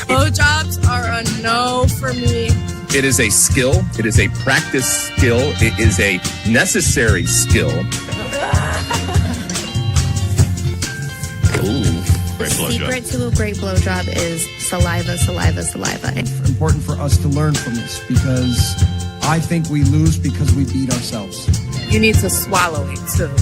Blowjobs are a no for me. It is a skill. It is a practice skill. It is a necessary skill. Ooh, The secret to a great blowjob is saliva, saliva, saliva. It's important for us to learn from this because I think we lose because we beat ourselves. You need to swallow it too.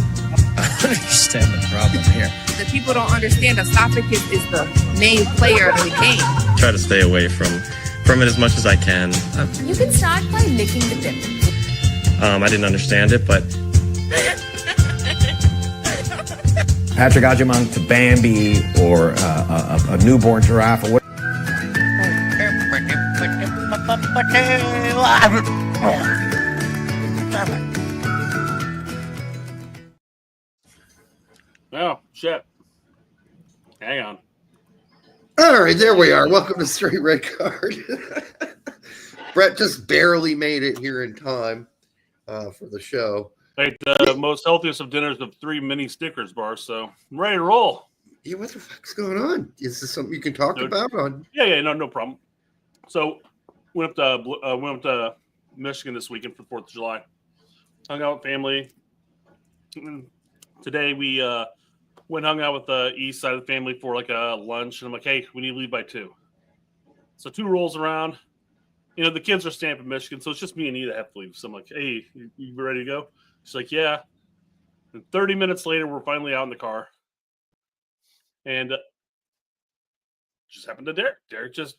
I understand the problem here. The people don't understand esophagus is the main player of the game. Try to stay away from it as much as I can. You can start by licking the dip. I didn't understand it, but Patrick Agyemang to Bambi or a newborn giraffe or what? Oh, shit. Hang on. All right, there we are. Welcome to Straight Red Card. Brett just barely made it here in time for the show. Ate the most healthiest of dinners of 3 mini Snickers bars, so I'm ready to roll. Yeah, what the fuck's going on? Is this something you can talk about? Yeah, no problem. So went up to Michigan this weekend for 4th of July. Hung out with family. Today we went and hung out with the east side of the family for like a lunch, and I'm like, hey, we need to leave by 2. So 2 rolls around. You know, the kids are staying up in Michigan, so it's just me and Eda have to leave. So I'm like, hey, you ready to go? She's like, yeah. And 30 minutes later, we're finally out in the car. And just happened to Derek. Derek just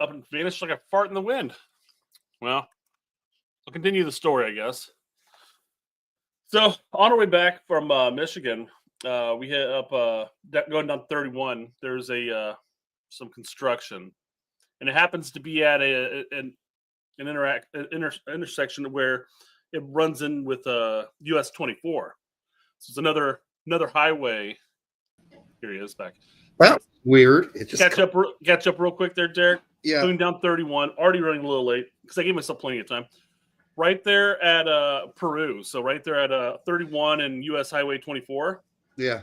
up and vanished like a fart in the wind. Well, I'll continue the story, I guess. So on our way back from Michigan, we hit up going down 31. There's some construction, and it happens to be at an intersection where it runs in with US 24. So it's another highway. Here he is back. Well, weird. It just catch up real quick there, Derek. Yeah. Going down 31, already running a little late because I gave myself plenty of time. Right there at Peru, so right there at 31 and US Highway 24. Yeah.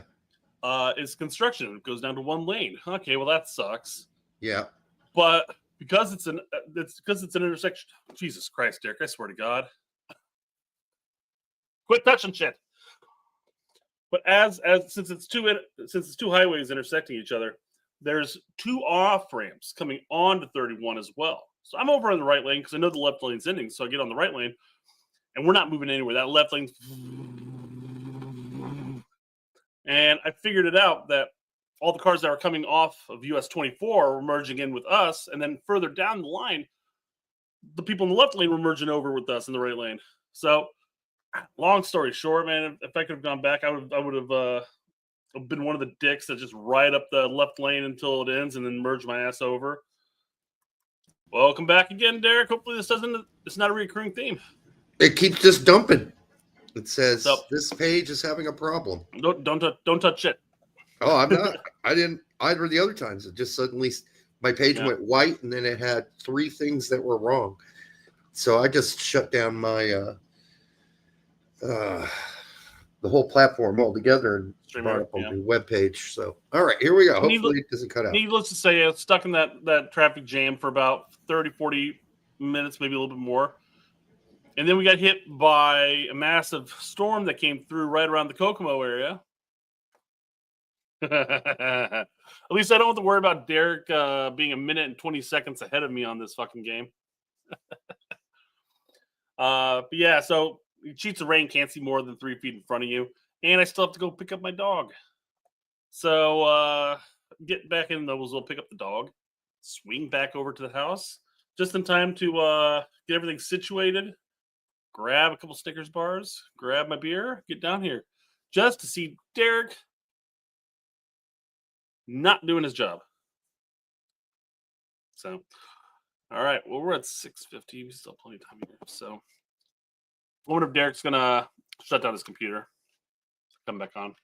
Is construction. It goes down to 1 lane. Okay, well that sucks. Yeah. But because it's an intersection. Jesus Christ, Derek! I swear to God. Quit touching shit. But since it's two highways intersecting each other, there's 2 off ramps coming onto 31 as well. So I'm over in the right lane because I know the left lane's ending. So I get on the right lane, and we're not moving anywhere. That left lane, and I figured it out that all the cars that were coming off of US 24 were merging in with us, and then further down the line, the people in the left lane were merging over with us in the right lane. So, long story short, man, if I could have gone back, I would have been one of the dicks that just ride up the left lane until it ends and then merge my ass over. Welcome back again, Derek. Hopefully it's not a recurring theme. It keeps just dumping. It says this page is having a problem. Don't touch it. Oh, I'm not. I didn't either the other times. It just suddenly my page went white, and then it had 3 things that were wrong. So I just shut down my the whole platform altogether and brought up on the web page. So all right, here we go. Hopefully it doesn't cut out. Needless to say, I was stuck in that traffic jam for about 30, 40 minutes, maybe a little bit more. And then we got hit by a massive storm that came through right around the Kokomo area. At least I don't have to worry about Derek being a minute and 20 seconds ahead of me on this fucking game. But yeah, so sheets of rain can't see more than 3 feet in front of you. And I still have to go pick up my dog. So get back in those, we'll pick up the dog, swing back over to the house just in time to get everything situated, grab a couple Snickers bars, grab my beer, get down here just to see Derek not doing his job. So, all right. Well, we're at 6:50. We still have plenty of time here. So, I wonder if Derek's going to shut down his computer. Come back on.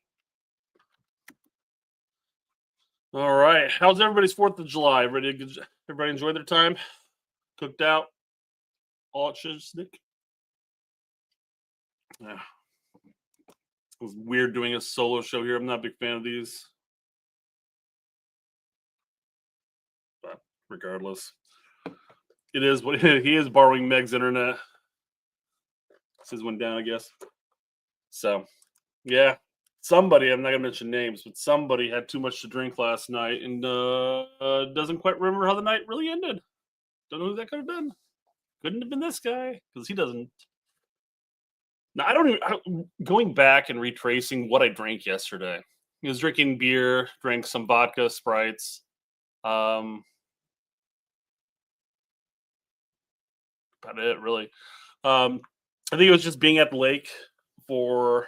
All right. How's everybody's 4th of July? Everybody enjoy their time? Cooked out? All it should stick? Yeah. It was weird doing a solo show here. I'm not a big fan of these. regardless. It is what he is borrowing Meg's internet. This went down, I guess. So, yeah. Somebody, I'm not going to mention names, but somebody had too much to drink last night and doesn't quite remember how the night really ended. Don't know who that could have been. Couldn't have been this guy because he doesn't. Now, going back and retracing what I drank yesterday. I was drinking beer, drank some vodka, Sprites. About it, really. I think it was just being at the lake for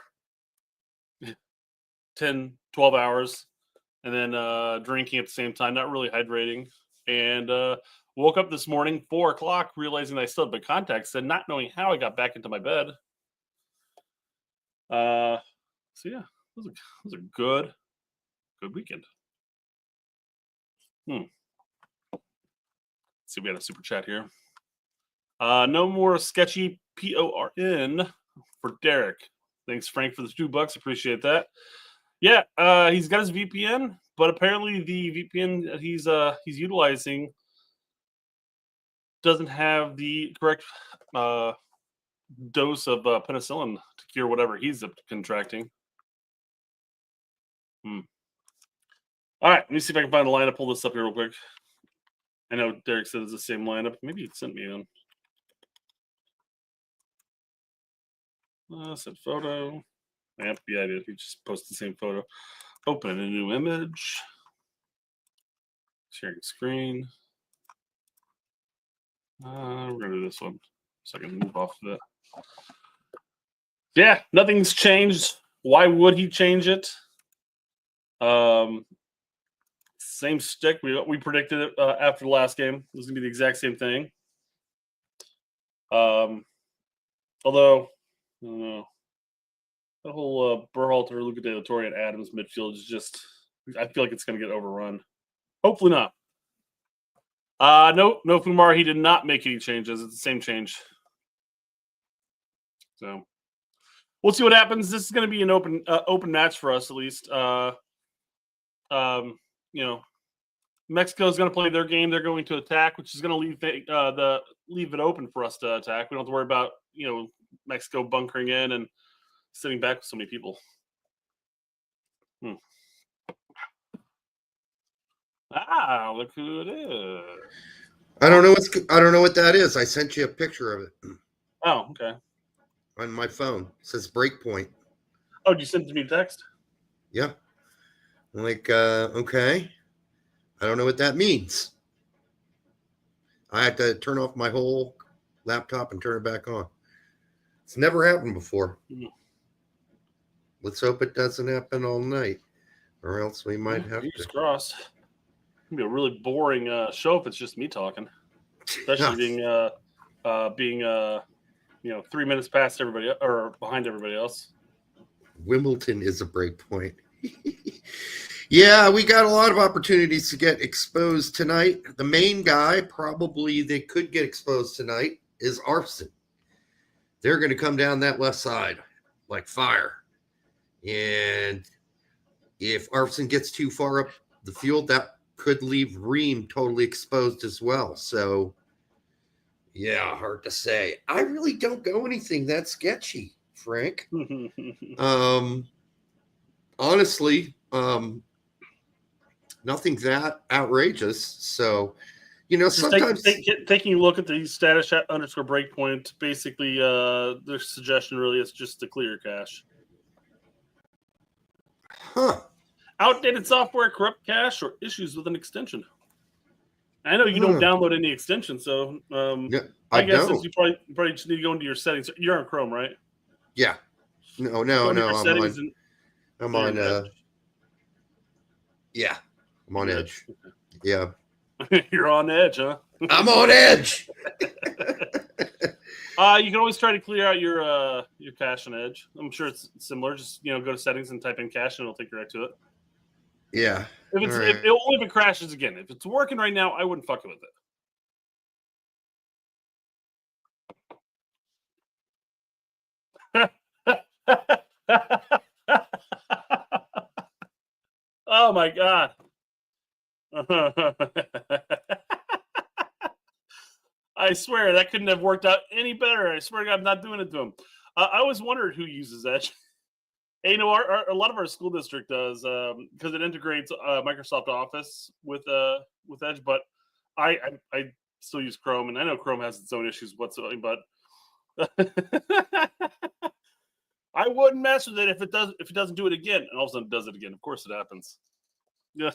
10, 12 hours and then drinking at the same time, not really hydrating. And woke up this morning, 4 o'clock, realizing that I still had my contacts and not knowing how I got back into my bed. So yeah, it was a good weekend. Let's see, we got a super chat here. No more sketchy PORN for Derek. Thanks, Frank, for the $2. Appreciate that. Yeah, he's got his VPN, but apparently the VPN he's utilizing doesn't have the correct dose of penicillin to cure whatever he's contracting. All right, let me see if I can find the lineup. Pull this up here real quick. I know Derek said it's the same lineup. Maybe he sent me one. Set photo. Yep, yeah, I did. We just post the same photo. Open a new image. Sharing screen. We're going to do this one so I can move off of it. Yeah, nothing's changed. Why would he change it? Same stick. We predicted it after the last game. It was going to be the exact same thing. Although, I don't know. The whole Berhalter, Luca De La Torre, and Adams midfield is just, I feel like it's going to get overrun. Hopefully not. No, Fumar, he did not make any changes. It's the same change. So we'll see what happens. This is going to be an open match for us, at least. Mexico is going to play their game. They're going to attack, which is going to leave it open for us to attack. We don't have to worry about Mexico bunkering in and sitting back with so many people. Look who it is. I don't know what that is. I sent you a picture of it. Oh, okay. On my phone. It says Breakpoint. Oh, did you send it to me text? Yeah. I'm like, okay. I don't know what that means. I had to turn off my whole laptop and turn it back on. It's never happened before. Let's hope it doesn't happen all night, or else we might have to. Crossed. It's gonna be a really boring show if it's just me talking, especially being 3 minutes past everybody or behind everybody else. Wimbledon is a break point. Yeah, we got a lot of opportunities to get exposed tonight. The main guy, probably they could get exposed tonight, is Arfson. They're going to come down that left side like fire. And if Arfson gets too far up the field, that could leave Ream totally exposed as well. So, yeah, hard to say. I really don't go anything that sketchy, Frank. Honestly, nothing that outrageous. So, sometimes taking a look at the status chat _ breakpoint, basically, their suggestion really is just to clear your cache. Huh. Outdated software, corrupt cache, or issues with an extension. I know you don't download any extension, so I guess you probably just need to go into your settings. You're on Chrome, right? Yeah. No. I'm on Edge. Yeah. You're on Edge, huh? I'm on Edge. You can always try to clear out your cache on Edge. I'm sure it's similar. Just go to settings and type in cache, and it'll take you right to it. Yeah. If it crashes again. If it's working right now, I wouldn't fuck with it. Oh my god. I swear that couldn't have worked out any better. I swear to God, I'm not doing it to him. I always wondered who uses Edge. Hey, a lot of our school district does because it integrates Microsoft Office with Edge. But I still use Chrome, and I know Chrome has its own issues whatsoever. But I wouldn't mess with it if it doesn't do it again, and all of a sudden it does it again. Of course, it happens. Yeah.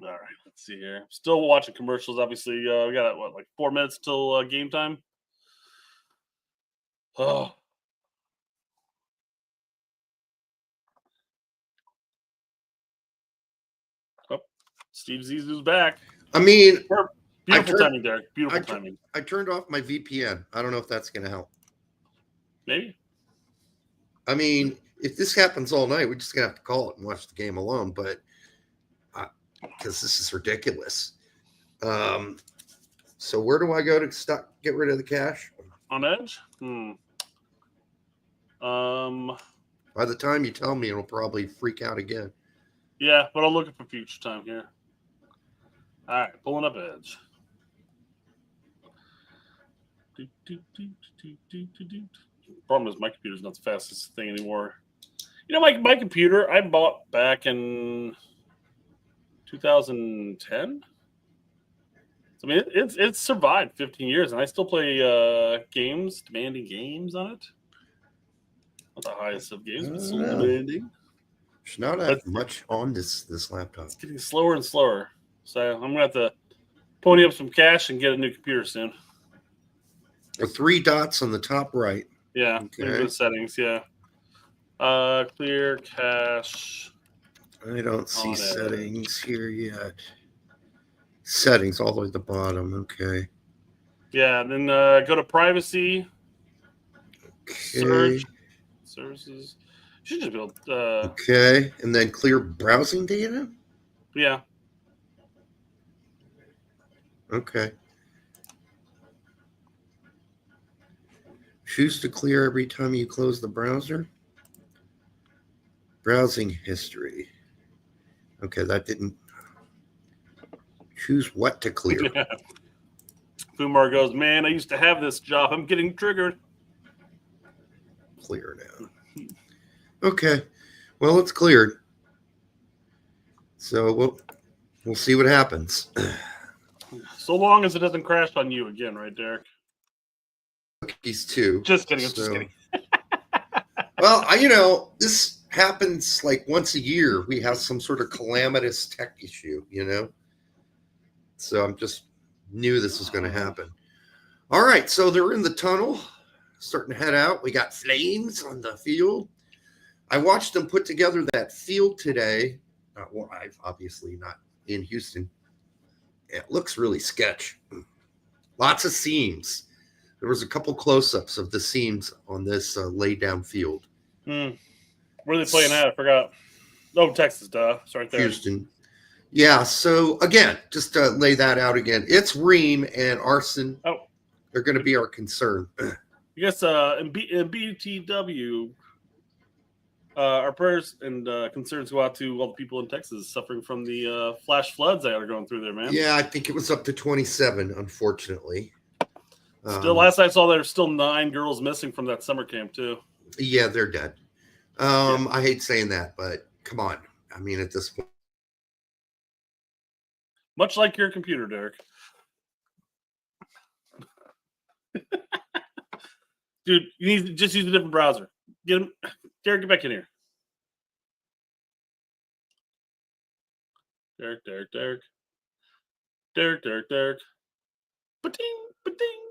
All right, let's see here. Still watching commercials. Obviously, we got like 4 minutes till game time. Oh. Steve Zissou's back. I mean, beautiful timing, Derek. Beautiful timing. I turned off my VPN. I don't know if that's going to help. Maybe. I mean, if this happens all night, we're just going to have to call it and watch the game alone. But because this is ridiculous. So where do I go to get rid of the cache? On Edge? By the time you tell me, it'll probably freak out again. Yeah, but I'll look at for future time here. All right, pulling up Edge. Problem is my computer's not the fastest thing anymore. You know, my computer I bought back in 2010. I mean, it's survived 15 years, and I still play demanding games on it. Not the highest of games, but still demanding. There's not that much on this laptop. It's getting slower and slower. So I'm going to have to pony up some cash and get a new computer soon. The 3 dots on the top right. Yeah, okay. The settings, yeah. Clear cache. I don't see settings here yet. Settings all the way at the bottom. Okay. Yeah, and then go to privacy. Okay. Search. Services. You should just be able okay, and then clear browsing data? Yeah. Okay. Choose to clear every time you close the browser. Browsing history. Okay, that didn't. Choose what to clear. Yeah. Fumar goes, man, I used to have this job. I'm getting triggered. Clear now. Okay. Well, it's cleared. So we'll see what happens. So long as it doesn't crash on you again, right, Derek? Cookies too. Just kidding. Just kidding. Well, this happens like once a year. We have some sort of calamitous tech issue, So I'm just knew this was going to happen. All right, so they're in the tunnel, starting to head out. We got flames on the field. I watched them put together that field today. Well, I've obviously not in Houston. It looks really sketch. Lots of seams. There was a couple close-ups of the seams on this laid down field. Where are they playing at? I forgot. Oh, Texas, duh. It's right there. Houston. Yeah, so again, just to lay that out again, it's Ream and Arson. Oh. They're going to be our concern. I guess in BTW, our prayers and concerns go out to all the people in Texas suffering from the flash floods that are going through there, man. Yeah, I think it was up to 27, unfortunately. Still, last I saw, there's still 9 girls missing from that summer camp, too. Yeah, they're dead. I hate saying that, but come on. I mean, at this point. Much like your computer, Derek. Dude, you need to just use a different browser. Derek, get back in here. Derek. Ba-ding, ba-ding.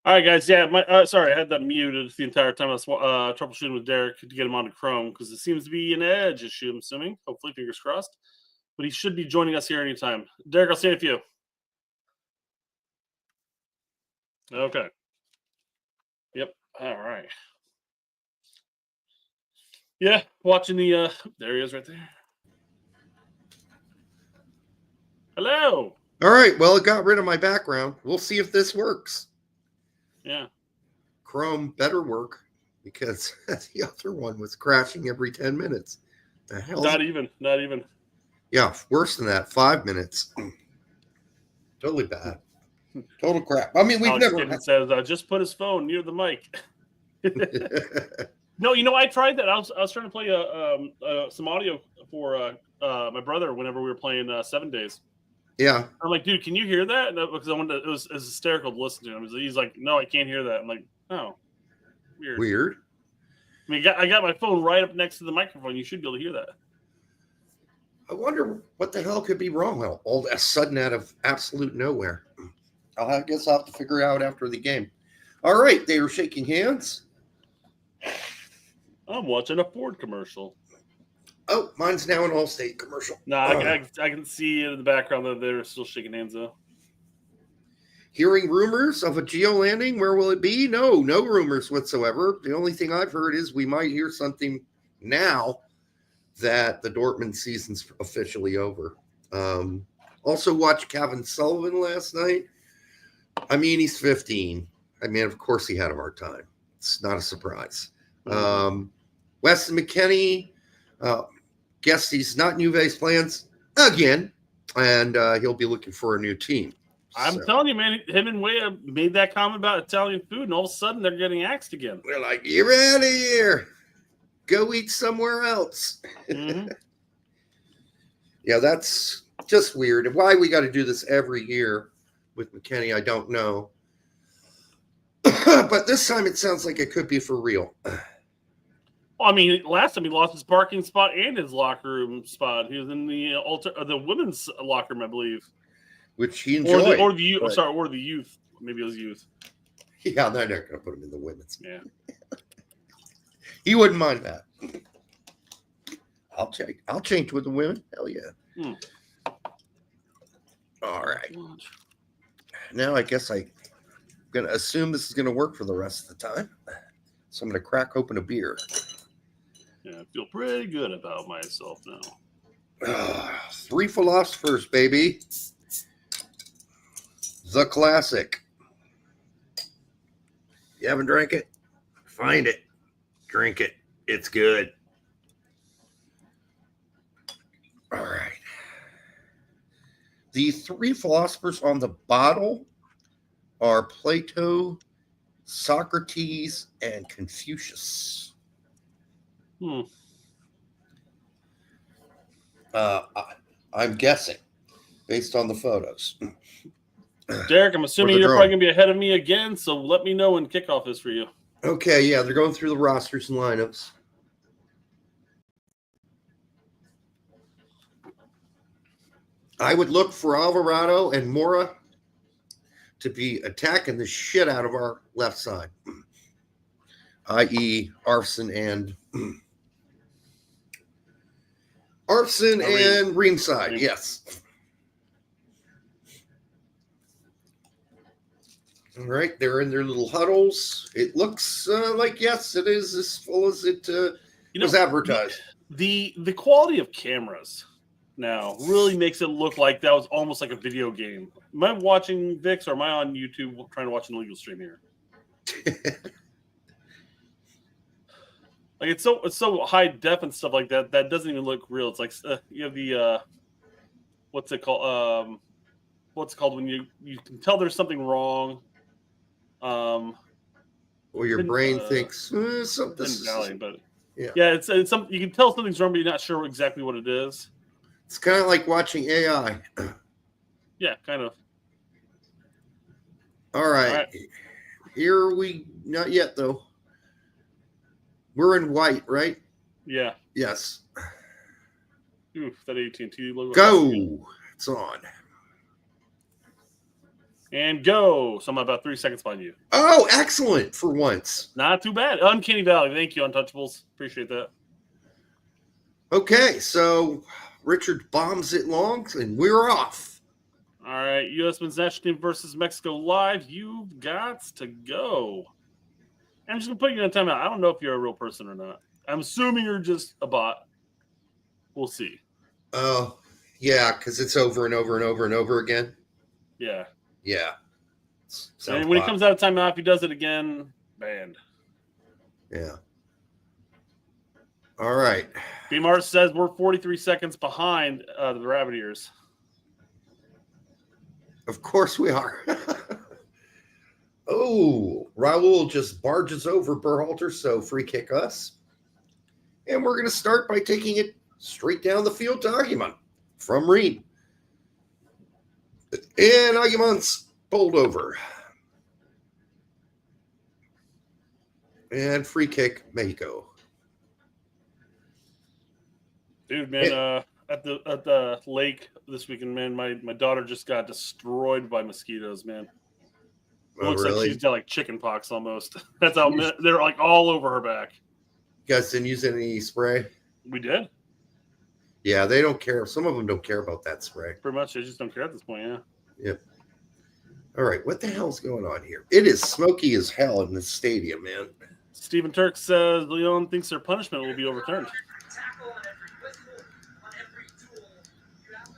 All right, guys. Yeah, sorry, I had that muted the entire time I was troubleshooting with Derek to get him onto Chrome because it seems to be an edge issue, I'm assuming. Hopefully, fingers crossed. But he should be joining us here anytime. Derek, I'll stand with you. Okay. Yep. All right. Yeah, watching the there he is right there. Hello. All right. Well, it got rid of my background. We'll see if this works. Yeah. Chrome better work because the other one was crashing every 10 minutes. The hell? Not even. Yeah, worse than that. 5 minutes. Totally bad. Total crap. I mean, we've Alex never. says just put his phone near the mic. No, I tried that. I was trying to play some audio for my brother whenever we were playing 7 Days. Yeah. I'm like, dude, can you hear that? No, because I wanted to, it was hysterical to listen to him. He's like, no, I can't hear that. I'm like, oh, weird. I mean, I got my phone right up next to the microphone. You should be able to hear that. I wonder what the hell could be wrong. Well, all that sudden out of absolute nowhere. I guess I'll have to figure it out after the game. All right, they were shaking hands. I'm watching a Ford commercial. Oh, mine's now an Allstate commercial. No, I can see in the background that they're still shaking hands though. Hearing rumors of a geo landing, where will it be? No rumors whatsoever. The only thing I've heard is we might hear something now that the Dortmund season's officially over. Also watched Kevin Sullivan last night. I mean, he's 15. I mean, of course he had a hard time. It's not a surprise. Weston McKennie, guess he's not in Juve's plans again, and he'll be looking for a new team. I'm telling you, man, him and Wea made that comment about Italian food, and all of a sudden they're getting axed again. We're like, you're out of here. Go eat somewhere else. Mm-hmm. Yeah, that's just weird. And why we got to do this every year with McKennie, I don't know. But this time it sounds like it could be for real. Well, I mean, last time he lost his parking spot and his locker room spot. He was in the the women's locker room, I believe. Which he enjoyed. Or the youth. But... sorry, or the youth. Maybe it was youth. Yeah, they're not going to put him in the women's. Yeah. He wouldn't mind that. I'll change with the women. Hell yeah. All right. Now I guess I'm going to assume this is going to work for the rest of the time. So I'm going to crack open a beer. Yeah, I feel pretty good about myself now. 3 Philosophers, baby. The classic. You haven't drank it? Find it. Drink it. It's good. All right. The 3 philosophers on the bottle are Plato, Socrates, and Confucius. I'm guessing based on the photos. Derek, I'm assuming you're probably going to be ahead of me again, so let me know when kickoff is for you. Okay, yeah, they're going through the rosters and lineups. I would look for Alvarado and Mora to be attacking the shit out of our left side, i.e. Arfson and Ringside, yes. All right, they're in their little huddles. It looks like, yes, it is as full as it was advertised. The quality of cameras now really makes it look like that was almost like a video game. Am I watching VIX or am I on YouTube trying to watch an illegal stream here? Like it's so high def and stuff like that doesn't even look real. It's like you have the what's it called when you can tell there's something wrong. Or your brain thinks something. But yeah, it's some you can tell something's wrong, but you're not sure exactly what it is. It's kind of like watching AI. Yeah, kind of. All right. Here we not yet though. We're in white, right? Yeah. Yes. Oof, that AT&T logo. Go. It's on. And go. So I'm about 3 seconds behind you. Oh, excellent for once. Not too bad. Uncanny Valley. Thank you, Untouchables. Appreciate that. Okay, so Richard bombs it long, and we're off. All right, U.S. Men's National Team versus Mexico live. You've got to go. I'm just going to put you in a timeout. I don't know if you're a real person or not. I'm assuming you're just a bot. We'll see. Oh, yeah, because it's over and over and over and over again. Yeah. Yeah. And when he comes out of timeout, if he does it again, banned. Yeah. All right. B-Mars says we're 43 seconds behind the Rabbit Ears. Of course we are. Oh, Raul just barges over Berhalter, so free kick us. And we're going to start by taking it straight down the field to Aguiman from Reed. And Aguiman's bowled over. And free kick, Mexico. Dude, man, at the lake this weekend, man, my daughter just got destroyed by mosquitoes, man. It looks like she's got like chicken pox almost. That's how they're like all over her back. You guys didn't use any spray? We did. Yeah, they don't care. Some of them don't care about that spray. Pretty much, they just don't care at this point, yeah. Yep. All right, what the hell's going on here? It is smoky as hell in this stadium, man. Stephen Turk says Leon thinks their punishment will be overturned.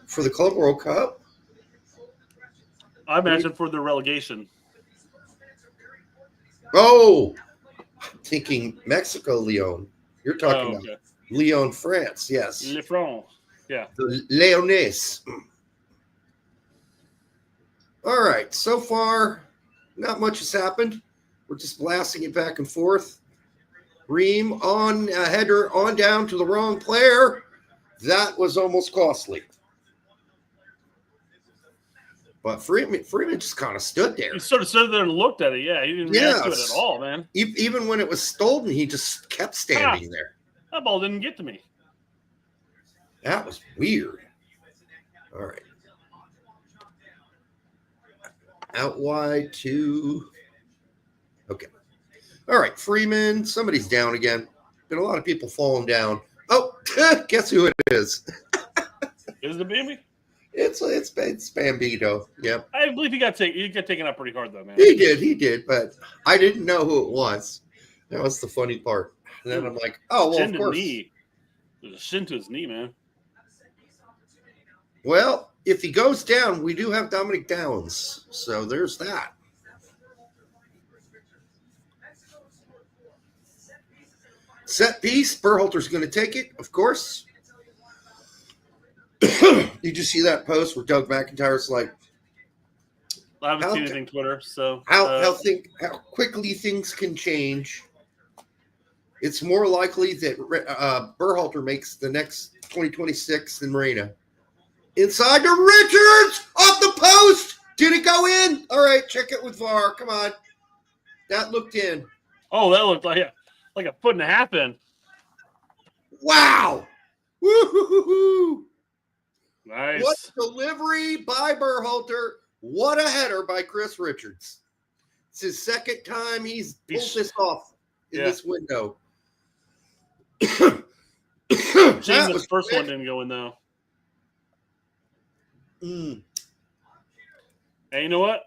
For the Club World Cup? I imagine for their relegation. Oh, I'm thinking Mexico, Leon. You're talking about Lyon, France. Yes. Le France. Yeah. The Lyonnais. All right. So far, not much has happened. We're just blasting it back and forth. Ream on a header on down to the wrong player. That was almost costly. But Freeman just kind of stood there. He sort of stood there and looked at it. Yeah, he didn't react to it at all, man. Even when it was stolen, he just kept standing there. That ball didn't get to me. That was weird. All right. Out wide to... Okay. All right, Freeman. Somebody's down again. Been a lot of people falling down. Oh, guess who it is? Is it Bambi? It's Bambito. Yep. I believe he got taken out pretty hard though, man. He did, but I didn't know who it was. That was the funny part. And then I'm like, oh well, of course. There's a shin to his knee, man. Well, if he goes down, we do have Dominic Downs, so there's that. Set piece. Berhalter's going to take it, of course. Did you see that post where Doug McIntyre's like, I haven't seen anything Twitter, so how quickly things can change. It's more likely that Berhalter makes the next 2026 than Reina. Inside to Richards off the post. Did it go in? All right, check it with VAR. Come on, that looked in. Oh, that looked like a foot and a half in. Wow! Woo-hoo-hoo-hoo. Nice. What delivery by Berhalter. What a header by Chris Richards. It's his second time he's pulled this off in this window. Shame the first one didn't go in, though. Mm. Hey, you know what?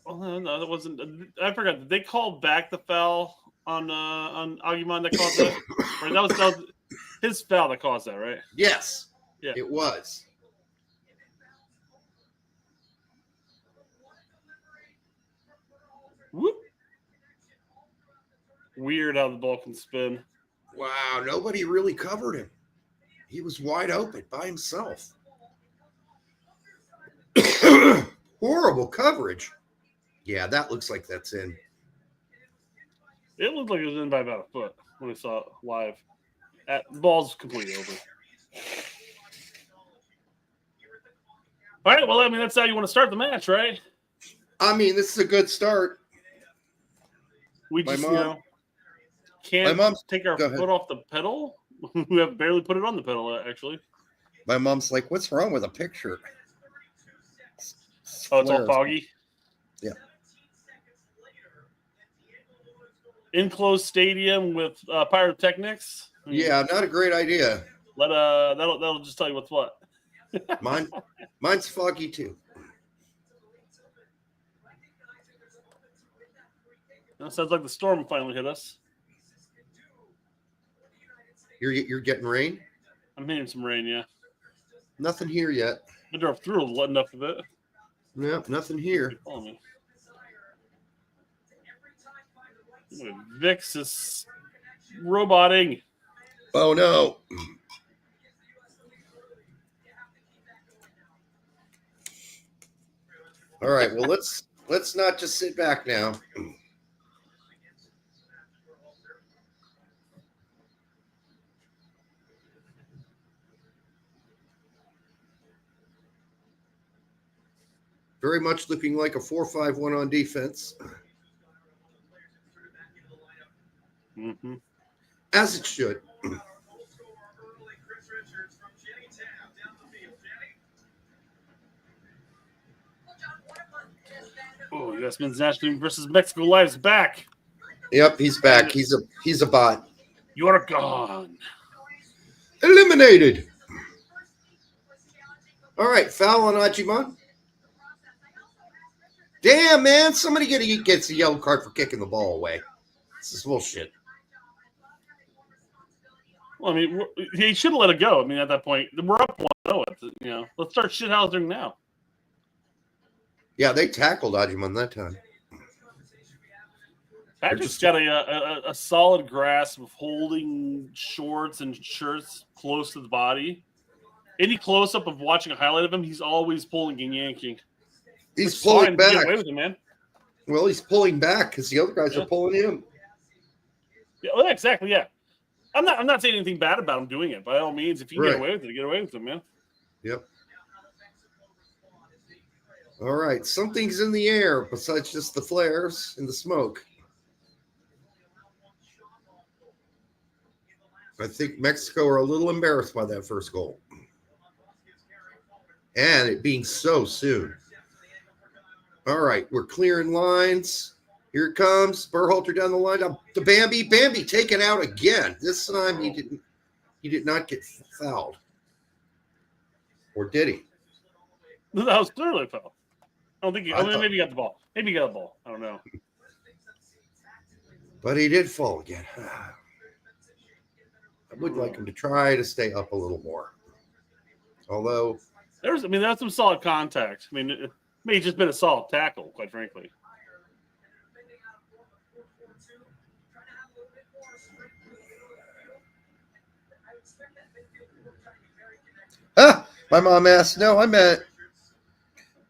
Oh, no, that wasn't. I forgot. Did they call back the foul on Aguiman that caused that? Or that was his foul that caused that, right? Yes. Yeah. It was. Whoop. Weird how the ball can spin. Wow, nobody really covered him. He was wide open by himself. Horrible coverage. Yeah, that looks like that's in. It looked like it was in by about a foot when we saw it live. The ball's completely over. All right, well, I mean, that's how you want to start the match, right? I mean, this is a good start. We just, can't take our foot off the pedal. We have barely put it on the pedal, actually. My mom's like, what's wrong with a picture? Oh, it's all foggy? enclosed stadium with pyrotechnics. Yeah, not a great idea. That'll just tell you what's what. Mine's foggy too. That sounds like the storm finally hit us. You're getting rain? I'm hearing some rain, yeah. Nothing here yet. I drove through enough of it. No, nothing here. Me. Vix is roboting. Oh no. All right, well let's not just sit back now. Very much looking like a 4-5-1 on defense. Mm-hmm. As it should. Oh, U.S. men's national team versus Mexico Live's back. Yep, he's back. He's a bot. You're gone. Eliminated. All right, foul on Ajimon. Damn, man. Somebody gets a yellow card for kicking the ball away. This is bullshit. Well, I mean, he should have let it go. I mean, at that point, we're up 1-0. Let's start shithousing now. Yeah, they tackled Ajimon that time. Patrick's got a solid grasp of holding shorts and shirts close to the body. Any close-up of watching a highlight of him, he's always pulling and yanking. He's pulling back. Get away with it, man. Well, he's pulling back because the other guys are pulling him. Yeah, well, exactly. Yeah, I'm not saying anything bad about him doing it. By all means, if you get away with it, get away with it, man. Yep. All right, something's in the air besides just the flares and the smoke. I think Mexico are a little embarrassed by that first goal. And it being so soon. All right, we're clearing lines. Here it comes. Berhalter down the line. Up to Bambi. Bambi taken out again. This time he did not get fouled. Or did he? That was clearly a foul. I don't think maybe he got the ball. Maybe he got the ball. I don't know. But he did fall again. I would like him to try to stay up a little more. Although that's some solid contact. I mean, it may have just been a solid tackle, quite frankly. My mom asked, no, I meant,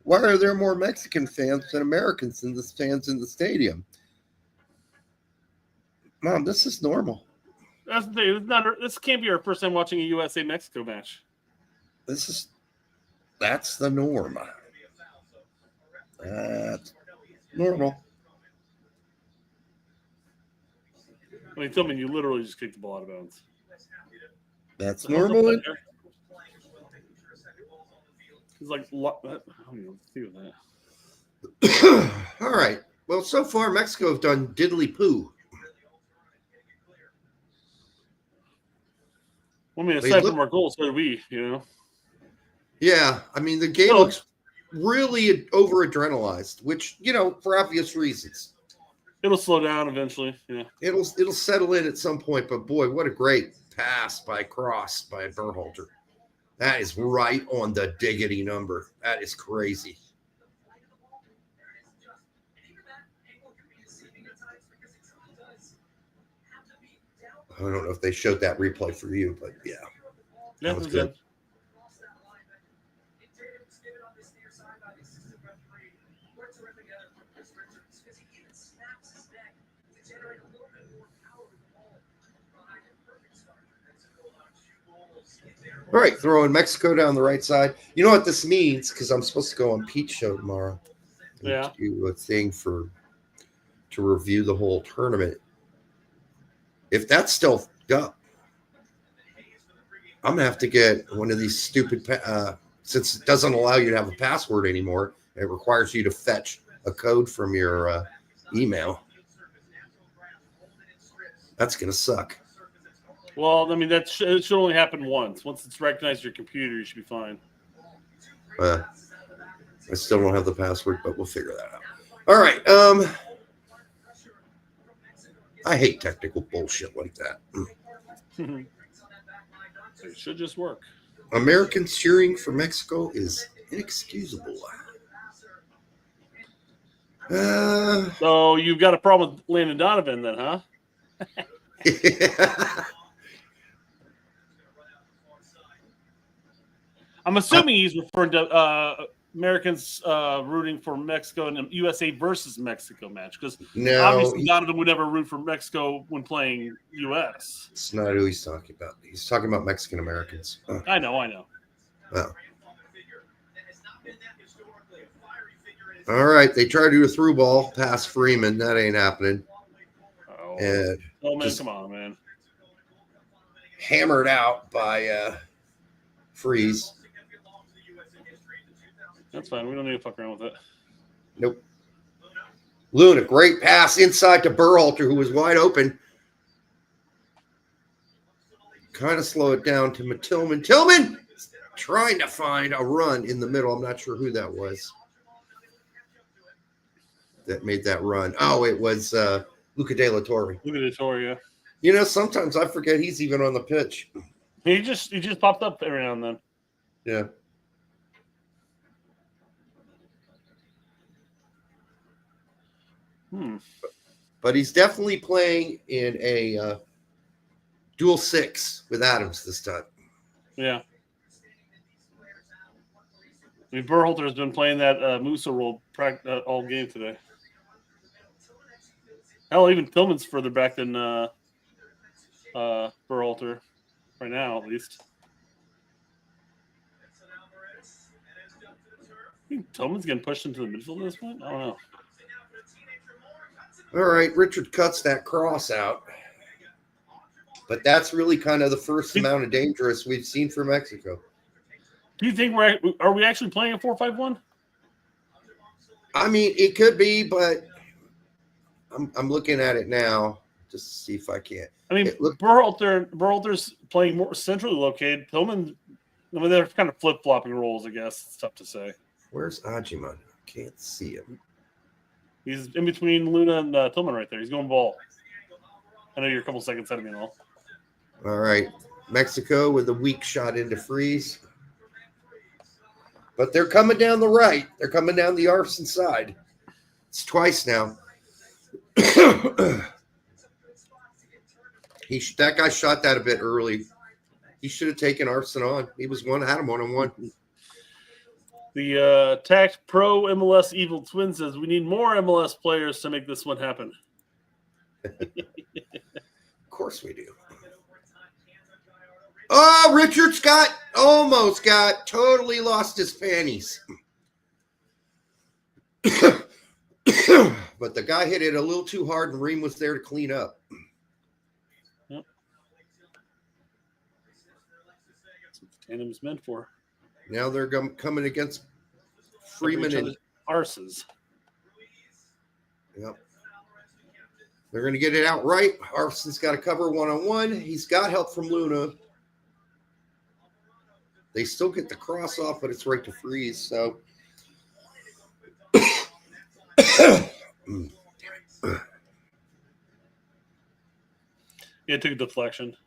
why are there more Mexican fans than Americans in the stands in the stadium? Mom, this is normal. That's the thing. This can't be our first time watching a USA Mexico match. That's the norm. That's normal. I mean, Tillman, you literally just kicked the ball out of bounds. That's normal. He's like, I don't even see that. All right. Well, so far, Mexico have done diddly poo. I mean, aside from our goals, so do we, Yeah. I mean, the game looks really over adrenalized, which, for obvious reasons. It'll slow down eventually. Yeah. It'll settle in at some point, but boy, what a great pass by Berhalter. That is right on the diggity number. That is crazy. I don't know if they showed that replay for you, but yeah. That was good. All right, throwing Mexico down the right side. You know what this means? Because I'm supposed to go on Pete's show tomorrow. Yeah. Do a thing to review the whole tournament. If that's still up, I'm going to have to get one of these stupid, since it doesn't allow you to have a password anymore, it requires you to fetch a code from your email. That's going to suck. Well, I mean, it should only happen once. Once it's recognized your computer, you should be fine. I still don't have the password, but we'll figure that out. All right. I hate technical bullshit like that. It should just work. Americans cheering for Mexico is inexcusable. So you've got a problem with Landon Donovan then, huh? I'm assuming he's referring to Americans rooting for Mexico in a USA versus Mexico match, because obviously Donovan would never root for Mexico when playing US. It's not who he's talking about. He's talking about Mexican Americans. I know. Oh. All right, they try to do a through ball past Freeman. That ain't happening. And man, come on, man. Hammered out by Freeze. That's fine. We don't need to fuck around with it. Nope. Luna, great pass inside to Berhalter, who was wide open. Kind of slow it down to Tillman. Tillman trying to find a run in the middle. I'm not sure who that was that made that run. Oh, it was Luca De La Torre. Luca De La Torre, yeah. You know, sometimes I forget he's even on the pitch. He just popped up every now and then. Yeah. But he's definitely playing in a dual six with Adams this time. Yeah. I mean, Berhalter has been playing that Musa role all game today. Hell, even Tillman's further back than Berhalter right now, at least. I think Tillman's getting pushed into the midfield at this point. I don't know. All right, Richard cuts that cross out. But that's really kind of the first amount of dangerous we've seen for Mexico. Do you think are we actually playing a 4-5-1? I mean, it could be, but I'm looking at it now just to see if I can. I mean, Berhalter's playing more centrally located. Tillman, I mean, they're kind of flip-flopping roles, I guess. It's tough to say. Where's Ajiman? Can't see him. He's in between Luna and Tillman right there. He's going ball. I know you're a couple seconds ahead of me and all. All right. Mexico with a weak shot into Freeze. But they're coming down the right. They're coming down the Arson side. It's twice now. That guy shot that a bit early. He should have taken Arson on. He was had him 1-on-1. The Tact Pro MLS Evil Twin says we need more MLS players to make this one happen. Of course we do. Oh, Richard Scott totally lost his panties. But the guy hit it a little too hard, and Ream was there to clean up. Yep. That's what the tandem is meant for. Now they're coming against Freeman and arses. Yep. They're going to get it out right. Arson's got to cover 1-on-1. He's got help from Luna. They still get the cross off, but it's right to Freeze. So, yeah, it took a deflection.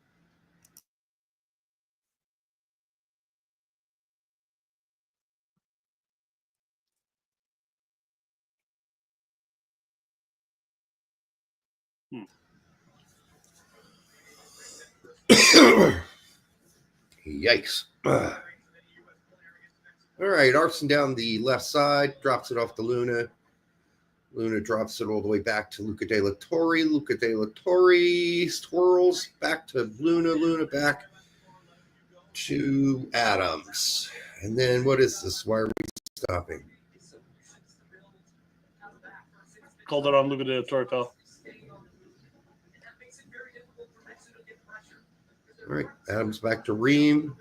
Yikes. All right, Arson down the left side, drops it off to Luna. Luna drops it all the way back to Luca De La Torre. Luca De La Torre swirls back to Luna. Luna back to Adams. And then what is this? Why are we stopping? Called it on Luca De La Torre, pal. All right, Adams back to Ream.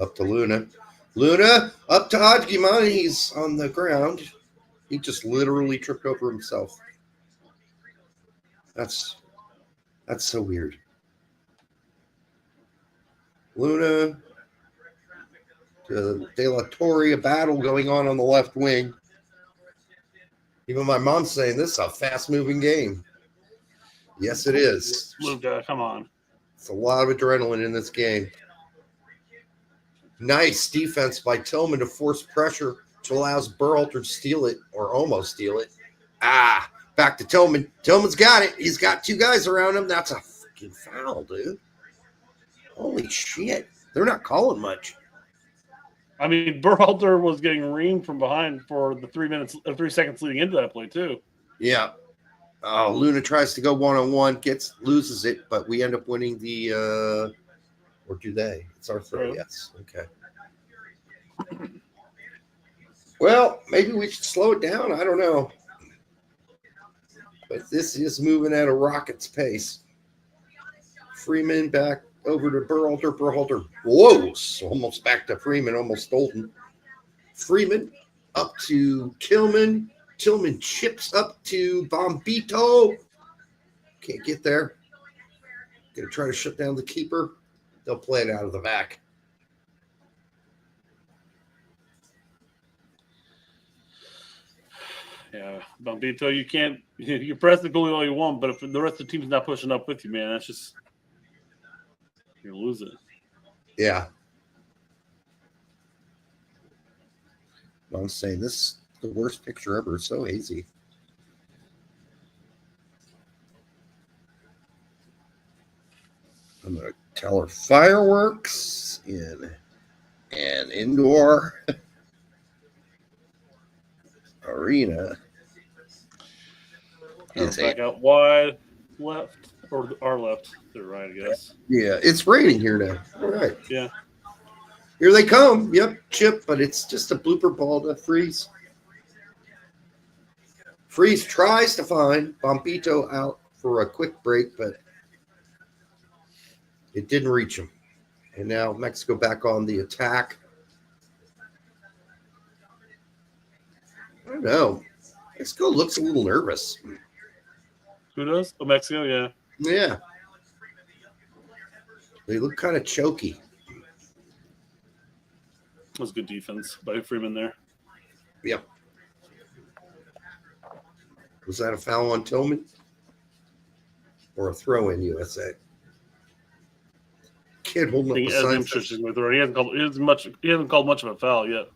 Up to Luna. Luna, up to Hodgman. He's on the ground. He just literally tripped over himself. That's so weird. Luna to De La Torre, a battle going on the left wing. Even my mom's saying this is a fast-moving game. Yes, it is. Luka, come on. It's a lot of adrenaline in this game. Nice defense by Tillman to force pressure, which allows Berhalter to steal it, or almost steal it. Back to Tillman. Tillman's got it. He's got two guys around him. That's a freaking foul, dude. Holy shit. They're not calling much. I mean, Berhalter was getting reamed from behind for the 3 seconds leading into that play, too. Yeah. Luna tries to go one-on-one, loses it, but we end up winning the or do they? It's our throw, yes. Okay. Well, maybe we should slow it down. I don't know. But this is moving at a rocket's pace. Freeman back over to Berhalter. Berhalter, whoa, almost back to Freeman, almost stolen. Freeman up to Tillman. Tillman chips up to Bombito. Can't get there. Gonna try to shut down the keeper. They'll play it out of the back. Yeah, Bombito, you can't. You press the goalie all you want, but if the rest of the team's not pushing up with you, man, that's just you're losing. Yeah. I'm saying this is the worst picture ever. It's so hazy. I'm going to tell her fireworks in an indoor arena. Back out wide, left, or our left. They're right, I guess. Yeah, it's raining here now. All right. Yeah. Here they come. Yep, chip, but it's just a blooper ball to Freeze. Freeze tries to find Bombito out for a quick break, but it didn't reach him. And now Mexico back on the attack. I don't know. Mexico looks a little nervous. Who does? Oh, Mexico, yeah. Yeah. They look kind of choky. That was good defense by Freeman there. Yep. Was that a foul on Tillman? Or a throw in USA? Kid holding up a sign. He hasn't called much of a foul yet.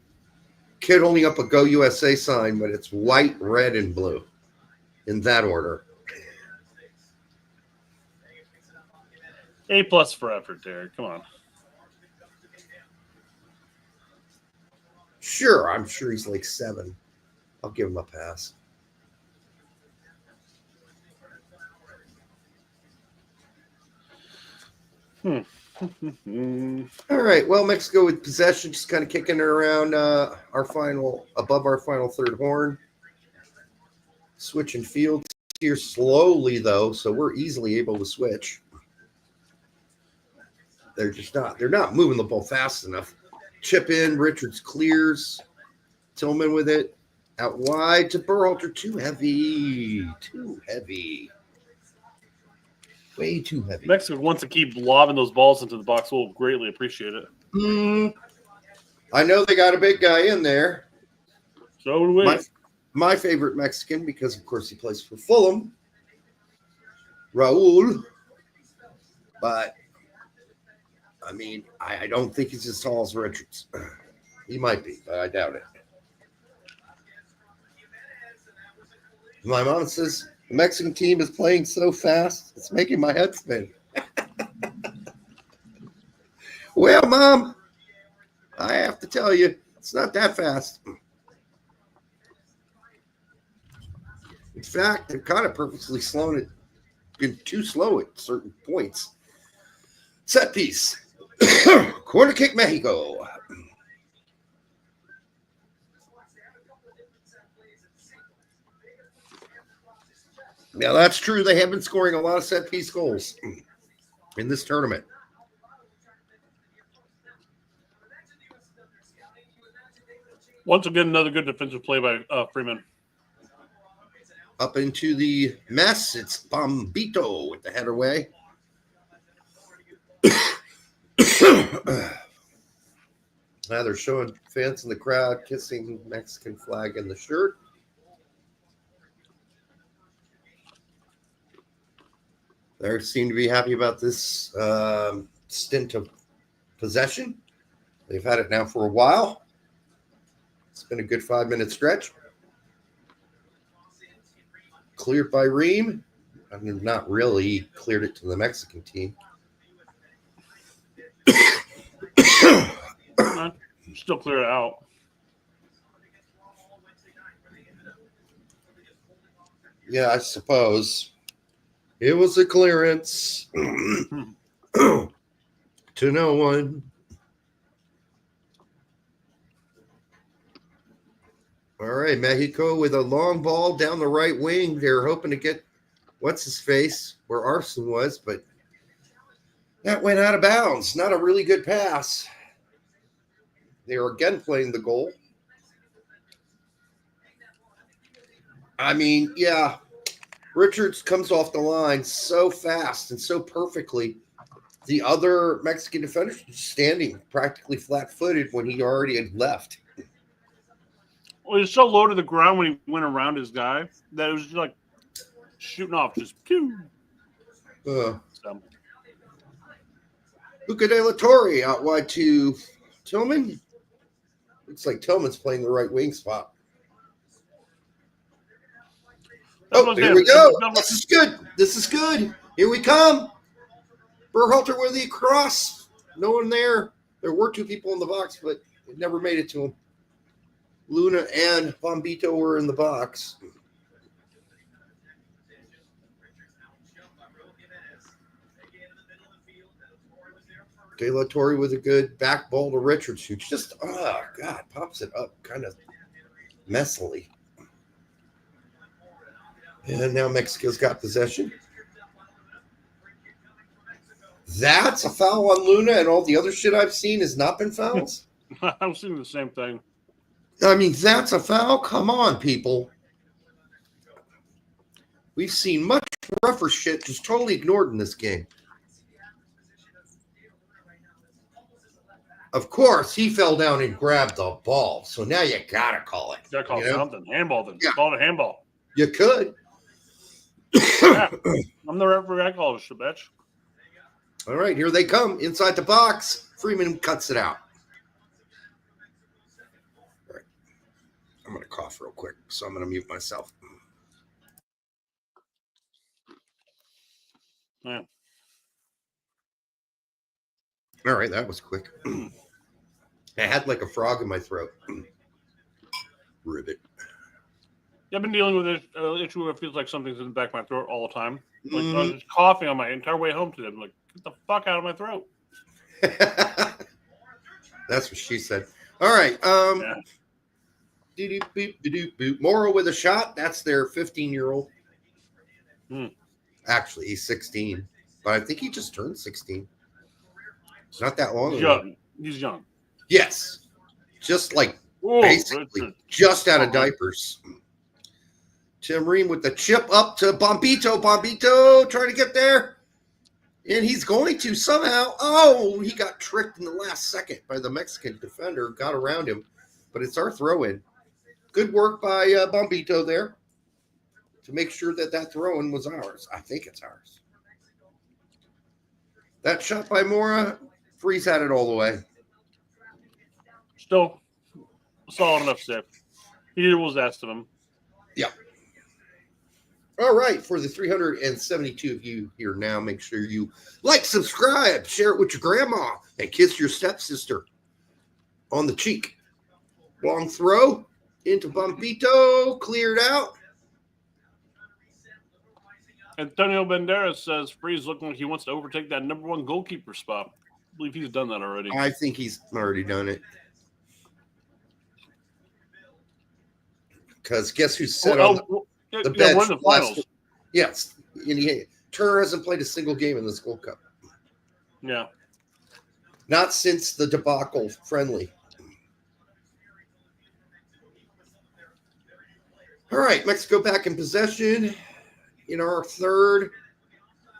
Kid holding up a Go USA sign, but it's white, red, and blue. In that order. A+ for effort, Derek. Come on. Sure, I'm sure he's like 7. I'll give him a pass. All right. Well, Mexico with possession, just kind of kicking it around above our final third horn. Switching fields here slowly, though, so we're easily able to switch. They're not moving the ball fast enough. Chip in, Richards clears. Tillman with it. Out wide to Berhalter. Too heavy. Way too heavy. Mexico wants to keep lobbing those balls into the box. We'll greatly appreciate it. I know they got a big guy in there. So do we. My favorite Mexican, because, of course, he plays for Fulham. Raul. But, I mean, I don't think he's as tall as Richards. He might be, but I doubt it. My mom says the Mexican team is playing so fast, it's making my head spin. Well, Mom, I have to tell you, it's not that fast. In fact, they're kind of purposely slowing it, been too slow at certain points. Set piece. Corner kick, Mexico. Now, that's true. They have been scoring a lot of set piece goals in this tournament. Once again, another good defensive play by Freeman. Up into the mess. It's Bombito with the header away. Now they're showing fans in the crowd kissing Mexican flag in the shirt. They seem to be happy about this stint of possession. They've had it now for a while. It's been a good 5-minute stretch. Cleared by Ream. I mean, not really. He cleared it to the Mexican team. Still clear it out. Yeah, I suppose. It was a clearance to no one. All right, Mexico with a long ball down the right wing. They're hoping to get what's-his-face where Arson was, but that went out of bounds. Not a really good pass. They are again playing the goal. I mean, yeah, Richards comes off the line so fast and so perfectly. The other Mexican defender standing practically flat-footed when he already had left. Well, he was so low to the ground when he went around his guy that it was just like shooting off, just pew. Luca De La Torre out wide to Tillman. Looks like Tillman's playing the right wing spot. Oh, here we go. This is good. This is good. Here we come. Berhalter with the cross. No one there. There were two people in the box, but it never made it to him. Luna and Bombito were in the box. De La Torre with a good back ball to Richards, who just, pops it up kind of messily. And now Mexico's got possession. That's a foul on Luna, and all the other shit I've seen has not been fouls. I'm seeing the same thing. I mean, that's a foul? Come on, people. We've seen much rougher shit just totally ignored in this game. Of course, he fell down and grabbed the ball, so now you got to call it. You got to call something. Handball then. Yeah. Call it a handball. You could. Yeah. I'm the referee. I call it a bitch. All right, here they come inside the box. Freeman cuts it out. All right. I'm going to cough real quick, so I'm going to mute myself. Yeah. All right, that was quick. I had like a frog in my throat. Ribbit. Yeah, I've been dealing with this issue where it feels like something's in the back of my throat all the time. Like I was just coughing on my entire way home today. I'm like, get the fuck out of my throat. That's what she said. All right. Morrow with a shot. That's their 15-year-old. Actually, he's 16. But I think he just turned 16. It's not that long ago. He's young. Yes. Just like basically just out of diapers. Tim Ream with the chip up to Bombito. Bombito trying to get there. And he's going to somehow. Oh, he got tricked in the last second by the Mexican defender. Got around him. But it's our throw-in. Good work by Bombito there to make sure that throw-in was ours. I think it's ours. That shot by Mora, Freeze had it all the way. Still solid enough save. He did what was asked of him. Yeah. All right. For the 372 of you here now, make sure you like, subscribe, share it with your grandma, and kiss your stepsister on the cheek. Long throw into Bombito, cleared out. Antonio Banderas says Freeze looking like he wants to overtake that number one goalkeeper spot. I believe he's done that already. I think he's already done it. Because guess who's set on the bench? We're in the finals. Yes. And Turner hasn't played a single game in this Gold Cup. Yeah. Not since the debacle friendly. All right, Mexico back in possession in our third.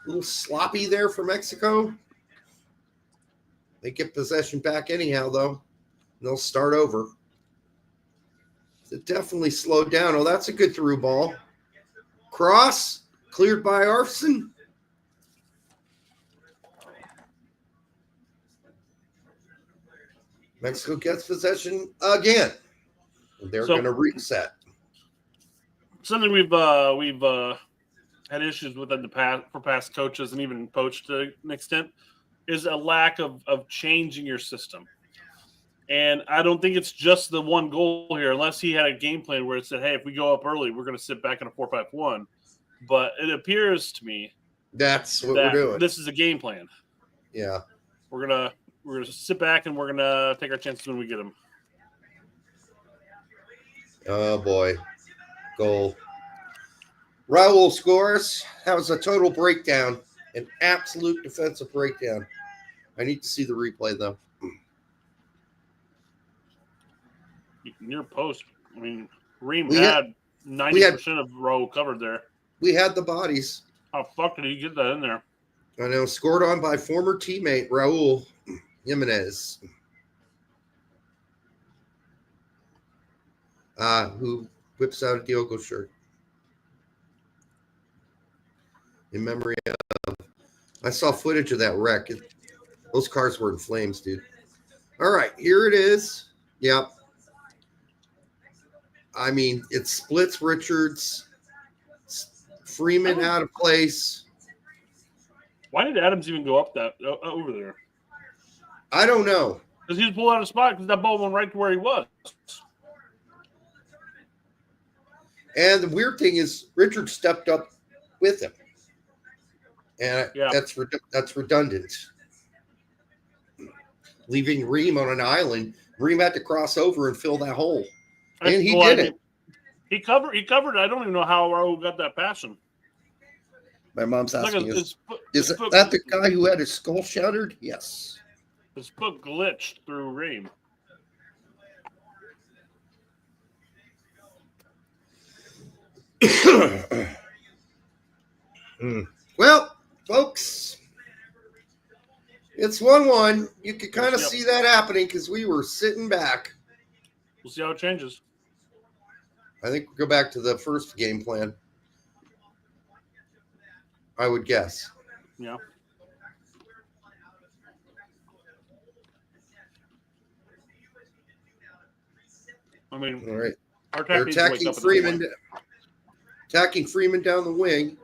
A little sloppy there for Mexico. They get possession back anyhow, though. And they'll start over. It definitely slowed down. Oh, that's a good through ball. Cross, cleared by Arfson. Mexico gets possession again. They're going to reset. Something we've had issues with in the past for past coaches and even coached to an extent is a lack of changing your system. And I don't think it's just the one goal here, unless he had a game plan where it said, hey, if we go up early, we're going to sit back in a 4-5-1. But it appears to me that's what we're doing. This is a game plan. Yeah. We're gonna sit back and we're gonna take our chances when we get them. Oh boy. Goal. Raul scores. That was a total breakdown. An absolute defensive breakdown. I need to see the replay though. Near post. I mean, Reem had 90% of row covered there. We had the bodies. How fuck did he get that in there? I know. Scored on by former teammate Raul Jimenez. Who whips out a Diogo shirt. In memory of. I saw footage of that wreck. Those cars were in flames, dude. All right, here it is. Yep. I mean, it splits Richards. Freeman out of place. Why did Adams even go up that over there? I don't know. Because he was pulled out of spot because that ball went right to where he was. And the weird thing is, Richards stepped up with him, and that's redundant. Leaving Reem on an island, Reem had to cross over and fill that hole. And he did it. He covered it. I don't even know how Raul got that passion. My mom's asking, is that the guy who had his skull shattered? Yes. His foot glitched through Reem. Well, folks, it's 1-1. You could kind of see that happening because we were sitting back. We'll see how it changes. I think we'll go back to the first game plan. I would guess. Yeah. I mean, all right. They're attacking Freeman. Attacking Freeman down the wing.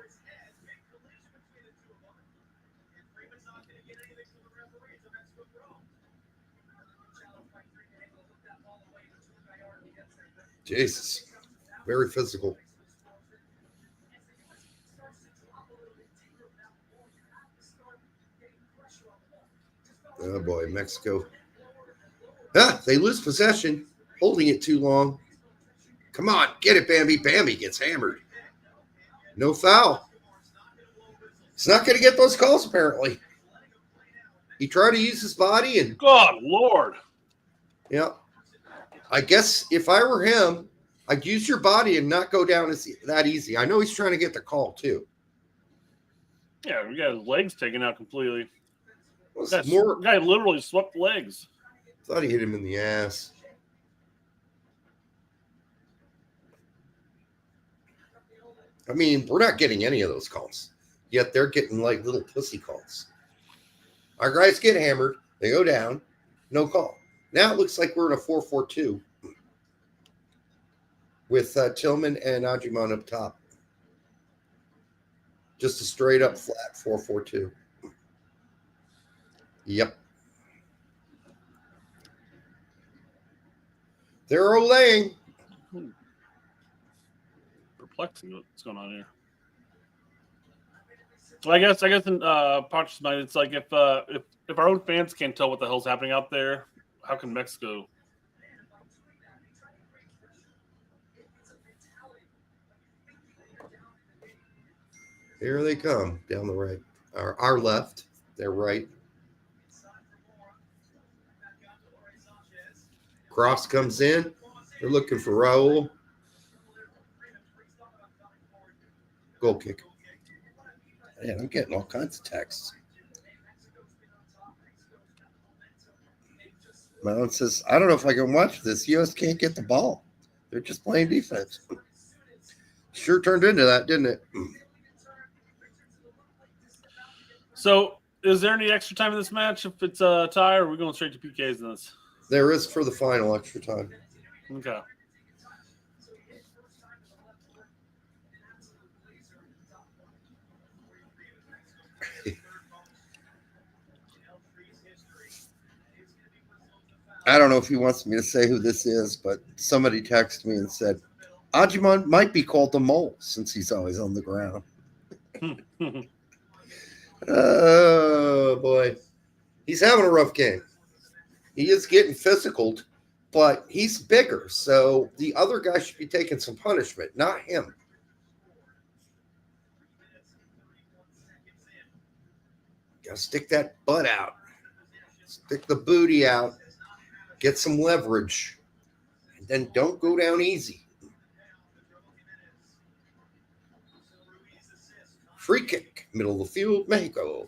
Jesus. Very physical. Oh boy, Mexico. They lose possession, holding it too long. Come on, get it, Bambi. Bambi gets hammered. No foul. He's not going to get those calls, apparently. He tried to use his body and... God, Lord. Yeah. I guess if I were him, I'd use your body and not go down that easy. I know he's trying to get the call, too. Yeah, we got his legs taken out completely. More... Guy literally swept legs. Thought he hit him in the ass. I mean, we're not getting any of those calls. Yet they're getting like little pussy calls. Our guys get hammered. They go down. No call. Now it looks like we're in a 4-4-2 with Tillman and Ajimon up top. Just a straight up flat 4-4-2. Yep. They're olaying. Perplexing what's going on here. Well, I guess in Ponch's mind, it's like if our own fans can't tell what the hell's happening out there, how can Mexico? Here they come down the right. Our left, their right. Cross comes in. They're looking for Raul. Goal kick. Yeah, I'm getting all kinds of texts. Malone says, I don't know if I can watch this. US can't get the ball. They're just playing defense. Sure turned into that, didn't it? So, is there any extra time in this match if it's a tie, or are we going straight to PKs in this? There is for the final extra time. Okay. I don't know if he wants me to say who this is, but somebody texted me and said, Ajimon might be called the mole since he's always on the ground. Oh, boy. He's having a rough game. He is getting physical, but he's bigger. So the other guy should be taking some punishment, not him. Got to stick that butt out. Stick the booty out. Get some leverage. And then don't go down easy. Free kick, middle of the field, Mexico.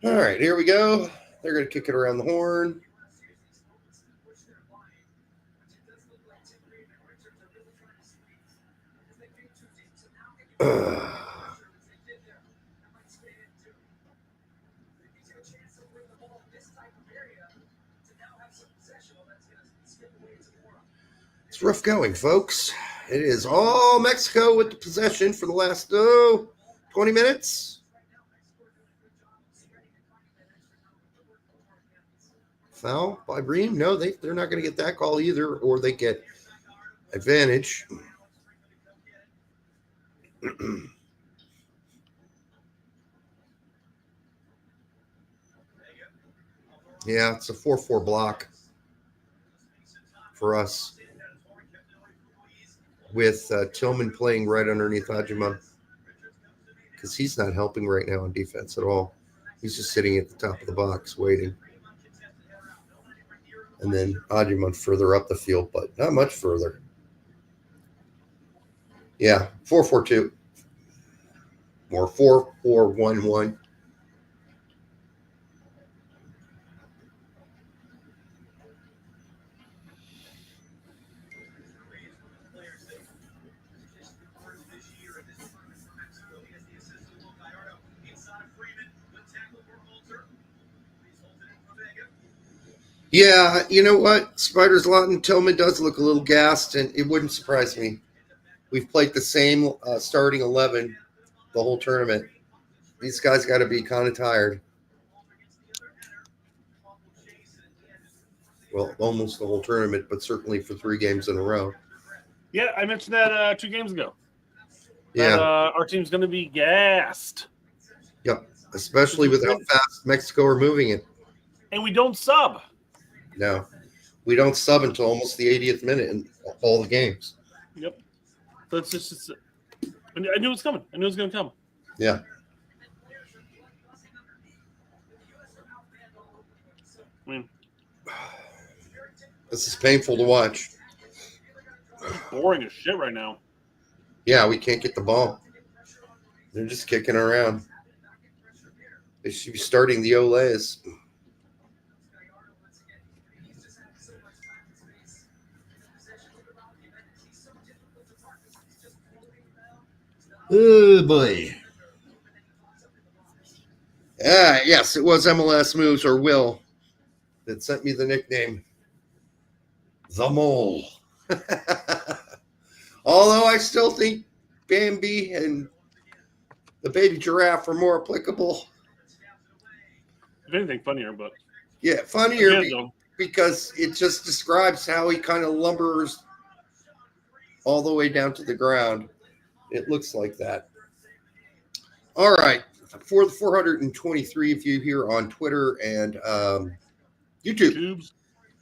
All right, here we go. They're going to kick it around the horn. It's rough going, folks. It is all Mexico with the possession for the last 20 minutes. Foul by Bream? No, they're not going to get that call either, or they get advantage. Yeah, it's a 4-4 block for us, with Tillman playing right underneath Ajima, because he's not helping right now on defense at all. He's just sitting at the top of the box waiting. And then Ajima further up the field, but not much further. Yeah, 4-4-2 or 4-4-1-1. Yeah, you know what? Spiders Lawton Tillman does look a little gassed, and it wouldn't surprise me. We've played the same starting 11 the whole tournament. These guys got to be kind of tired. Well, almost the whole tournament, but certainly for 3 games in a row. Yeah, I mentioned that 2 games ago. Yeah. That, our team's going to be gassed. Yep, especially with how fast Mexico are moving it. And we don't sub. No, we don't sub until almost the 80th minute in all the games. Yep. So it's just I knew it was coming. I knew it was going to come. Yeah. I mean, this is painful to watch. it's boring as shit right now. Yeah, we can't get the ball. They're just kicking around. They should be starting the Olays. Oh, boy. Yes, it was MLS Moves or Will that sent me the nickname The Mole. Although I still think Bambi and the baby giraffe are more applicable. If anything, funnier, but. Yeah, funnier Again, because it just describes how he kind of lumbers all the way down to the ground. It looks like that. All right. For the 423 of you here on Twitter and YouTube,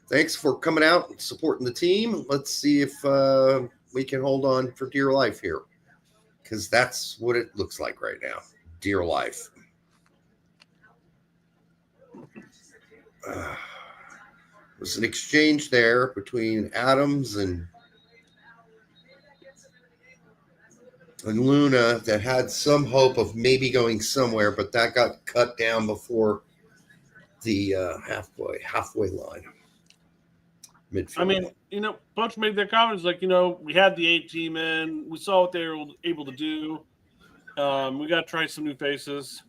thanks for coming out and supporting the team. Let's see if we can hold on for dear life here, because that's what it looks like right now. Dear life. There's an exchange there between Adams and and Luna that had some hope of maybe going somewhere, but that got cut down before the halfway line. Midfield. I mean, Bunch made their comments like, we had the 8 team in, we saw what they were able to do. We got to try some new faces.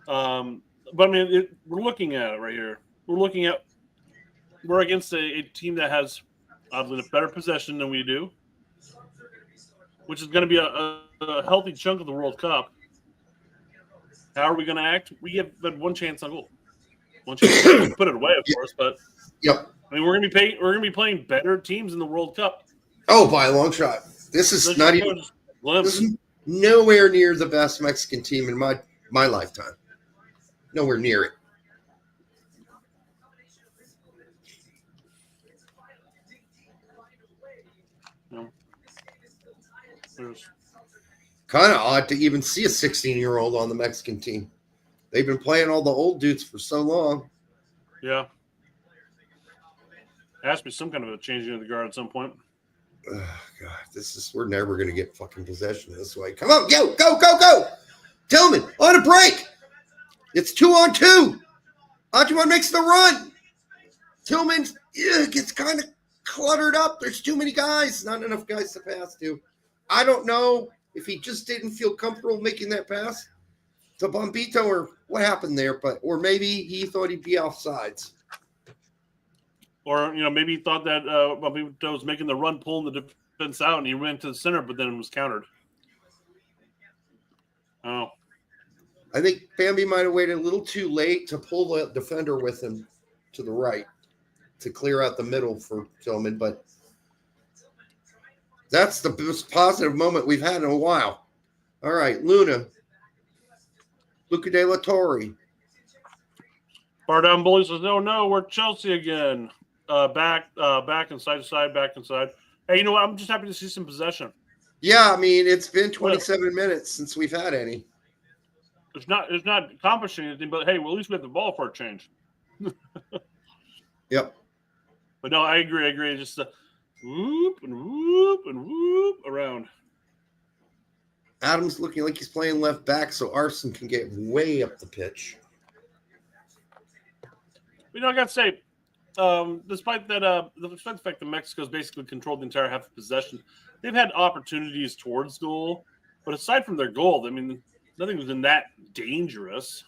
But I mean, we're looking at it right here. We're against a team that has oddly a better possession than we do, which is going to be a healthy chunk of the World Cup. How are we going to act? We have one chance on goal. One chance to put it away, of course, but yep. I mean, we're going to be playing better teams in the World Cup. Oh, by a long shot. This is not even. This is nowhere near the best Mexican team in my lifetime. Nowhere near it. Kind of odd to even see a 16-year-old on the Mexican team. They've been playing all the old dudes for so long. Yeah. There has to be some kind of a changing of the guard at some point. Oh, God, we're never going to get fucking possession this way. Come on, go. Tillman, on a break. It's 2-on-2. Ajuman makes the run. Tillman gets kind of cluttered up. There's too many guys. Not enough guys to pass to. I don't know if he just didn't feel comfortable making that pass to Bombito or what happened there, or maybe he thought he'd be offsides. Or, maybe he thought that Bombito was making the run, pulling the defense out, and he ran to the center, but then it was countered. Oh. I think Bambi might have waited a little too late to pull the defender with him to the right to clear out the middle for Tillman, but that's the most positive moment we've had in a while. All right, Luca De La Torre. Far down bully says, no, we're Chelsea again. Back and side to side, back and side. Hey, you know what? I'm just happy to see some possession. Yeah, I mean, it's been 27 minutes since we've had any. It's not accomplishing anything, but hey, well, at least we have the ball for a change. Yep. But no, I agree. Just whoop and whoop and whoop around. Adams looking like he's playing left back, so Arson can get way up the pitch. I got to say, despite the fact that Mexico's basically controlled the entire half of possession, they've had opportunities towards goal. But aside from their goal, I mean, nothing was in that dangerous.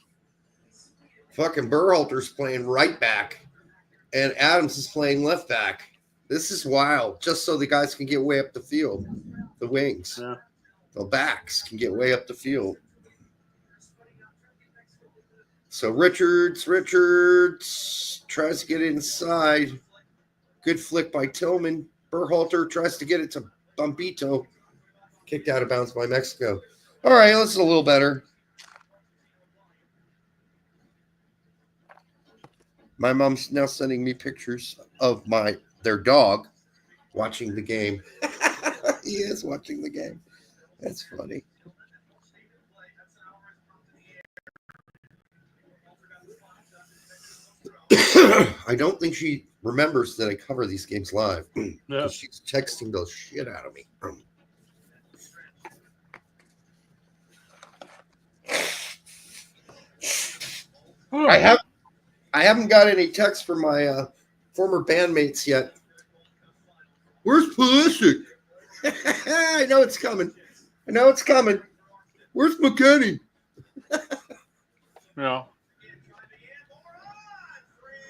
Fucking Berhalter's playing right back, and Adams is playing left back. This is wild, just so the guys can get way up the field. The wings. Yeah. The backs can get way up the field. So Richards tries to get inside. Good flick by Tillman. Berhalter tries to get it to Bombito. Kicked out of bounds by Mexico. All right, this is a little better. My mom's now sending me pictures of their dog watching the game. He is watching the game. That's funny. I don't think she remembers that I cover these games live. Yeah. She's texting the shit out of me. I haven't got any texts from my former bandmates yet. Where's Pulisic? I know it's coming. Where's McKenny? Yeah.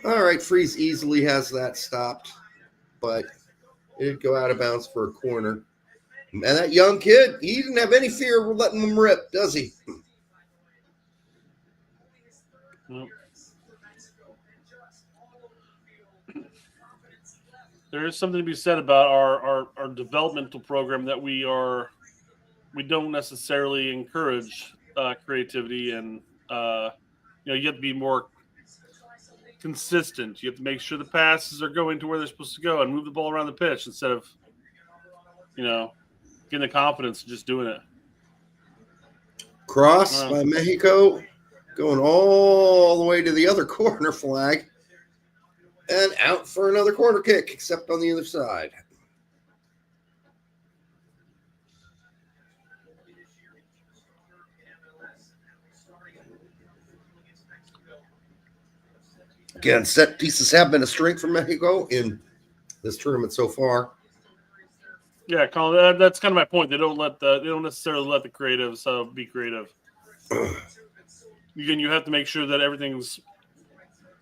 All right, Freeze easily has that stopped, but it did go out of bounds for a corner. And that young kid, he didn't have any fear of letting them rip, does he? Nope. There is something to be said about our developmental program that we don't necessarily encourage creativity, and you have to be more consistent. You have to make sure the passes are going to where they're supposed to go and move the ball around the pitch instead of getting the confidence and just doing it. Cross by Mexico, going all the way to the other corner flag. And out for another corner kick, except on the other side. Again, set pieces have been a strength for Mexico in this tournament so far. Yeah, Colin, that's kind of my point. They don't necessarily let the creatives be creative. Again, you have to make sure that everything's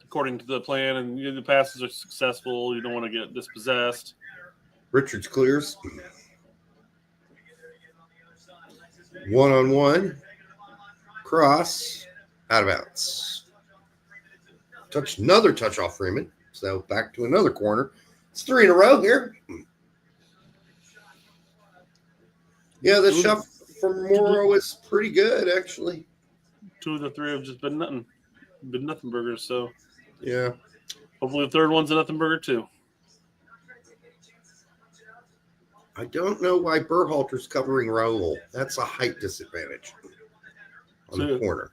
according to the plan and the passes are successful. You don't want to get dispossessed. Richards clears. 1-on-1. Cross. Out of bounds. Another touch off Freeman. So back to another corner. It's 3 in a row here. Yeah, the shot from Morrow is pretty good, actually. 2 of the 3 have just been nothing burgers. So yeah, hopefully the third one's a nothing burger too. I don't know why Berhalter's covering Raul. That's a height disadvantage on the corner.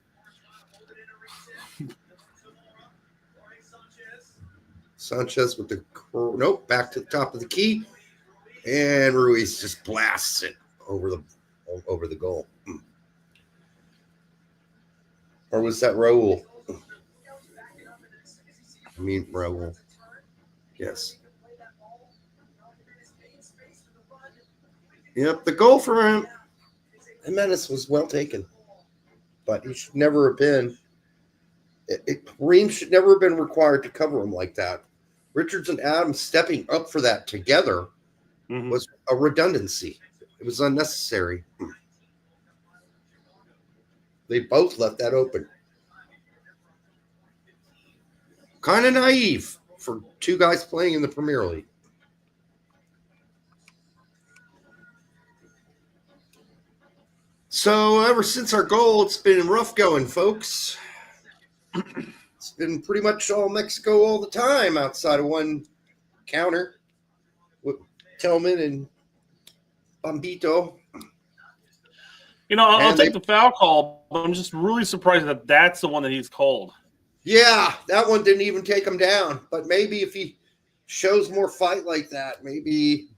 Sanchez with the back to the top of the key, and Ruiz just blasts it over the goal. Or was that Raul? I mean Raul. Yes. Yep, the goal for him. Jimenez was well taken, but he should never have been. Ream should never have been required to cover him like that. Richards and Adams stepping up for that together was a redundancy. It was unnecessary. They both left that open. Kind of naive for 2 guys playing in the Premier League. So ever since our goal, it's been rough going, folks. It's been pretty much all Mexico all the time outside of one counter with Tillman and Bombito. You know, I'll take the foul call, but I'm just really surprised that that's the one that he's called. Yeah, that one didn't even take him down. But maybe if he shows more fight like that, maybe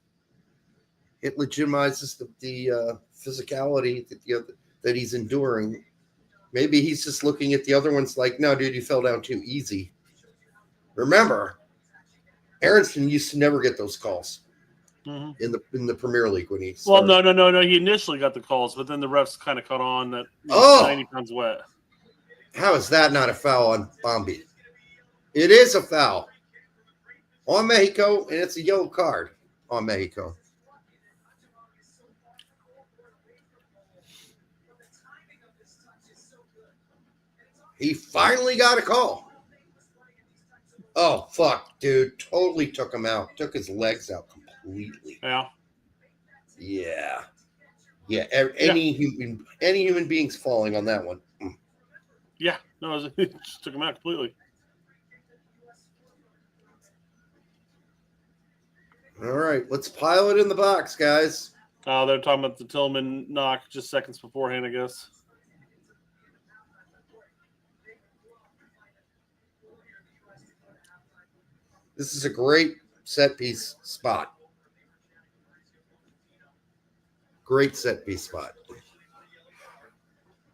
it legitimizes the physicality that he's enduring. Maybe he's just looking at the other ones like, no, dude, you fell down too easy. Remember, Aronson used to never get those calls in the Premier League when he started. Well, no. He initially got the calls, but then the refs kind of caught on that 90 pounds wet. How is that not a foul on Bombi? It is a foul on Mexico, and it's a yellow card on Mexico. He finally got a call. Oh, fuck, dude. Totally took him out. Took his legs out completely. Yeah. Yeah. Yeah. Any human beings falling on that one. Yeah. No, it just took him out completely. All right. Let's pile it in the box, guys. They're talking about the Tillman knock just seconds beforehand, I guess. This is a great set piece spot. Great set piece spot.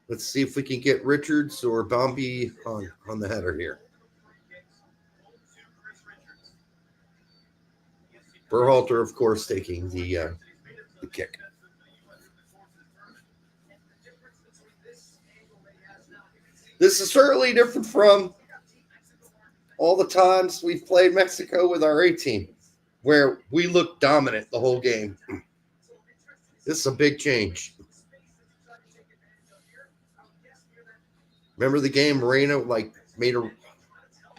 Let's see if we can get Richards or Bombi on the header here. Berhalter, of course, taking the kick. This is certainly different from all the times we've played Mexico with our A team, where we look dominant the whole game. This is a big change. Remember the game Moreno made a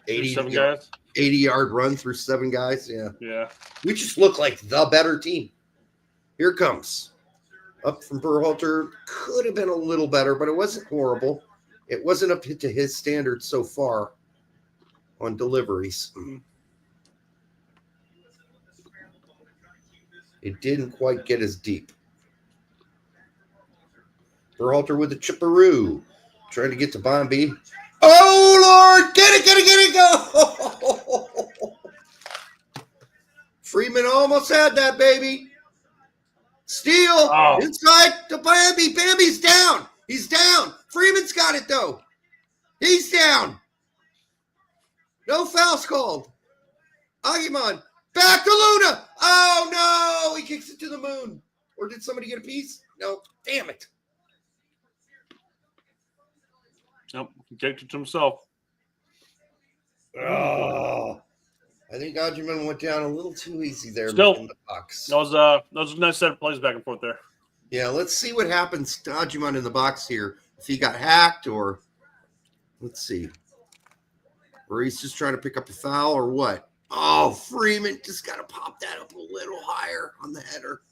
80-yard run through 7 guys? Yeah. We just look like the better team. Here it comes. Up from Berhalter. Could have been a little better, but it wasn't horrible. It wasn't up to his standards so far on deliveries. It didn't quite get as deep. Berhalter with the chipperoo. Trying to get to Bombi. Oh, Lord! Get it, go! Freeman almost had that, baby. Steal inside to Bambi. Bambi's down. He's down. Freeman's got it, though. He's down. No fouls called. Aguiman back to Luna. Oh no, he kicks it to the moon. Or did somebody get a piece? No, damn it. Nope, he kicked it to himself. Oh, I think Aguiman went down a little too easy there Still, in the box. That was a nice set of plays back and forth there. Yeah, let's see what happens to Aguiman in the box here. If he got hacked or let's see. Or he's just trying to pick up a foul or what? Oh, Freeman just got to pop that up a little higher on the header.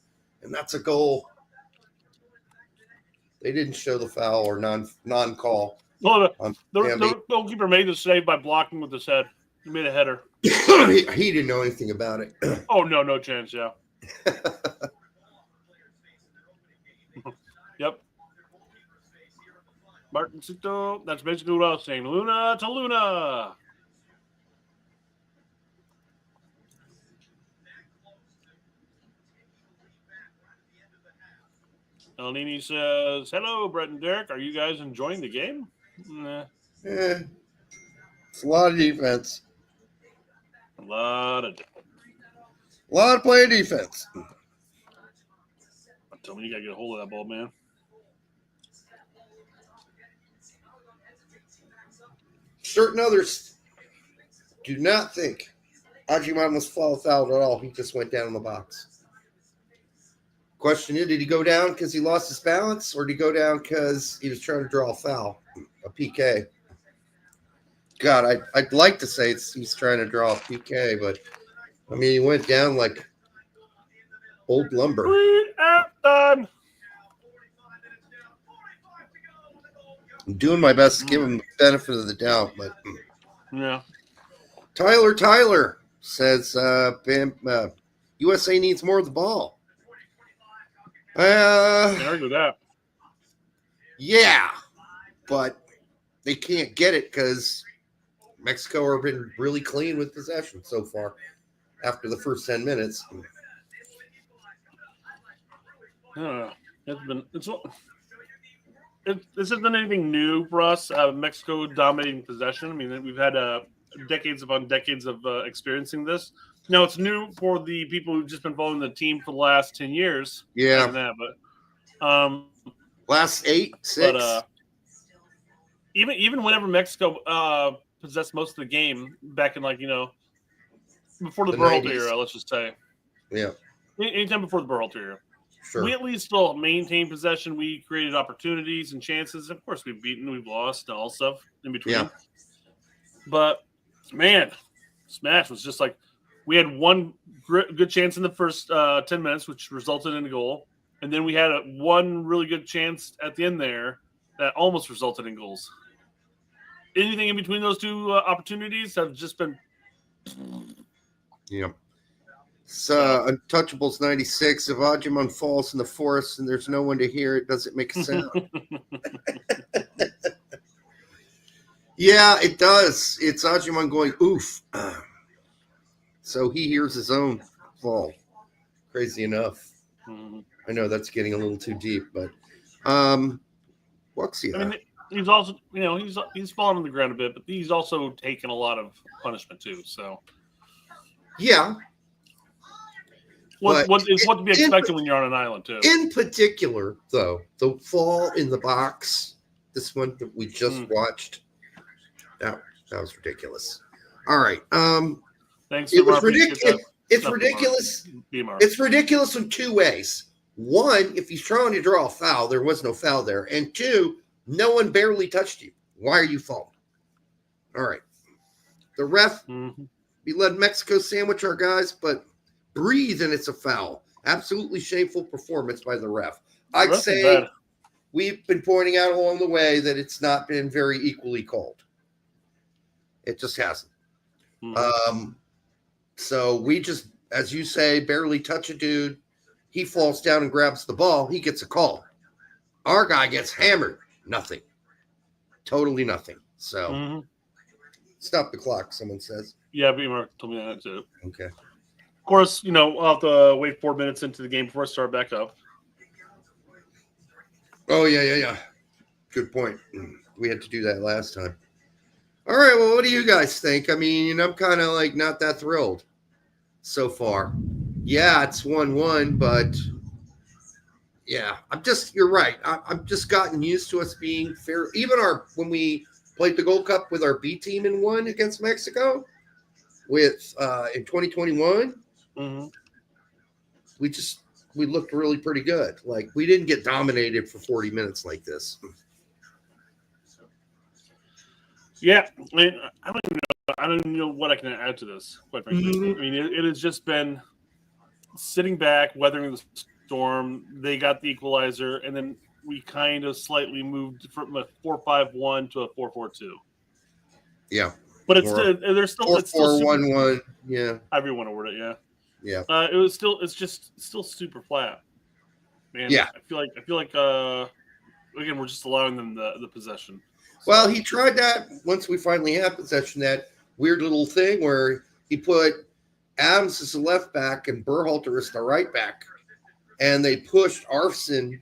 And that's a goal. They didn't show the foul or non-call. Well, the goalkeeper made the save by blocking with his head. He made a header. he didn't know anything about it. Oh, no chance, yeah. Yep. Martincito, that's basically what I was saying. Luna to Luna. El Nini says, hello, Brett and Derek. Are you guys enjoying the game? Nah. It's a lot of defense. A lot of play defense. Tell me you got to get a hold of that ball, man. Certain others do not think Aguiman was fouled at all. He just went down in the box. Question is, did he go down because he lost his balance, or did he go down because he was trying to draw a foul, a PK? God, I'd like to say he's trying to draw a PK, but, I mean, he went down like old lumber. Done. I'm doing my best to give him the benefit of the doubt, but yeah. Tyler says USA needs more of the ball. Can't argue that. Yeah, but they can't get it because Mexico have been really clean with possession so far after the first 10 minutes. This hasn't been anything new for us. Mexico dominating possession. I mean, we've had decades upon decades of experiencing this. No, it's new for the people who've just been following the team for the last 10 years. Yeah. But last 8, 6. But even whenever Mexico possessed most of the game back in before the Berhalter era, let's just say. Yeah. Anytime before the Berhalter era. Sure. We at least still maintained possession. We created opportunities and chances. Of course, we've beaten, we've lost, all stuff in between. Yeah. But, man, Smash was just like we had one good chance in the first 10 minutes, which resulted in a goal. And then we had one really good chance at the end there that almost resulted in goals. Anything in between those two opportunities have just been. Yeah. So Untouchables 96. If Aguiman falls in the forest and there's no one to hear it, does it make a sound? Yeah, it does. It's Aguiman going oof. So he hears his own fall. Crazy enough. Mm-hmm. I know that's getting a little too deep, but Wuxia. I mean, he's also, he's fallen on the ground a bit, but he's also taken a lot of punishment too. So, yeah. What to be expected when you're on an island too? In particular, though, the fall in the box, this one that we just watched, that was ridiculous. All right. Thanks. It was ridiculous. It's ridiculous. It's ridiculous in two ways. One, if he's trying to draw a foul, there was no foul there. And two, no one barely touched you. Why are you falling? All right. The ref, we let Mexico sandwich our guys, but breathe and it's a foul. Absolutely shameful performance by the ref. I'd say we've been pointing out along the way that it's not been very equally called. It just hasn't. So we just, as you say, barely touch a dude. He falls down and grabs the ball. He gets a call. Our guy gets hammered. Nothing. Totally nothing. So stop the clock, someone says. Yeah, B-Mark told me that too. Okay. Of course, we'll have to wait 4 minutes into the game before I start back up. Oh, yeah. Good point. We had to do that last time. All right. Well, what do you guys think? I mean, I'm kind of like not that thrilled so far. Yeah, it's 1-1, but yeah, you're right. I've just gotten used to us being fair. Even when we played the Gold Cup with our B team and won against Mexico in 2021, we looked really pretty good. Like, we didn't get dominated for 40 minutes like this. Yeah, I mean, I don't even know what I can add to this, quite frankly. I mean, it has just been sitting back, weathering the storm. They got the equalizer, and then we kind of slightly moved from a 4-5-1 to a 4-4-2. Yeah, but there's still 4-4-1-1. Yeah, however you want to word it. Yeah, yeah. It's just still super flat, man. Yeah, I feel like again, we're just allowing them the possession. Well, he tried that once we finally had possession, that weird little thing where he put Adams as the left back and Berhalter as the right back. And they pushed Arfson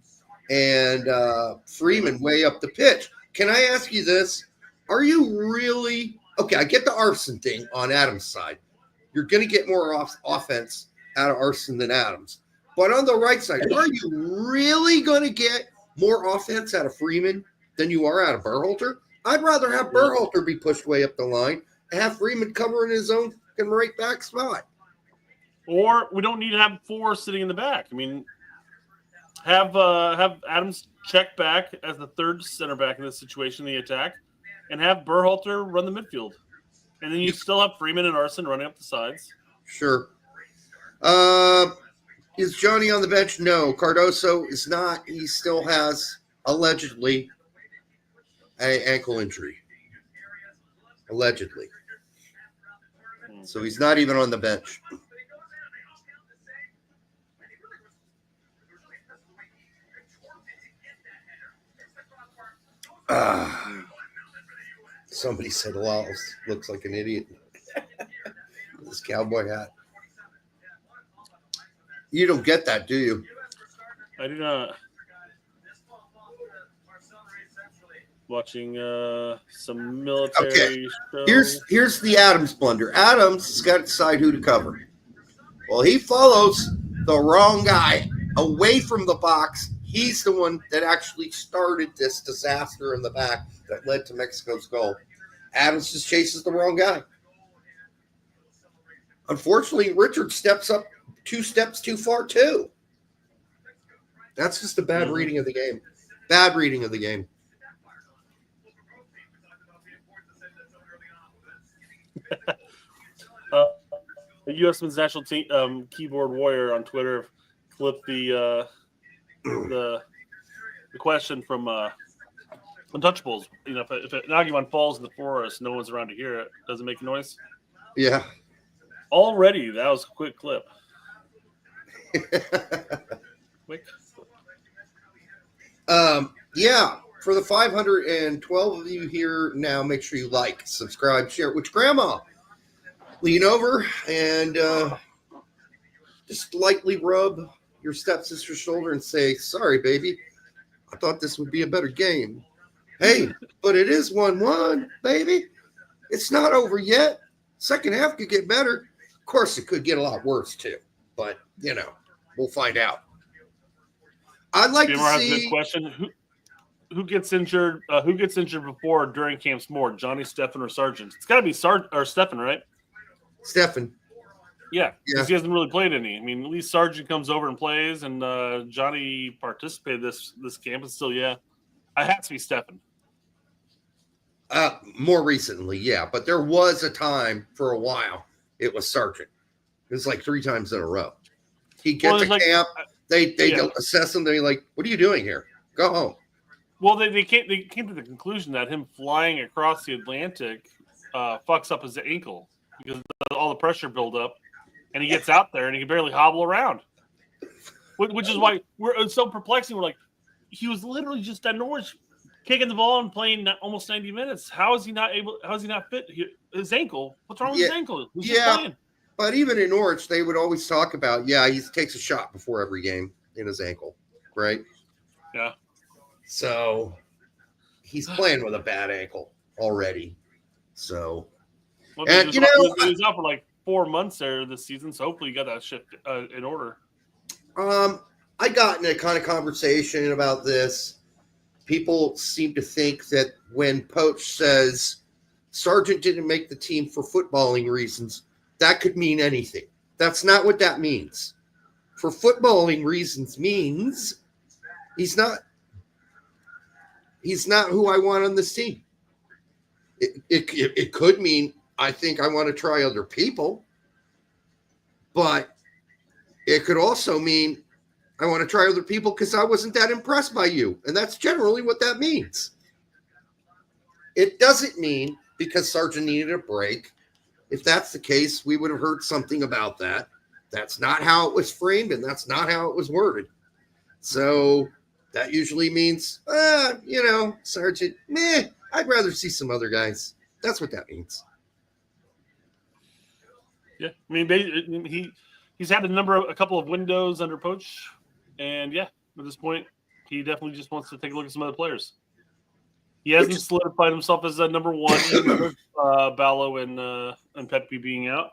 and Freeman way up the pitch. Can I ask you this? Are you really – okay, I get the Arfson thing on Adams' side. You're going to get more offense out of Arfson than Adams. But on the right side, are you really going to get more offense out of Freeman than you are out of Berhalter? I'd rather have Berhalter be pushed way up the line and have Freeman cover in his own right back spot. Or we don't need to have four sitting in the back. I mean, have Adams check back as the third center back in this situation in the attack, and have Berhalter run the midfield. And then you still have Freeman and Arson running up the sides. Sure. Is Johnny on the bench? No. Cardoso is not. He still has, allegedly, an ankle injury. Allegedly. So he's not even on the bench. Somebody said Laos looks like an idiot. This cowboy hat. You don't get that, do you? I do not. Watching some military shows. Here's the Adams blunder. Adams has got to decide who to cover. Well, he follows the wrong guy away from the box. He's the one that actually started this disaster in the back that led to Mexico's goal. Adams just chases the wrong guy. Unfortunately, Richard steps up 2 steps too far, too. That's just a bad reading of the game. Bad reading of the game. The USMNT national team keyboard warrior on Twitter clipped the question from Untouchables. You know, if an Nagimon falls in the forest, no one's around to hear it. Does it make a noise? Yeah. Already, that was a quick clip. Quick. Yeah. For the 512 of you here now, make sure you like, subscribe, share it with Grandma. Lean over and just lightly rub your stepsister's shoulder and say, "Sorry, baby. I thought this would be a better game." Hey, but it is 1-1, baby. It's not over yet. Second half could get better. Of course, it could get a lot worse, too. But, you know, we'll find out. I'd like to see... has a good question. Who gets injured? Who gets injured before or during camps more? Johnny, Stefan, or Sargent? It's got to be Stefan, right? Stefan. Yeah, because he hasn't really played any. I mean, at least Sargent comes over and plays, and Johnny participated this camp, and still, yeah. I have to be Stefan. More recently, yeah. But there was a time for a while it was Sargent. It was like 3 times in a row. He gets to camp. They assess him. They're like, "What are you doing here? Go home." Well, they came to the conclusion that him flying across the Atlantic fucks up his ankle because all the pressure build up, and he gets out there and he can barely hobble around. Which is why it's so perplexing. We're like, he was literally just at Norwich kicking the ball and playing almost 90 minutes. How is he not fit? His ankle. What's wrong with his ankle? He's just playing. But even in Norwich, they would always talk about, he takes a shot before every game in his ankle, right? Yeah. So he's playing with a bad ankle already. So, Well, and he was out for like 4 months there this season, so hopefully you got that shit in order. I got in a kind of conversation about this. People seem to think that when Poach says Sargent didn't make the team for footballing reasons, that could mean anything. That's not what that means. For footballing reasons means he's not who I want on this team. It could mean I think I want to try other people, but it could also mean I want to try other people because I wasn't that impressed by you. And that's generally what that means. It doesn't mean because Sargent needed a break. If that's the case, we would have heard something about that. That's not how it was framed, and that's not how it was worded. So that usually means, Sargent, I'd rather see some other guys. That's what that means. Yeah, I mean, he's had a couple of windows under Poach, and yeah, at this point, he definitely just wants to take a look at some other players. He hasn't solidified himself as a number one, even with Ballo and Pepe being out.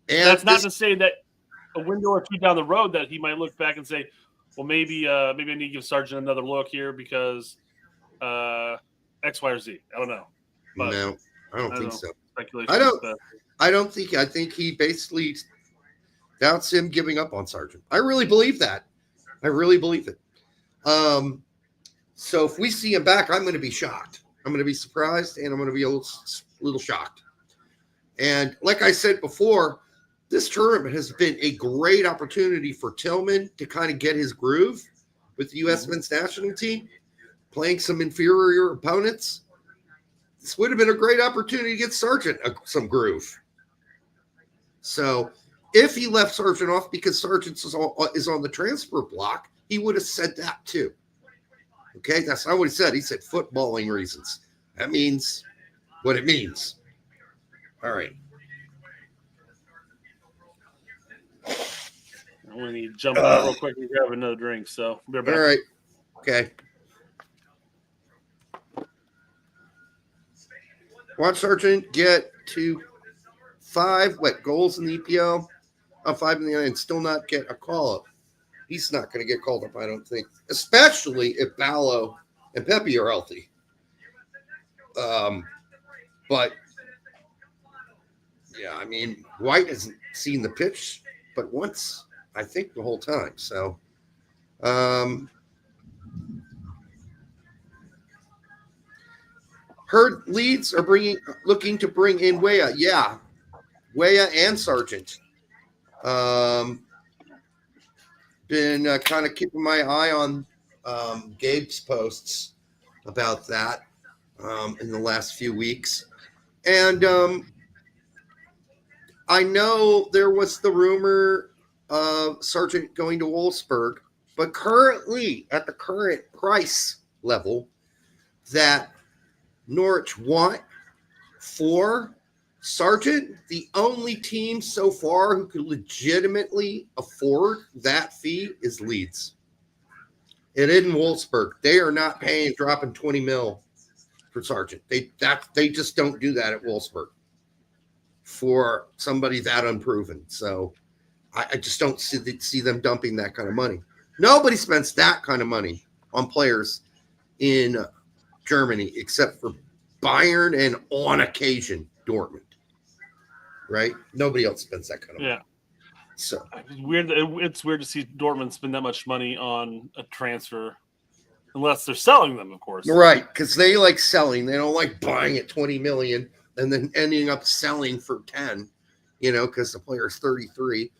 And that's not to say that a window or two down the road that he might look back and say, well, maybe I need to give Sargent another look here because X, Y, or Z. I don't know. But no, I don't think so. Speculation. I think he basically doubts him giving up on Sargent. I really believe that. I really believe it. So if we see him back, I'm going to be shocked. I'm going to be surprised, and I'm going to be a little shocked. And like I said before, this tournament has been a great opportunity for Tillman to kind of get his groove with the U.S. men's national team, playing some inferior opponents. This would have been a great opportunity to get Sargent some groove. So if he left Sargent off because Sargent is on the transfer block, he would have said that too. Okay, that's not what he said. He said footballing reasons. That means what it means. All right. I'm going to need to jump out real quick and grab another drink. So, be right back. All right. Okay. Watch Sargent get to 5 goals in the EPL, 5 in the and still not get a call up. He's not going to get called up, I don't think, especially if Ballo and Pepe are healthy. But yeah, I mean, White hasn't seen the pitch but once, I think, the whole time. So, heard Leeds are looking to bring in Weah. Yeah, Weah and Sargent. Been kind of keeping my eye on Gabe's posts about that in the last few weeks. And I know there was the rumor of Sargent going to Wolfsburg, but currently at the current price level that Norwich want for Sargent, the only team so far who could legitimately afford that fee is Leeds. It isn't Wolfsburg. They are not dropping 20 mil for Sargent. They just don't do that at Wolfsburg for somebody that unproven. So I just don't see them dumping that kind of money. Nobody spends that kind of money on players in Germany except for Bayern and on occasion Dortmund. Right? Nobody else spends that kind of money. So it's weird to see Dortmund spend that much money on a transfer, unless they're selling them, of course. Right, because they like selling. They don't like buying at 20 million and then ending up selling for 10. Because the player is 33.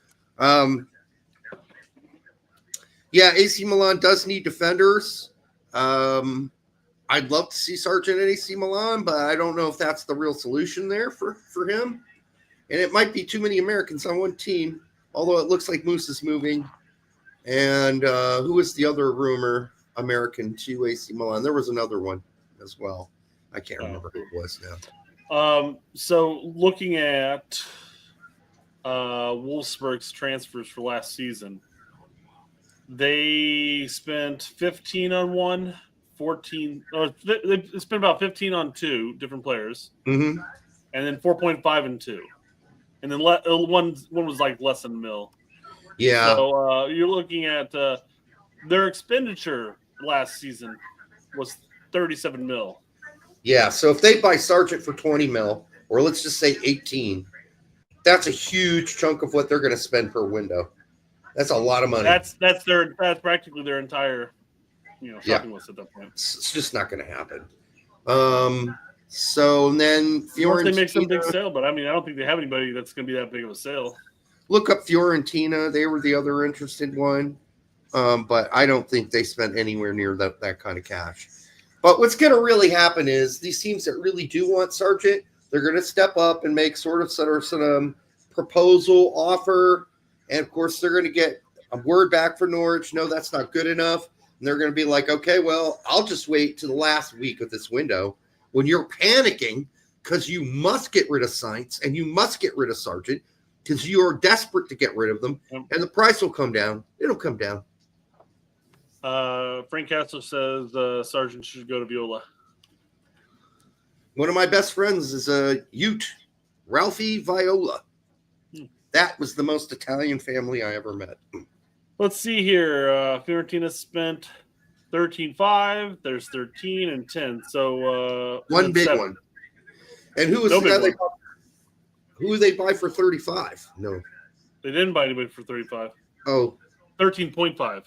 Yeah, AC Milan does need defenders. I'd love to see Sargent at AC Milan, but I don't know if that's the real solution there for him. And it might be too many Americans on one team, although it looks like Moose is moving. And who was the other rumor American to AC Milan? There was another one as well. I can't remember who it was now. So looking at Wolfsburg's transfers for last season, they spent 15 on one, 14. They spent about 15 on 2 different players, Mm-hmm. and then 4.5 and 2, and then one was like less than a mil. Yeah. So you're looking at their expenditure last season was 37 mil. Yeah. So if they buy Sargent for 20 mil, or let's just say 18, that's a huge chunk of what they're going to spend per window. That's a lot of money. That's practically their entire shopping list at that point. It's just not going to happen. So then Fiorentina, they make some big sale, but I don't think they have anybody that's going to be that big of a sale. Look up Fiorentina. They were the other interested one. But I don't think they spent anywhere near that kind of cash. But what's going to really happen is these teams that really do want Sargent, they're going to step up and make sort of some proposal offer. And, of course, they're going to get a word back for Norwich. No, that's not good enough. And they're going to be like, okay, well, I'll just wait to the last week of this window when you're panicking because you must get rid of Sainz and you must get rid of Sargent because you are desperate to get rid of them. And the price will come down. It'll come down. Frank Castro says Sargent should go to Viola. One of my best friends is a Ute, Ralphie Viola. That was the most Italian family I ever met. Let's see here. Fiorentina spent 13.5. There's 13 and 10. So one big 7. one. And who was the guy who they buy for 35? No, they didn't buy anybody for 35. Oh, 13.5.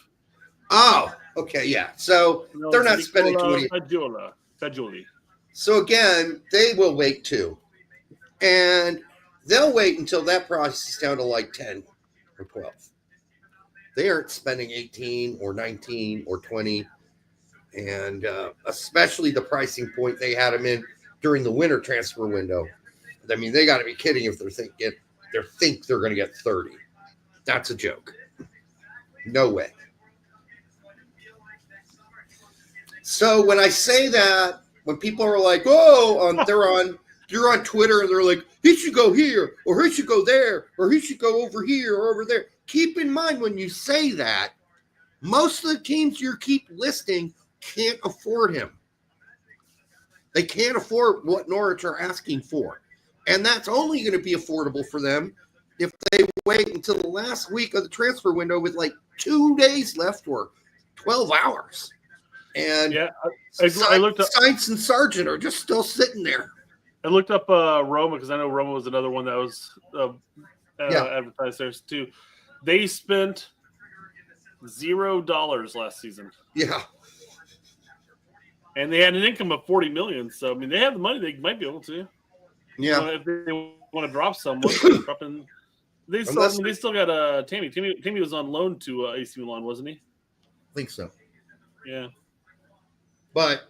Oh, okay, yeah. So they're not spending 20. Fagioli. So again, they will wait too, and they'll wait until that price is down to like 10 or 12. They aren't spending 18 or 19 or 20, and especially the pricing point they had them in during the winter transfer window. I mean, they got to be kidding if they're going to get 30. That's a joke. No way. So when I say that, when people are like, "Oh," you're on Twitter and they're like, "He should go here, or he should go there, or he should go over here or over there." Keep in mind when you say that, most of the teams you keep listing can't afford him. They can't afford what Norwich are asking for, and that's only going to be affordable for them if they wait until the last week of the transfer window with like 2 days left or 12 hours. And I looked up Sainz and Sargent are just still sitting there. I looked up Roma because I know Roma was another one that was advertised there too. They spent $0 last season. Yeah, and they had an income of $40 million. So I mean, they have the money; they might be able to. Yeah, if they want to drop someone, they still got Tammy. Tammy was on loan to AC Milan, wasn't he? I think so. Yeah. But,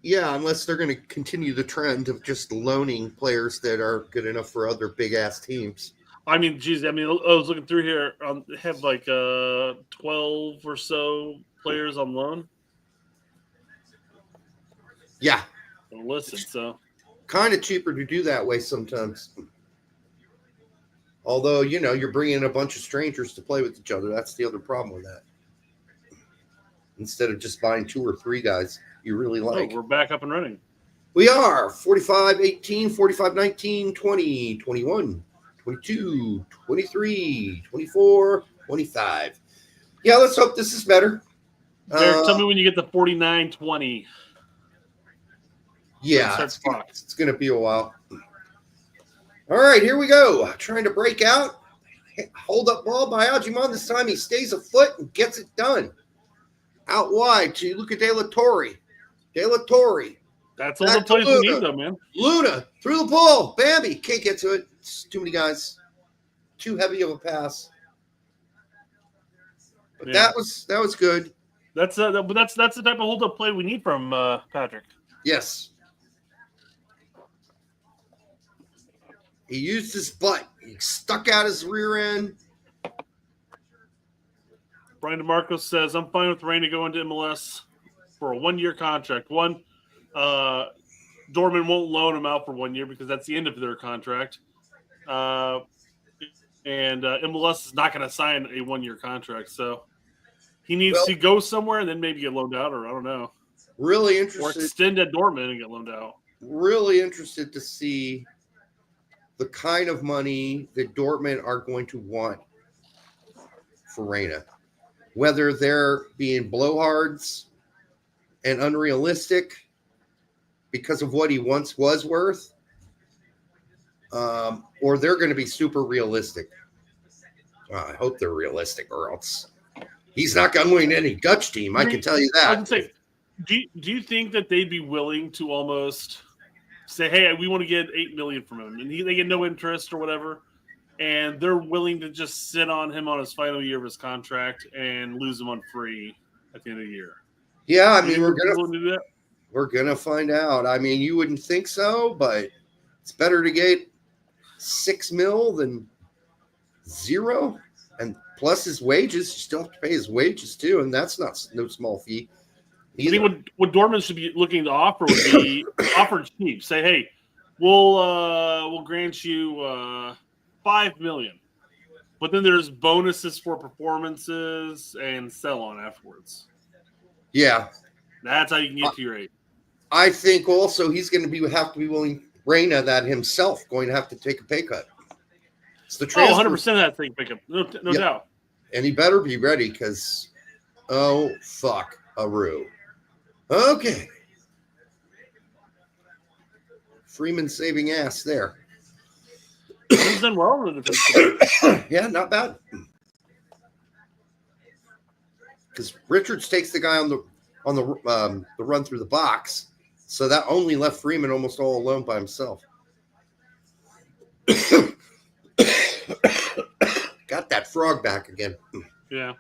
yeah, unless they're going to continue the trend of just loaning players that are good enough for other big-ass teams. I mean, geez, I was looking through here. They have like 12 or so players on loan. Yeah. Listed, so. Kind of cheaper to do that way sometimes. Although, you're bringing in a bunch of strangers to play with each other. That's the other problem with that. Instead of just buying 2 or 3 guys you really like. Oh, we're back up and running. We are 45-18, 45-19, 20, 21, 22, 23, 24, 25. Yeah, let's hope this is better. Derek, tell me when you get the 49-20. Yeah, it's going to be a while. All right, here we go. Trying to break out. Hold up ball by Ajimon. This time he stays afoot and gets it done. Out wide to Luca De La Torre. De La Torre. That's all the plays we need, though, man. Luna through the ball. Bambi can't get to it. It's too many guys. Too heavy of a pass. But that was good. That's the type of hold up play we need from Patrick. Yes. He used his butt. He stuck out his rear end. Brian DeMarco says, I'm fine with Rain to go into MLS for a 1-year contract. Dorman won't loan him out for 1 year because that's the end of their contract. And MLS is not going to sign a 1-year contract. So he needs to go somewhere and then maybe get loaned out, or I don't know. Really or interested. extend at Dortmund and get loaned out. Really interested to see the kind of money that Dortmund are going to want for Reyna. Whether they're being blowhards and unrealistic because of what he once was worth, or they're going to be super realistic. I hope they're realistic, or else he's not going to win any Dutch team. I can tell you that. I would say, do you think that they'd be willing to almost say, "Hey, we want to get $8 million from him," and they get no interest or whatever, and they're willing to just sit on him on his final year of his contract and lose him on free at the end of the year? Yeah, I mean, willing to do that? We're gonna find out. I mean, you wouldn't think so, but it's better to get $6 million than zero, and plus his wages. You still have to pay his wages too, and that's no small fee. I think what Dortmund should be looking to offer would be offer cheap. Say, hey, we'll grant you $5 million, but then there's bonuses for performances and sell on afterwards. Yeah, that's how you can get to your 8. I think also he's going to have to be willing, Reyna, that himself going to have to take a pay cut. It's the transfer. 100% that thing pickup, no doubt. And he better be ready because, oh fuck, Aru. Okay, Freeman saving ass there. He's done well in the defense. Yeah, not bad. Because Richards takes the guy on the run through the box, so that only left Freeman almost all alone by himself. Got that frog back again. Yeah.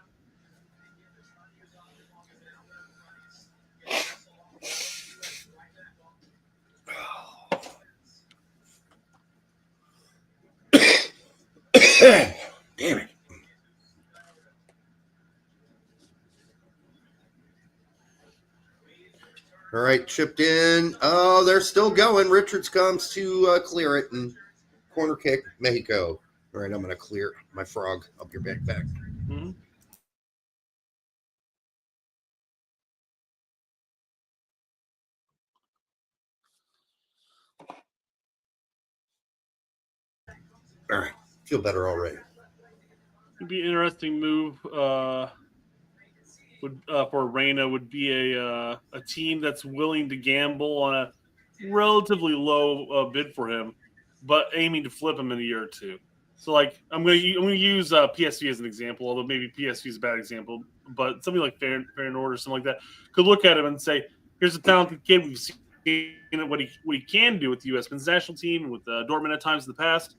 Damn it. All right, chipped in. Oh, they're still going. Richards comes to clear it and corner kick, Mexico. All right, I'm going to clear my frog up your backpack. Mm-hmm. All right, feel better already. It'd be an interesting move. For Reyna would be a team that's willing to gamble on a relatively low bid for him, but aiming to flip him in a year or two. So, like, I'm going to use PSV as an example, although maybe PSV is a bad example. But something like Feyenoord or something like that could look at him and say, "Here's a talented kid. We've seen what he can do with the U.S. men's national team and with Dortmund at times in the past.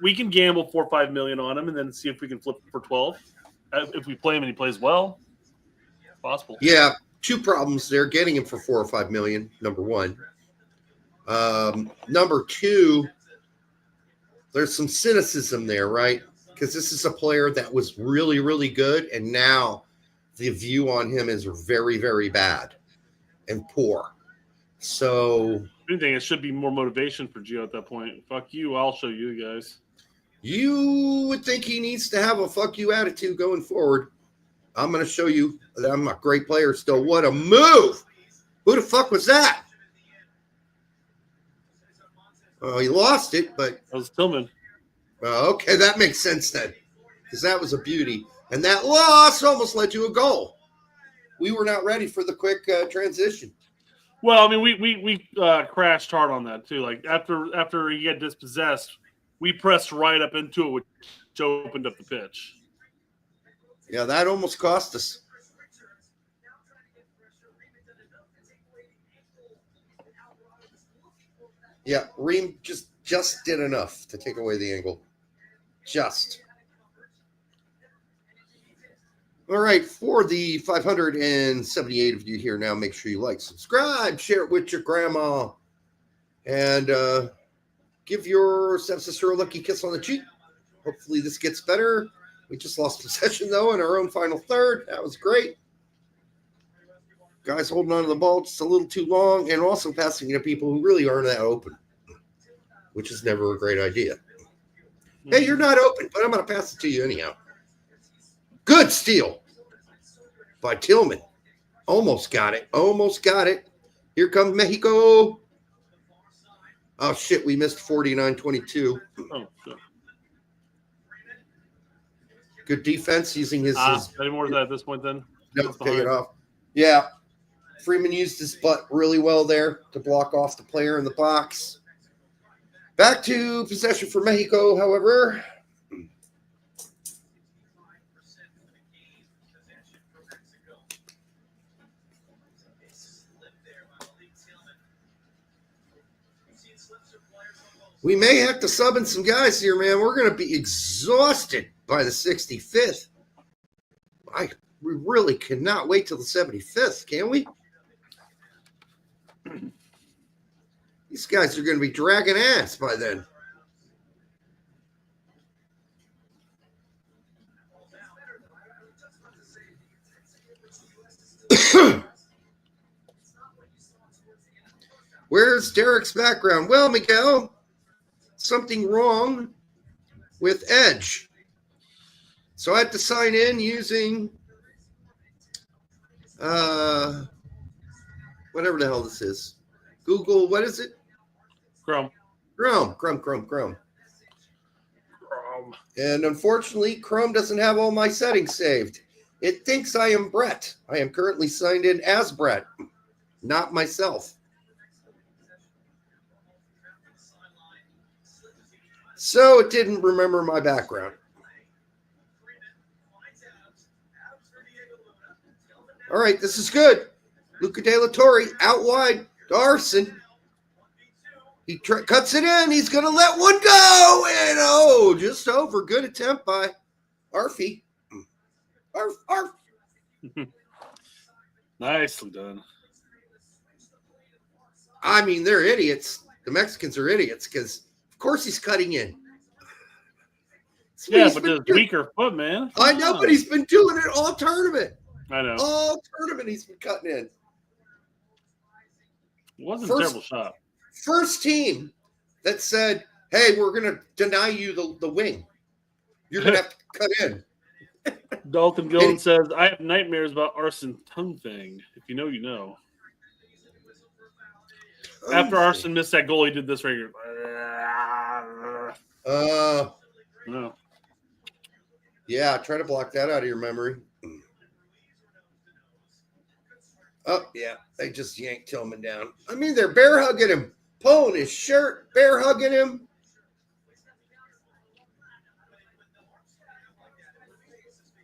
We can gamble $4 or $5 million on him and then see if we can flip for 12. If we play him and he plays well, possible." Yeah, two problems there. Getting him for $4 or $5 million, number one. Number two, there's some cynicism there, right? Because this is a player that was really, really good, and now the view on him is very, very bad and poor. So I think it should be more motivation for Gio at that point. Fuck you, I'll show you guys. You would think he needs to have a fuck you attitude going forward. I'm going to show you that I'm a great player still. What a move! Who the fuck was that? Oh, he lost it, but That was Tillman. okay, that makes sense then, because that was a beauty, and that loss almost led to a goal. We were not ready for the quick transition. Well, I mean, we crashed hard on that too. Like after he got dispossessed, we pressed right up into it, which opened up the pitch. Yeah, that almost cost us. Yeah, Reem just did enough to take away the angle. Just. All right, for the 578 of you here now, make sure you like, subscribe, share it with your grandma, and give your stepsister a lucky kiss on the cheek. Hopefully this gets better. We just lost possession, though, in our own final third. That was great. Guys holding on to the ball just a little too long and also passing it to people who really aren't that open, which is never a great idea. Hey, you're not open, but I'm going to pass it to you anyhow. Good steal by Tillman. Almost got it. Almost got it. Here comes Mexico. Oh, shit. We missed 49-22. Oh, shit. Good defense using his Any more of that at this point then? no, take it off. Yeah. Freeman used his butt really well there to block off the player in the box. Back to possession for Mexico, however. We may have to sub in some guys here, man. We're going to be exhausted by the 65th. We really cannot wait till the 75th, can we? These guys are going to be dragging ass by then. Where's Derek's background? Well, Miguel, something wrong with Edge. So I had to sign in using whatever the hell this is. Google, what is it? Chrome. Chrome. And unfortunately, Chrome doesn't have all my settings saved. It thinks I am Brett. I am currently signed in as Brett, not myself. So it didn't remember my background. All right, this is good. Luca De La Torre out wide to Arson. He cuts it in. He's going to let one go. And just over. Good attempt by Arfie. Arf. Nicely done. I mean, they're idiots. The Mexicans are idiots because, of course, he's cutting in. Yeah, but there's weaker foot, man. I know, but he's been doing it all tournament. I know. All tournament he's been cutting in. It wasn't a terrible shot. First team that said, hey, we're going to deny you the wing. You're going to have to cut in. Dalton Gillen says, I have nightmares about Arson tongue thing. If you know, you know. After Arson missed that goal, he did this right here. No. Yeah, try to block that out of your memory. Oh, yeah, they just yanked Tillman down. I mean, they're bear hugging him, pulling his shirt, bear hugging him.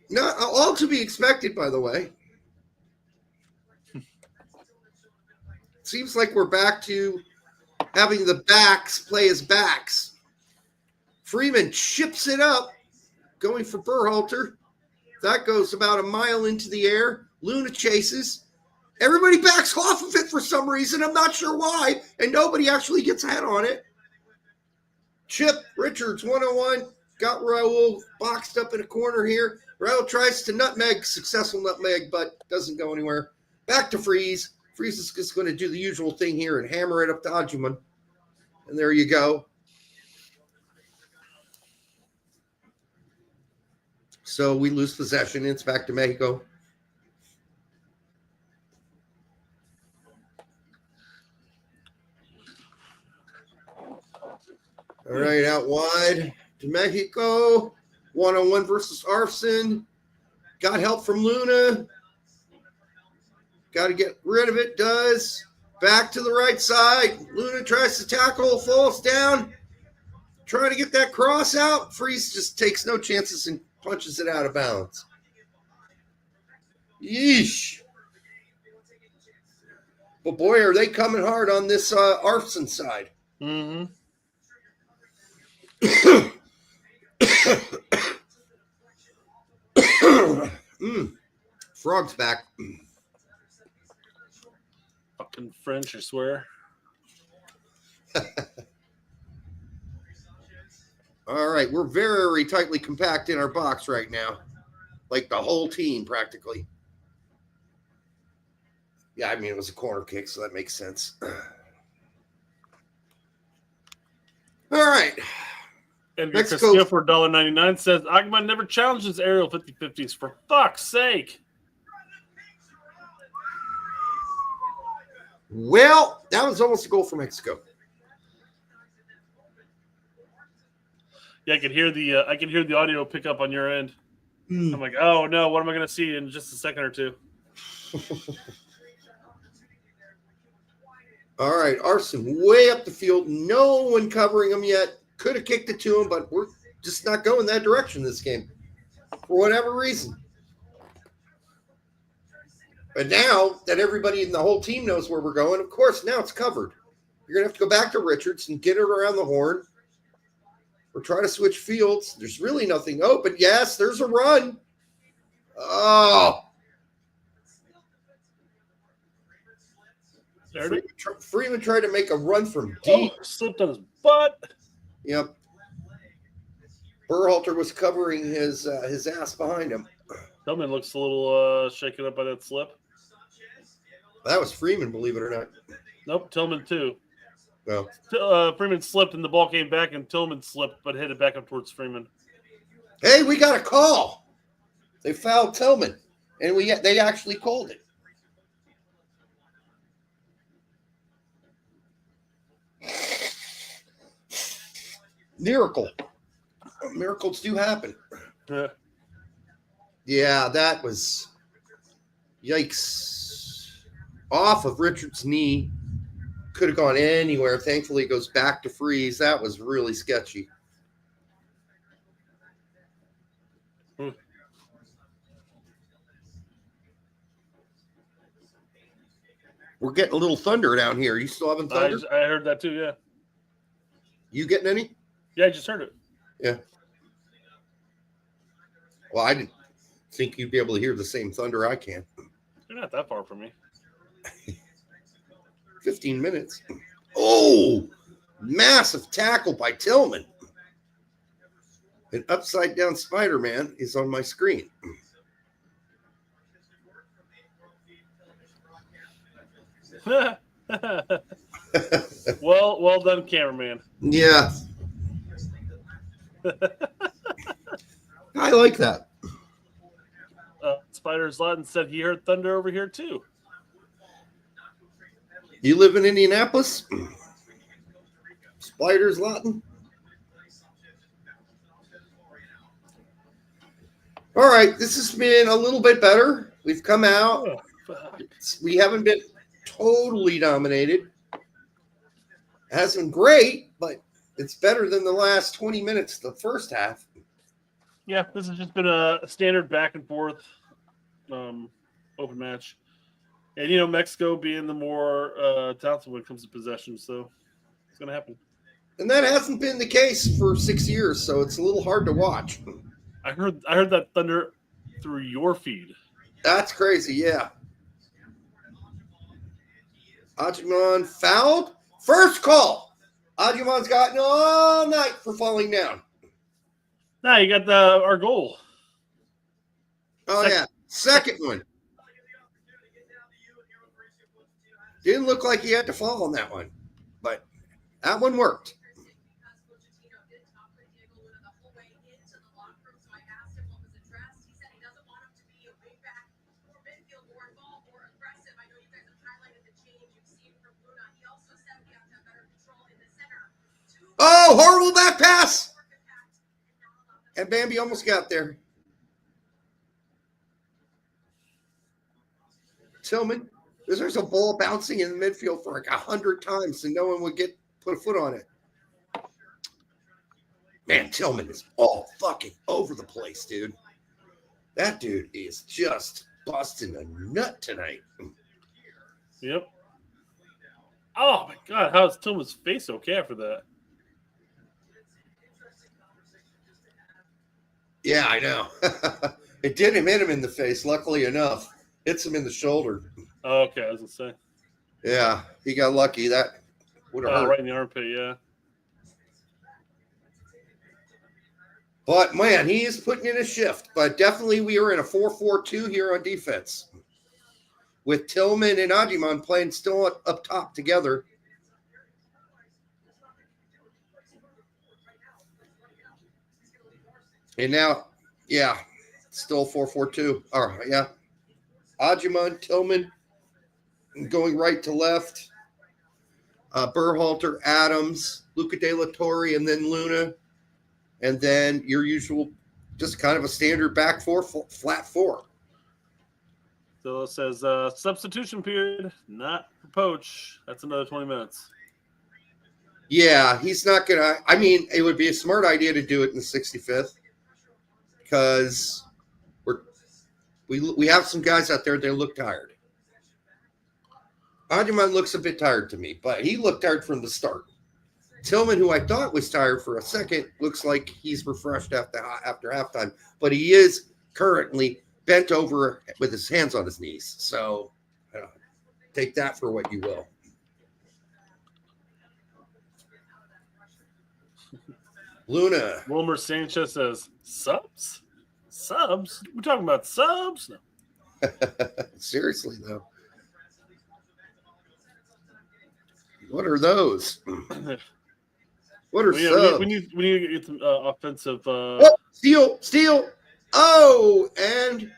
Not all to be expected, by the way. Seems like we're back to having the backs play as backs. Freeman chips it up, going for Berhalter. That goes about a mile into the air. Luna chases. Everybody backs off of it for some reason. I'm not sure why. And nobody actually gets a head on it. Chip Richards, 101. Got Raul boxed up in a corner here. Raul tries to nutmeg, successful nutmeg, but doesn't go anywhere. Back to Freeze. Freeze is just going to do the usual thing here and hammer it up to Ajuman. And there you go. So we lose possession. It's back to Mexico. All right, out wide to Mexico. 1-on-1 versus Arson. Got help from Luna. Got to get rid of it. Does. Back to the right side. Luna tries to tackle. Falls down. Trying to get that cross out. Freeze just takes no chances and punches it out of bounds. Yeesh. But boy, are they coming hard on this Arson side. Mm-hmm. Frog's back. Fucking French, I swear. All right, we're very tightly compact in our box right now. Like the whole team, practically. Yeah, I mean, it was a corner kick, so that makes sense. All right. Edgar Castillo for $1.99 says, Agman never challenges aerial 50-50s, for fuck's sake. Well, that was almost a goal for Mexico. Yeah, I can hear the audio pick up on your end. I'm like, oh no, what am I going to see in just a second or two? All right, Arson way up the field. No one covering him yet. Could have kicked it to him, but we're just not going that direction this game for whatever reason. But now that everybody in the whole team knows where we're going, of course, now it's covered. You're going to have to go back to Richards and get it around the horn or try to switch fields. There's really nothing open. Yes, there's a run. Oh. Freeman tried to make a run from deep. Oh, slipped on his butt. Yep. Berhalter was covering his ass behind him. Tillman looks a little shaken up by that slip. That was Freeman, believe it or not. Nope, Tillman too. Well, Freeman slipped and the ball came back, and Tillman slipped but headed back up towards Freeman. hey, we got a call. They fouled Tillman, and they actually called it. Miracle. Miracles do happen. Yeah, that was yikes. Off of Richard's knee. Could have gone anywhere. Thankfully, it goes back to Freeze. That was really sketchy. We're getting a little thunder down here. You still having thunder? I heard that too, yeah. You getting any? Yeah, I just heard it. Yeah. Well, I didn't think you'd be able to hear the same thunder I can. You're not that far from me. 15 minutes. Oh, massive tackle by Tillman. An upside down Spider-Man is on my screen. Well done, cameraman. Yeah. I like that. Spider Zlatan said he heard thunder over here too. You live in Indianapolis? Spiders, Latin? All right, this has been a little bit better. We've come out. We haven't been totally dominated. It hasn't been great, but it's better than the last 20 minutes of the first half. Yeah, this has just been a standard back and forth open match. And, Mexico being the more talented when it comes to possession, so it's going to happen. And that hasn't been the case for 6 years, so it's a little hard to watch. I heard that thunder through your feed. That's crazy, yeah. Ajuman fouled. First call. Ajuman's gotten all night for falling down. Nah, you got our goal. Oh, yeah. Second one. Didn't look like he had to fall on that one, but that one worked. Oh, horrible back pass. And Bambi almost got there. Tillman. There's a ball bouncing in the midfield for like 100 times and no one would put a foot on it. Man, Tillman is all fucking over the place, dude. That dude is just busting a nut tonight. Yep. Oh, my God. How is Tillman's face okay after that? Yeah, I know. It didn't hit him in the face, luckily enough. Hits him in the shoulder. Oh, okay, I was going to say. Yeah, he got lucky. That would have hurt. Right in the armpit, yeah. But, man, he is putting in a shift. But definitely we are in a 4-4-2 here on defense. With Tillman and Ajiman playing still up top together. And now, yeah, still 4-4-2. All right, yeah. Ajiman, Tillman, going right to left. Berhalter, Adams, Luca De La Torre, and then Luna. And then your usual, just kind of a standard back four, flat four. So it says substitution period, not for Poach. That's another 20 minutes. Yeah, he's not going to. I mean, it would be a smart idea to do it in the 65th because we have some guys out there that look tired. Ajuman looks a bit tired to me, but he looked tired from the start. Tillman, who I thought was tired for a second, looks like he's refreshed after halftime, but he is currently bent over with his hands on his knees. So take that for what you will. Luna. Wilmer Sanchez says, subs? Subs? We're talking about subs? No. Seriously, though. What are those? What are subs? We need to get some offensive. Steal. Oh, and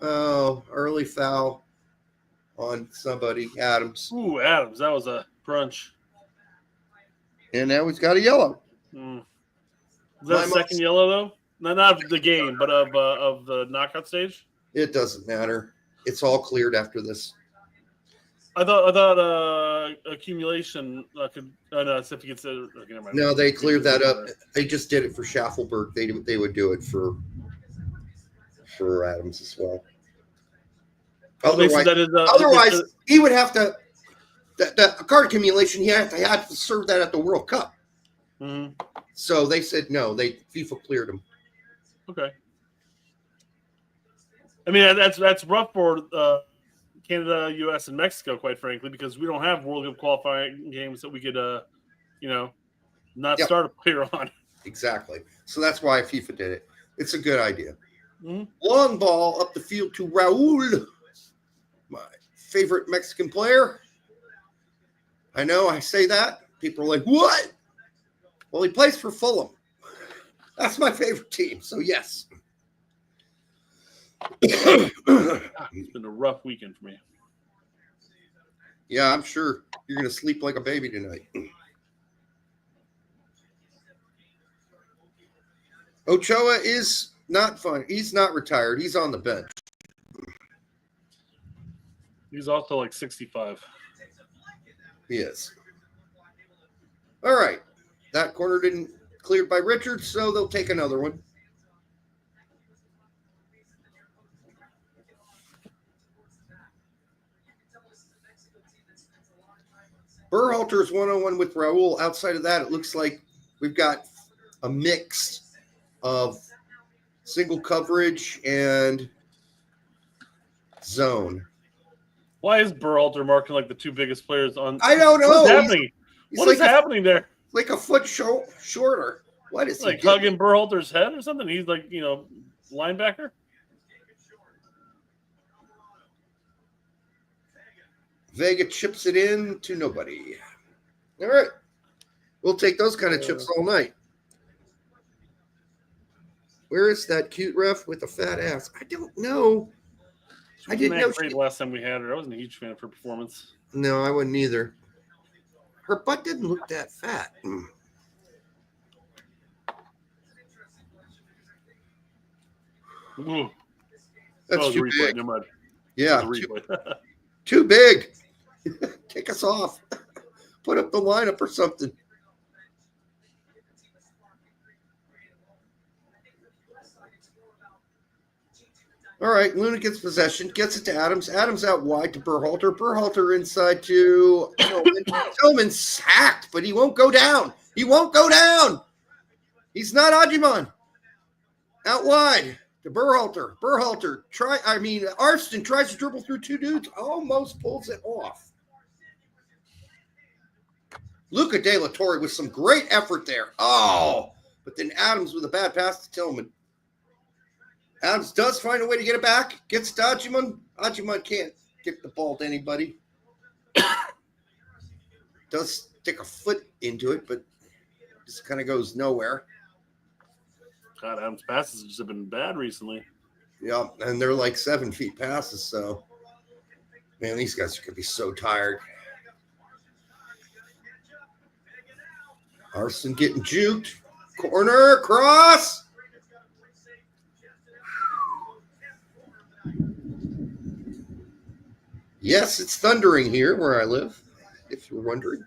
early foul on somebody. Adams. Ooh, Adams. That was a crunch. And now he's got a yellow. Is that a second yellow, though? Not of the game, but of the knockout stage? It doesn't matter. It's all cleared after this. I thought accumulation could. No, if you consider. No, they cleared that up. They just did it for Schaffelberg. They would do it for Adams as well. Otherwise, he would have to. The card accumulation, he had to serve that at the World Cup. Mm-hmm. So they said no. FIFA cleared him. Okay. I mean, that's rough for Canada, U.S., and Mexico, quite frankly, because we don't have World Cup qualifying games that we could, not start a player on. Exactly. So that's why FIFA did it. It's a good idea. Mm-hmm. Long ball up the field to Raul, my favorite Mexican player. I know I say that. People are like, what? Well, he plays for Fulham. That's my favorite team. So, yes. It's been a rough weekend for me. Yeah, I'm sure you're going to sleep like a baby tonight. Ochoa is not fun. He's not retired. He's on the bench. He's also like 65. He is. All right. That corner didn't cleared by Richards, so they'll take another one. Berhalter's one-on-one with Raul. Outside of that, it looks like we've got a mix of single coverage and zone. Why is Berhalter marking like the two biggest players on? I don't know. What's happening? What is happening there? Like a foot shorter. What is like hugging Berhalter's head or something? He's like, linebacker. Vega chips it in to nobody. All right. We'll take those kind of chips all night. Where is that cute ref with a fat ass? I don't know. I didn't know. Great last time we had her. I wasn't a huge fan of her performance. No, I wasn't either. Her butt didn't look that fat. Ooh. That's too big. Yeah, too big. Take us off. Put up the lineup or something. All right, Luna gets possession, gets it to Adams. Adams out wide to Berhalter. Berhalter inside to Tillman. Tillman sacked, but he won't go down. He won't go down. He's not Ajiman. Out wide to Berhalter. Berhalter Arston tries to dribble through two dudes, almost pulls it off. Luca De La Torre with some great effort there. Oh, but then Adams with a bad pass to Tillman. Adams does find a way to get it back. Gets to Ajiman. Ajiman can't get the ball to anybody. Does stick a foot into it, but just kind of goes nowhere. God, Adams' passes have been bad recently. Yeah, and they're like 7 feet passes, so Man, these guys are going to be so tired. Arson getting juked. Corner, cross. Yes, it's thundering here where I live, if you're wondering.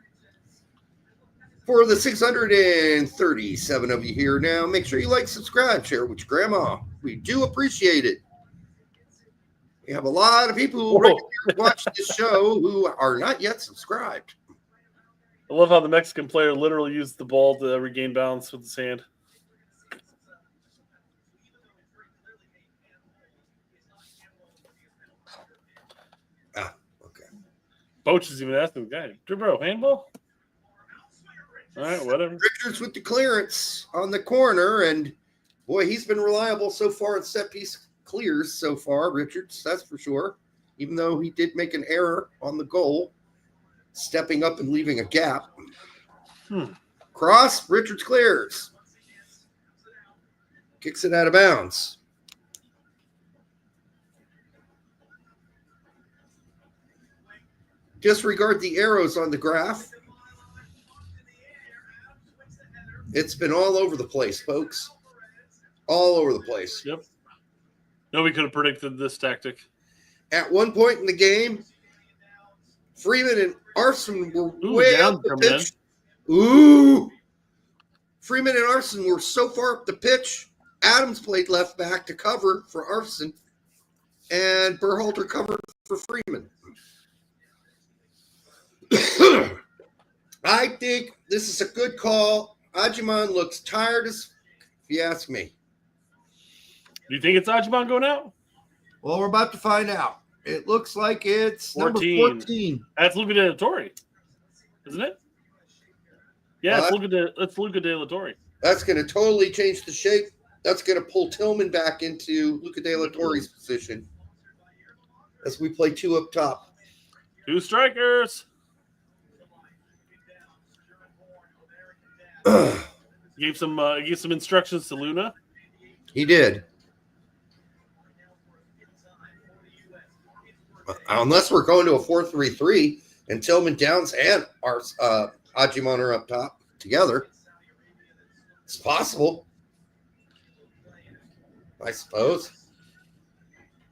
For the 637 of you here now, make sure you like, subscribe, share with your grandma. We do appreciate it. We have a lot of people who regularly watch this show who are not yet subscribed. I love how the Mexican player literally used the ball to regain balance with his hand. Ah, okay. Boach is even asking the guy, Bro, handball? All right, whatever. Richards with the clearance on the corner, and boy, he's been reliable so far in set piece clears so far, Richards, that's for sure. Even though he did make an error on the goal, stepping up and leaving a gap. Cross, Richards clears. Kicks it out of bounds. Disregard the arrows on the graph. It's been all over the place, folks. All over the place. Yep. Nobody could have predicted this tactic. At one point in the game, Freeman and Arson were way up the pitch. Ooh. Freeman and Arson were so far up the pitch. Adams played left back to cover for Arson, and Berhalter covered for Freeman. I think this is a good call. Ajiman looks tired if you ask me. Do you think it's Ajiman going out? Well, we're about to find out. It looks like it's 14. number 14. That's Luca De La Torre, isn't it? Yeah, it's Luca De La Torre. That's going to totally change the shape. That's going to pull Tillman back into Luca De La Torre's position as we play two up top. Two strikers. Gave some instructions to Luna. He did. Unless we're going to a 4-3-3 and Tillman, Downs, and our Ajiman are up top together. It's possible. I suppose.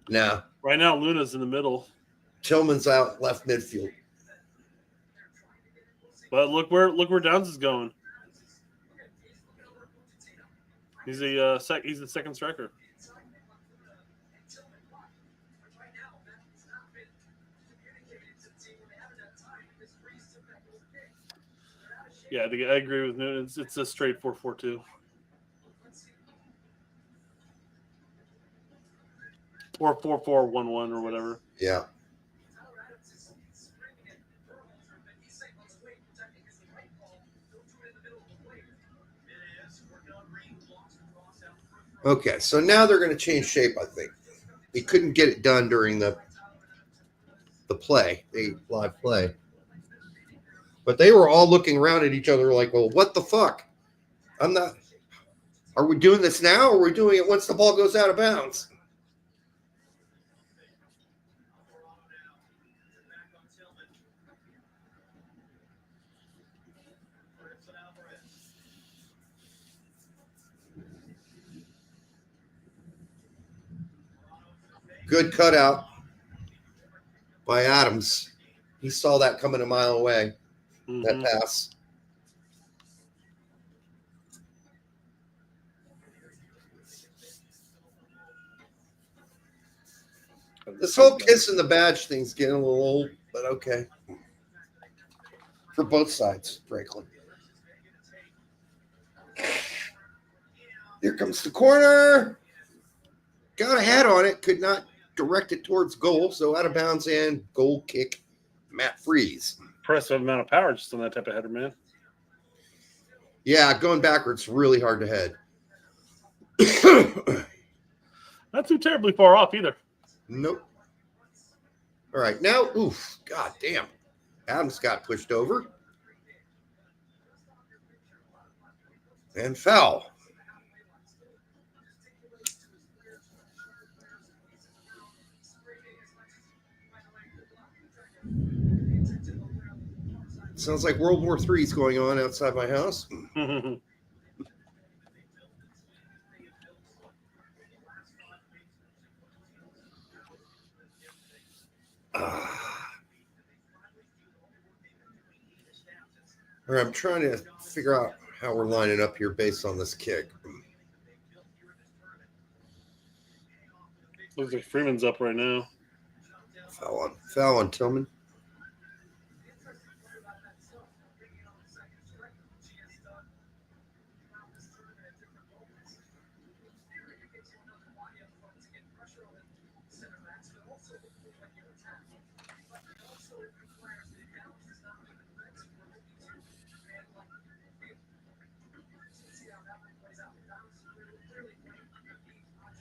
No. Right now, Luna's in the middle. Tillman's out left midfield. But look where Downs is going. He's the second striker. Yeah, I agree with Newton. It's a straight 4-4-2. Or 4-4-1-1 or whatever. Yeah. Okay, so now they're going to change shape, I think. They couldn't get it done during the live play. But they were all looking around at each other like, well, what the fuck? Are we doing this now, or are we doing it once the ball goes out of bounds? Good cutout by Adams. He saw that coming a mile away, that pass. This whole kissing the badge thing's getting a little old, but okay. For both sides, frankly. Here comes the corner. Got a head on it, could not direct it towards goal, so out of bounds and goal kick, Matt Freeze. Impressive amount of power just on that type of header, man. Yeah, going backwards, really hard to head. Not too terribly far off either. Nope. All right, now, oof, god damn. Adams got pushed over. And foul. Sounds like World War III is going on outside my house. All right, I'm trying to figure out how we're lining up here based on this kick. Looks like Freeman's up right now. Foul on Tillman.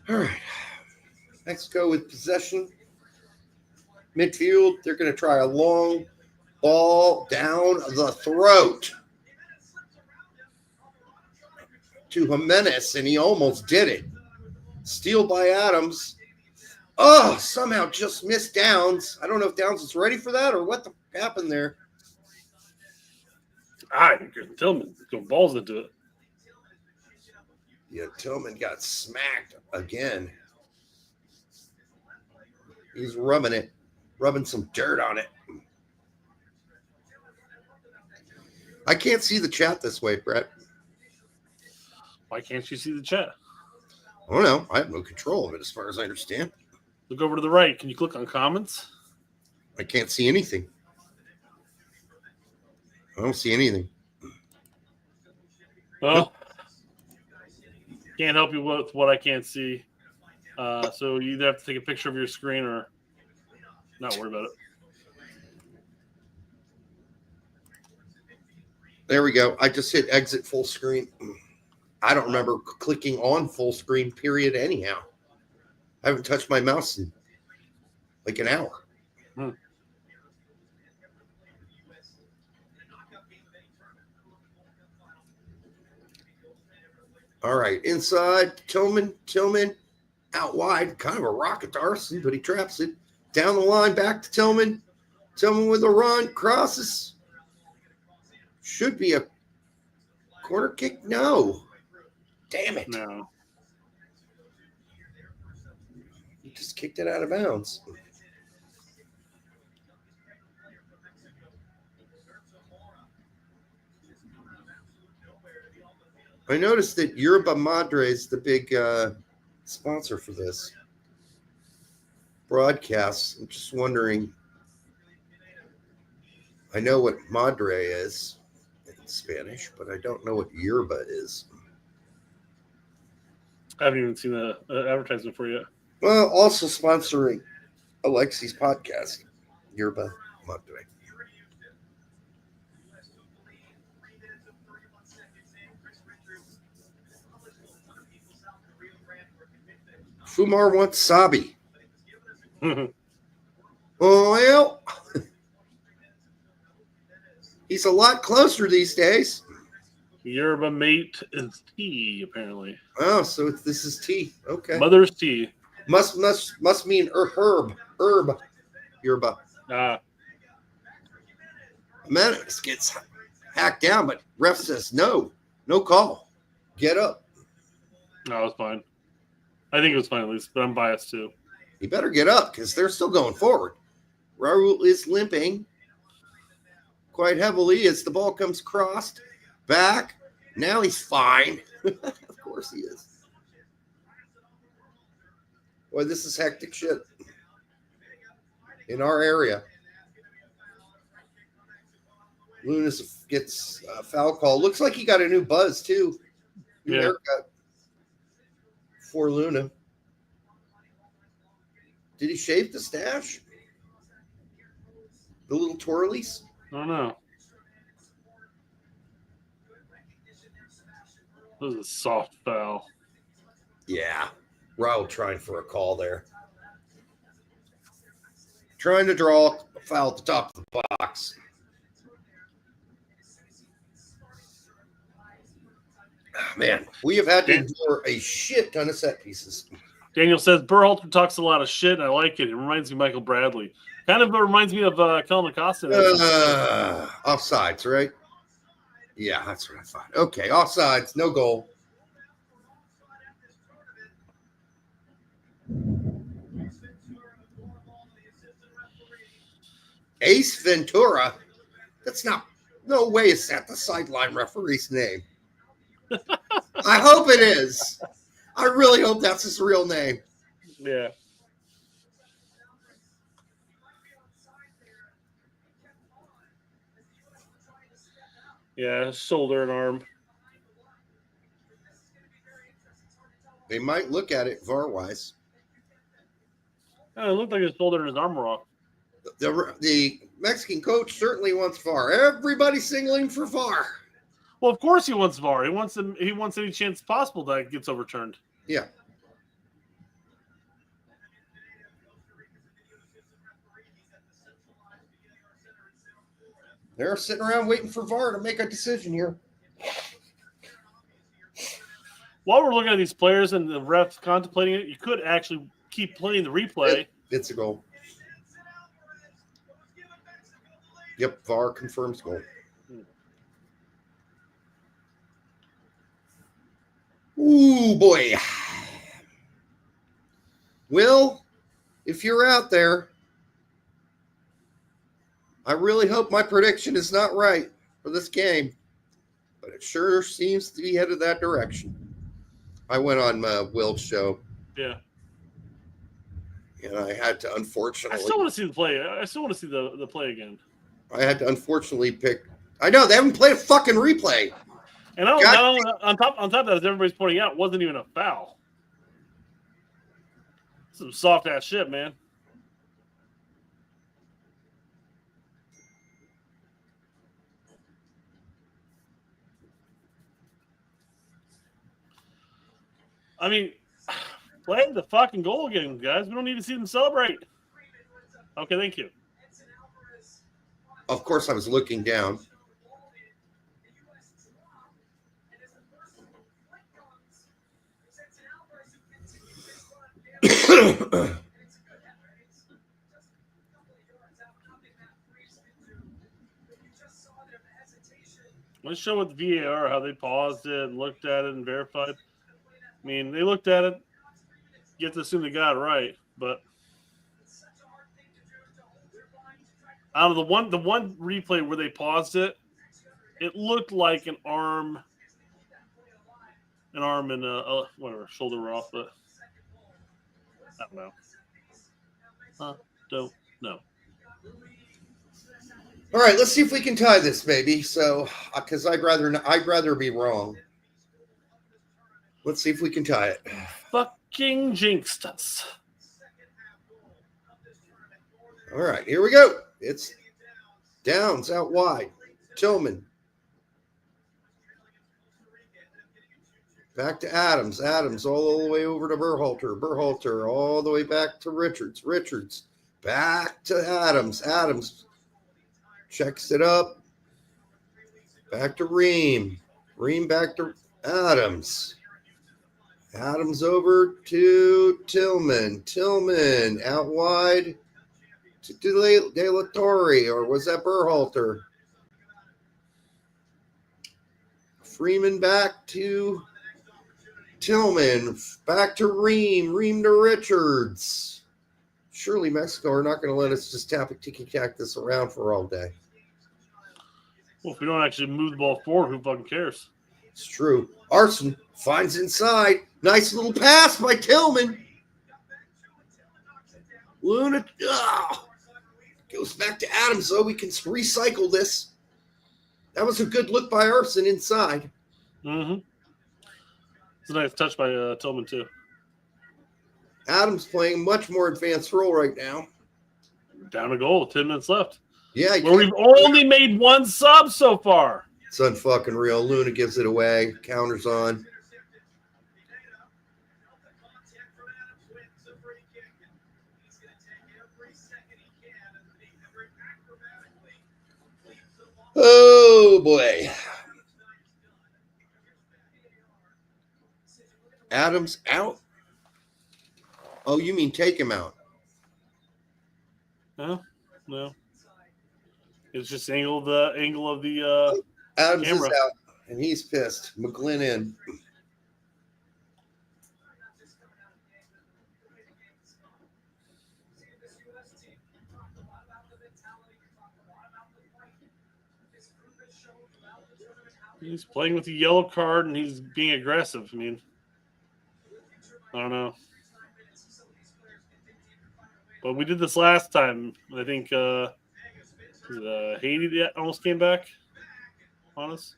All right. Let's go with possession. Midfield, they're going to try a long ball down the throat to Jimenez, and he almost did it. Steal by Adams. Oh, somehow just missed Downs. I don't know if Downs was ready for that or what happened there. I think Tillman going balls into it. Yeah, Tillman got smacked again. He's rubbing some dirt on it. I can't see the chat this way, Brett. Why can't you see the chat? I don't know. I have no control of it as far as I understand. Look over to the right. Can you click on comments? I can't see anything. I don't see anything. Well, can't help you with what I can't see. So you either have to take a picture of your screen or not worry about it. There we go. I just hit exit full screen. I don't remember clicking on full screen, period, anyhow. I haven't touched my mouse in like an hour. All right, inside, Tillman out wide, kind of a rocket to Arson, but he traps it. Down the line, back to Tillman. Tillman with a run, crosses. Should be a corner kick. No. Damn it. No. He just kicked it out of bounds. I noticed that Yerba Madre is the big sponsor for this broadcast. I'm just wondering. I know what Madre is in Spanish, but I don't know what Yerba is. I haven't even seen the advertisement for you yet. Well, also sponsoring Alexi's podcast, Yerba Madre. Fumar wants Sabi. Well, he's a lot closer these days. Yerba mate is tea, apparently. Oh, so this is tea. Okay. Mother's tea. Must mean herb. Yerba. Jimenez gets hacked down, but ref says no call. Get up. No, it was fine. I think it was fine at least, but I'm biased too. You better get up because they're still going forward. Raul is limping quite heavily as the ball comes crossed back. Now he's fine. Of course he is. Boy, this is hectic shit in our area. Lunas gets a foul call. Looks like he got a new buzz too. New haircut for Luna. Did he shave the stash? The little twirlies? I don't know. This is a soft foul. Yeah. Raul trying for a call there. Trying to draw a foul at the top of the box. Man, we have had to endure a shit ton of set pieces. Daniel says Berhalter talks a lot of shit, and I like it. It reminds me of Michael Bradley. Kind of reminds me of Kellen Acosta. Offsides, right? Yeah, that's what I thought. Okay, offsides, no goal. Ace Ventura? That's not, no way is that the sideline referee's name. I hope it is. I really hope that's his real name. Yeah. Yeah, shoulder and arm. They might look at it VAR-wise. Oh, it looked like his shoulder and his arm were off. The Mexican coach certainly wants VAR. Everybody's signaling for VAR. Well, of course he wants VAR. He wants any chance possible that it gets overturned. Yeah. They're sitting around waiting for VAR to make a decision here. While we're looking at these players and the refs contemplating it, you could actually keep playing the replay. It's a goal. Yep, VAR confirms goal. Ooh, boy. Will, if you're out there, I really hope my prediction is not right for this game, but it sure seems to be headed that direction. I went on Will's show. Yeah. And I had to unfortunately. I still want to see the play. I still want to see the play again. I had to unfortunately pick. I know they haven't played a fucking replay. And on top of that, as everybody's pointing out, it wasn't even a foul. Some soft ass shit, man. I mean, play the fucking goal again, guys. We don't need to see them celebrate. Okay, thank you. Of course, I was looking down. Let's show with VAR how they paused it and looked at it and verified. I mean, they looked at it. You have to assume they got it right, but out of the one replay where they paused it, it looked like an arm and whatever, shoulder were off, but I don't know. Don't know. All right, let's see if we can tie this, baby. So, because I'd rather be wrong. Let's see if we can tie it. Fucking jinxed us. All right, here we go. It's Downs out wide. Tillman. Back to Adams. Adams all the way over to Berhalter. Berhalter all the way back to Richards. Richards back to Adams. Adams checks it up. Back to Ream. Ream back to Adams. Adams over to Tillman. Tillman out wide to De La Torre, or was that Berhalter? Freeman back to Tillman. Back to Ream. Ream to Richards. Surely Mexico are not going to let us just ticky-tack this around for all day. Well, if we don't actually move the ball forward, who fucking cares? It's true. Arson finds inside. Nice little pass by Tillman. Luna goes back to Adams, though. We can recycle this. That was a good look by Arson inside. Mm-hmm. It's a nice touch by Tillman, too. Adams playing much more advanced role right now. Down a goal, 10 minutes left. Yeah. Where we've only made one sub so far. It's unfucking real. Luna gives it away. Counters on. Oh, boy. Adams out. Oh, you mean take him out? No. It's just angle of the Adams camera. is out, and he's pissed. McGlynn in. He's playing with the yellow card, and he's being aggressive. I mean, I don't know. But we did this last time. I think Haiti that almost came back on us.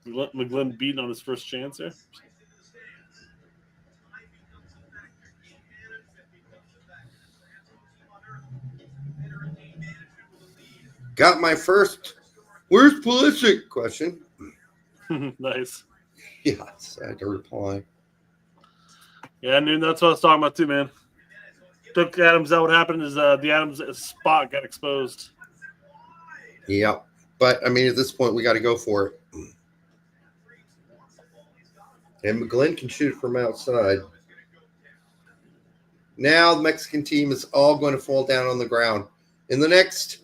McGlynn beaten on his first chance there. Got my first, where's Pulisic question. Nice. Yes, I had to reply. Yeah, dude, that's what I was talking about too, man. Took Adams out. What happened is the Adams spot got exposed. Yeah, but I mean, at this point, we got to go for it. And McGlynn can shoot from outside. Now the Mexican team is all going to fall down on the ground. In the next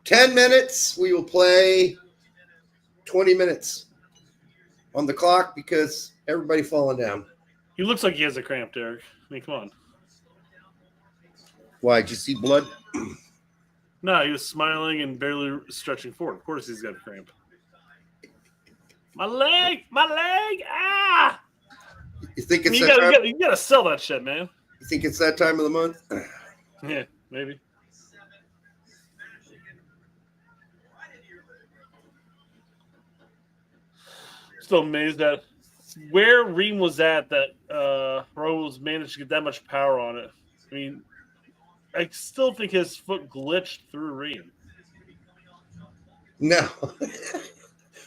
10 minutes, we will play 20 minutes on the clock because everybody falling down. He looks like he has a cramp, Derek. I mean, come on. Why? Did you see blood? No, he was smiling and barely stretching forward. Of course he's got a cramp. My leg! Ah! You think it's You that time? gotta sell that shit, man. You think it's that time of the month? Yeah, maybe. Still amazed at where Ream was at that Rose managed to get that much power on it. I mean, I still think his foot glitched through Ream. No.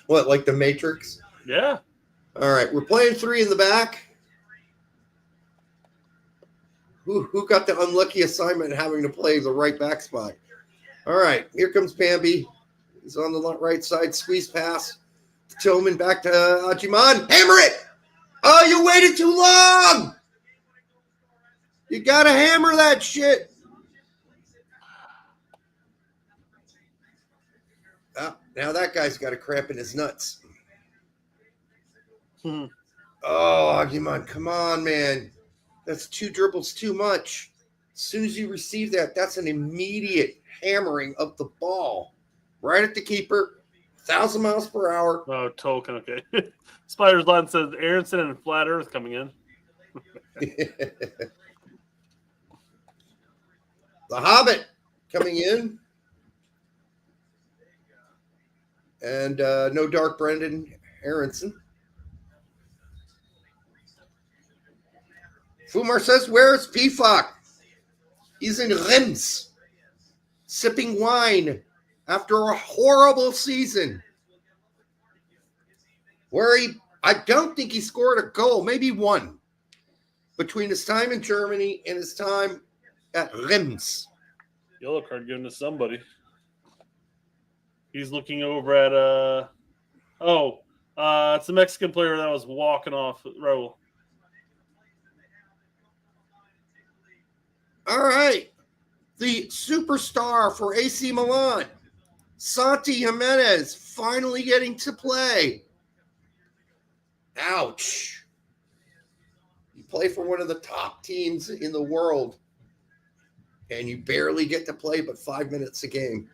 What, like the Matrix? Yeah. All right, we're playing 3 in the back. Who got the unlucky assignment of having to play the right back spot? All right, here comes Bambi. He's on the right side, squeeze pass. Tillman back to Ajiman. Hammer it! Oh, you waited too long! You got to hammer that shit. Now that guy's got a cramp in his nuts. Oh, Aguiman, come on, man. That's 2 dribbles too much. As soon as you receive that, that's an immediate hammering of the ball. Right at the keeper, 1,000 miles per hour. Oh, Tolkien, okay. Spider's Line says Aronson and Flat Earth coming in. The Hobbit coming in. And no Dark Brendan Aronson. Fumar says, where's PFOC? He's in Reims, sipping wine after a horrible season. I don't think he scored a goal, maybe one, between his time in Germany and his time at Reims. Yellow card given to somebody. He's looking over at it's a Mexican player that was walking off Raul. All right. The superstar for AC Milan, Santi Jimenez, finally getting to play. Ouch. You play for one of the top teams in the world, and you barely get to play but 5 minutes a game.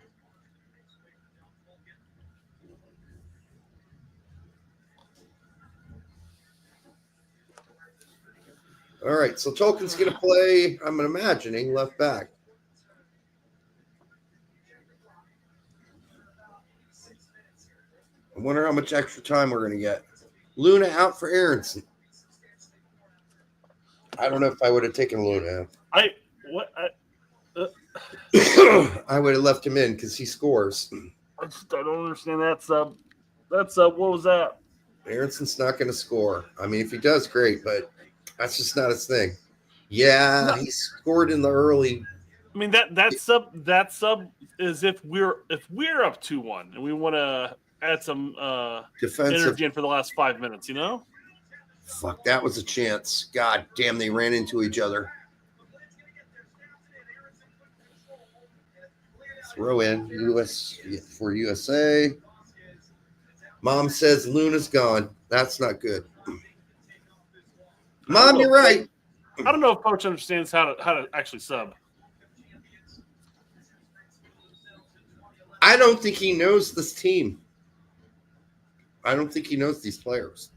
All right, so Tolkien's going to play, I'm imagining, left back. I wonder how much extra time we're going to get. Luna out for Aronson. I don't know if I would have taken Luna. I would have left him in because he scores. I don't understand that sub. That sub, what was that? Aronson's not going to score. I mean, if he does, great, but that's just not his thing. Yeah, no. He scored in the early. I mean that sub is if we're up 2-1 and we want to add some defensive energy in for the last 5 minutes, you know? Fuck, that was a chance. God damn, they ran into each other. Throw in US for USA. Mom says Luna's gone. That's not good. Mom, you're right. I don't know if Coach understands how to actually sub. I don't think he knows this team. I don't think he knows these players.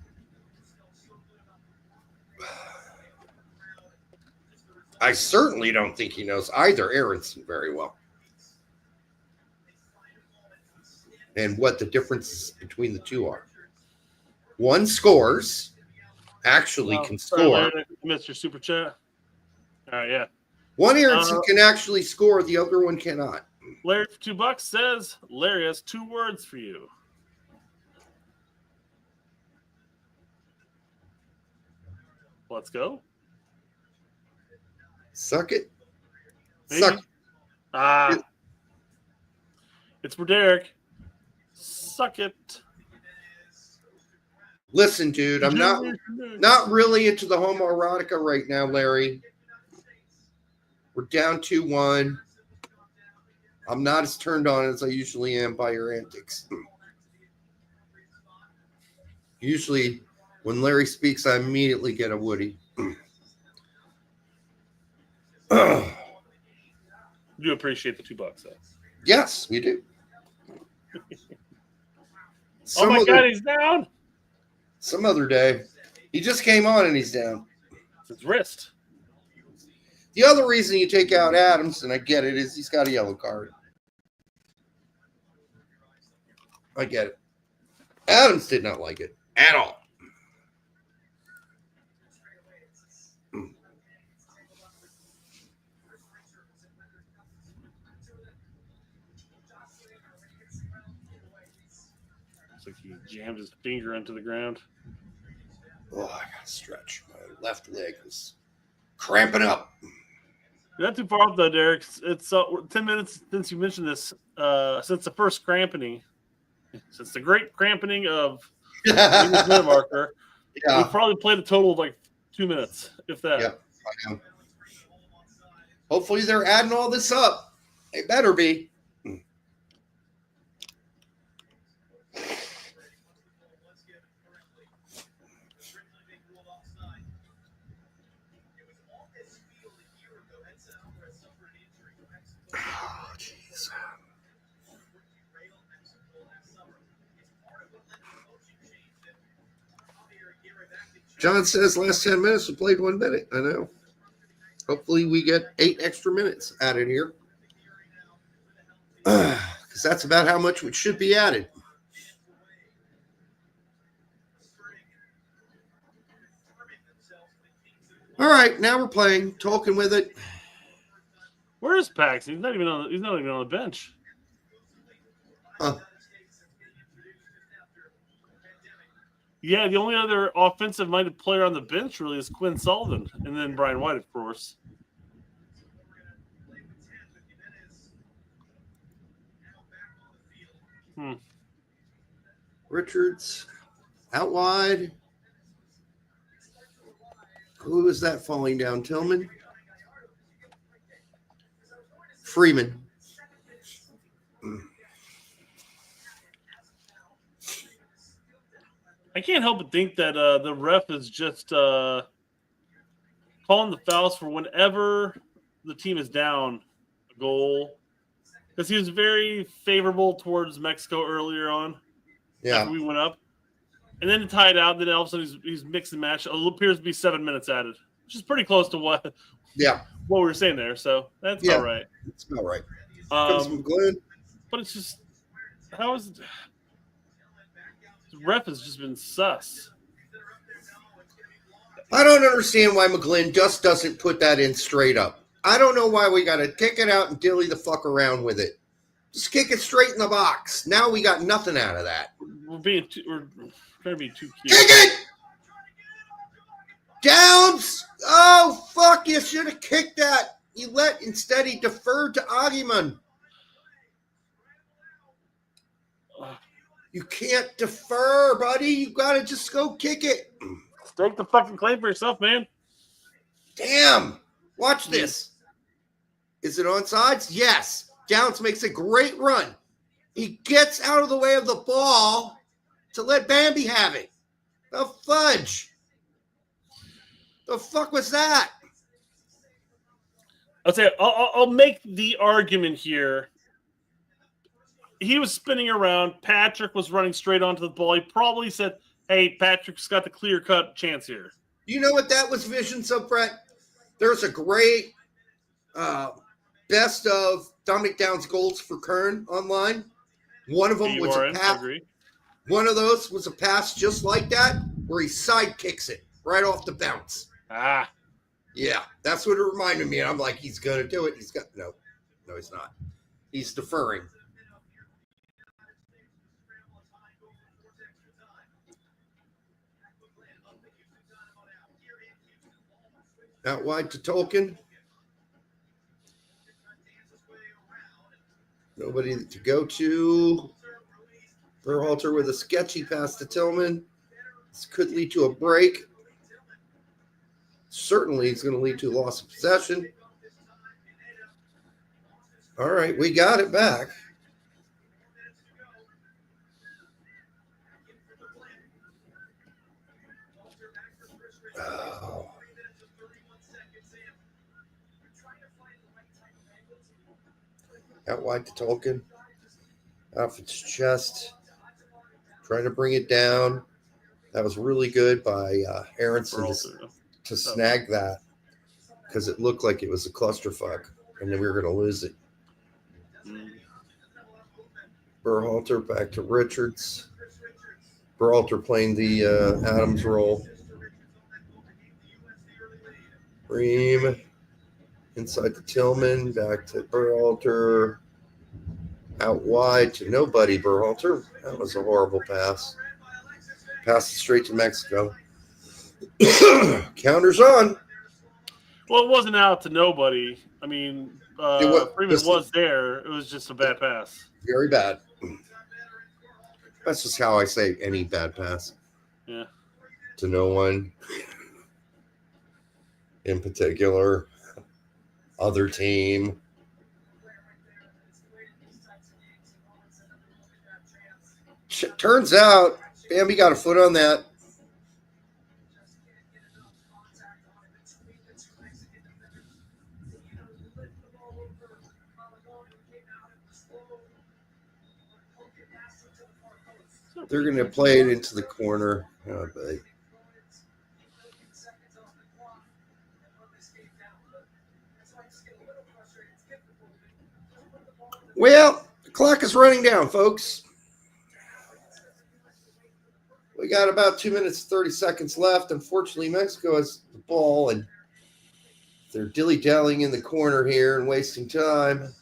I certainly don't think he knows either Aronson very well. And what the differences between the two are. One scores, actually can score. Mr. Super Chat. All right, yeah. One Aronson can actually score, the other one cannot. Larry for $2 says, Larry has 2 words for you. Let's go. Suck it. Maybe. Suck it. It's for Derek. Suck it. Listen, dude, I'm not really into the homoerotica right now, Larry. We're down 2-1. I'm not as turned on as I usually am by your antics. Usually, when Larry speaks, I immediately get a Woody. Do appreciate the $2, though. Yes, we do. Oh my God, he's down. Some other day. He just came on and he's down. It's his wrist. The other reason you take out Adams, and I get it, is he's got a yellow card. I get it. Adams did not like it at all. It's like he jammed his finger into the ground. Oh, I got to stretch. My left leg is cramping up. You're not too far off, though, Derek. It's 10 minutes since you mentioned this. Since the first crampening. Since the great crampening of the marker, we probably played a total of like 2 minutes, if that. Yeah, I know. Hopefully they're adding all this up. They better be. Oh, jeez. John says last 10 minutes we played 1 minute. I know. Hopefully we get 8 extra minutes added here. Because that's about how much should be added. All right, now we're playing, talking with it. Where is Paxton? He's not even on the bench. Yeah, the only other offensive-minded player on the bench really is Quinn Sullivan, and then Brian White, of course. Richards out wide. Who is that falling down? Tillman? Freeman. I can't help but think that the ref is just calling the fouls for whenever the team is down a goal. Because he was very favorable towards Mexico earlier on. Yeah. After we went up. And then to tie it out, then all of a sudden he's mixed and matched. It appears to be 7 minutes added, which is pretty close to what we were saying there. So that's about right. It's about right. But it's just, how is it? The ref has just been sus. I don't understand why McGlynn just doesn't put that in straight up. I don't know why we got to kick it out and dilly the fuck around with it. Just kick it straight in the box. Now we got nothing out of that. We're trying to be too cute. Kick it! Downs! Oh, fuck, you should have kicked that. Instead he deferred to Aguiman. You can't defer, buddy. You got to just go kick it. Stake the fucking claim for yourself, man. Damn. Watch this. Is it onside? Yes. Downs makes a great run. He gets out of the way of the ball to let Bambi have it. The fudge. The fuck was that? I'll make the argument here. He was spinning around. Patrick was running straight onto the ball. He probably said, hey, Patrick's got the clear-cut chance here. You know what that was visions of, Brett? There's a great best of Dominic Downs goals for Kern online. One of them was a pass. One of those was a pass just like that, where he side kicks it right off the bounce. Ah. Yeah, that's what it reminded me. And I'm like, he's going to do it. No, he's not. He's deferring. Out wide to Tolkien. Nobody to go to. Berhalter with a sketchy pass to Tillman. This could lead to a break. Certainly it's going to lead to loss of possession. All right, we got it back. Oh. Out wide to Tolkien. Off its chest. Trying to bring it down. That was really good by Aronson to snag that, because it looked like it was a clusterfuck and then we were going to lose it. Berhalter back to Richards. Berhalter playing the Adams role. Ream inside to Tillman, back to Berhalter. Out wide to nobody, Berhalter. That was a horrible pass. Passed it straight to Mexico. Counters on. Well, it wasn't out to nobody. I mean, Freeman was there. It was just a bad pass. Very bad. That's just how I say any bad pass. Yeah. To no one in particular. Other team. Turns out, Bambi got a foot on that. They're going to play it into the corner. Oh, buddy. Well, the clock is running down, folks. We got about 2 minutes, 30 seconds left. Unfortunately, Mexico has the ball, and they're dilly-dallying in the corner here and wasting time.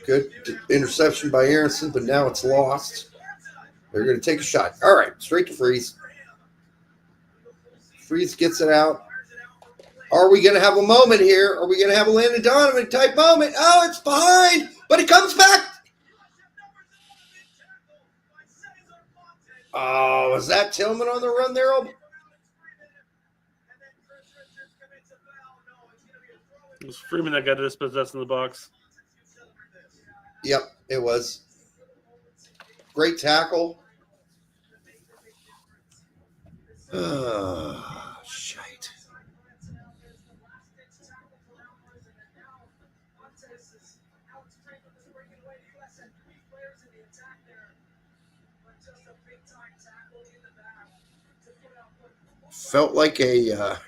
Good interception by Aronson, but now it's lost. They're going to take a shot. All right, straight to Freeze. Freeze gets it out. Are we going to have a moment here? Are we going to have a Landon Donovan type moment? Oh, it's behind, but it comes back. Oh, was that Tillman on the run there? It was Freeman that got dispossessed in the box. Yep, it was. Great tackle. Shite. Felt like a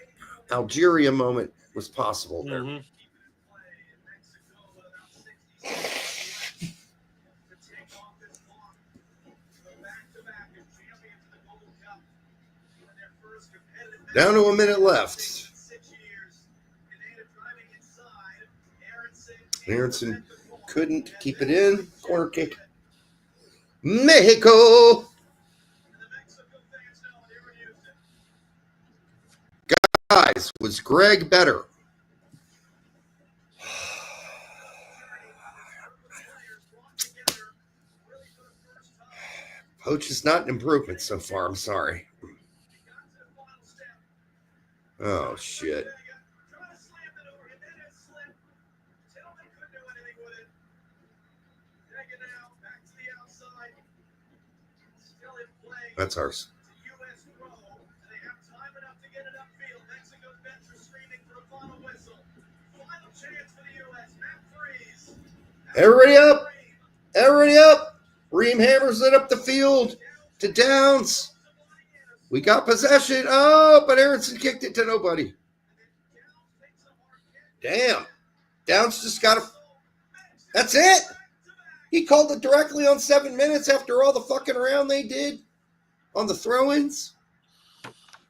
Algeria moment was possible there. Mm-hmm. Down to a minute left. Aronson couldn't keep it in. Corner kick. Mexico. Guys, was Greg better? Poach is not an improvement so far. I'm sorry. Oh, shit. That's ours. Everybody up! Everybody up! Ream hammers it up the field to Downs. We got possession. Oh, but Aronson kicked it to nobody. Damn. Downs just got a... That's it. He called it directly on 7 minutes after all the fucking around they did on the throw-ins.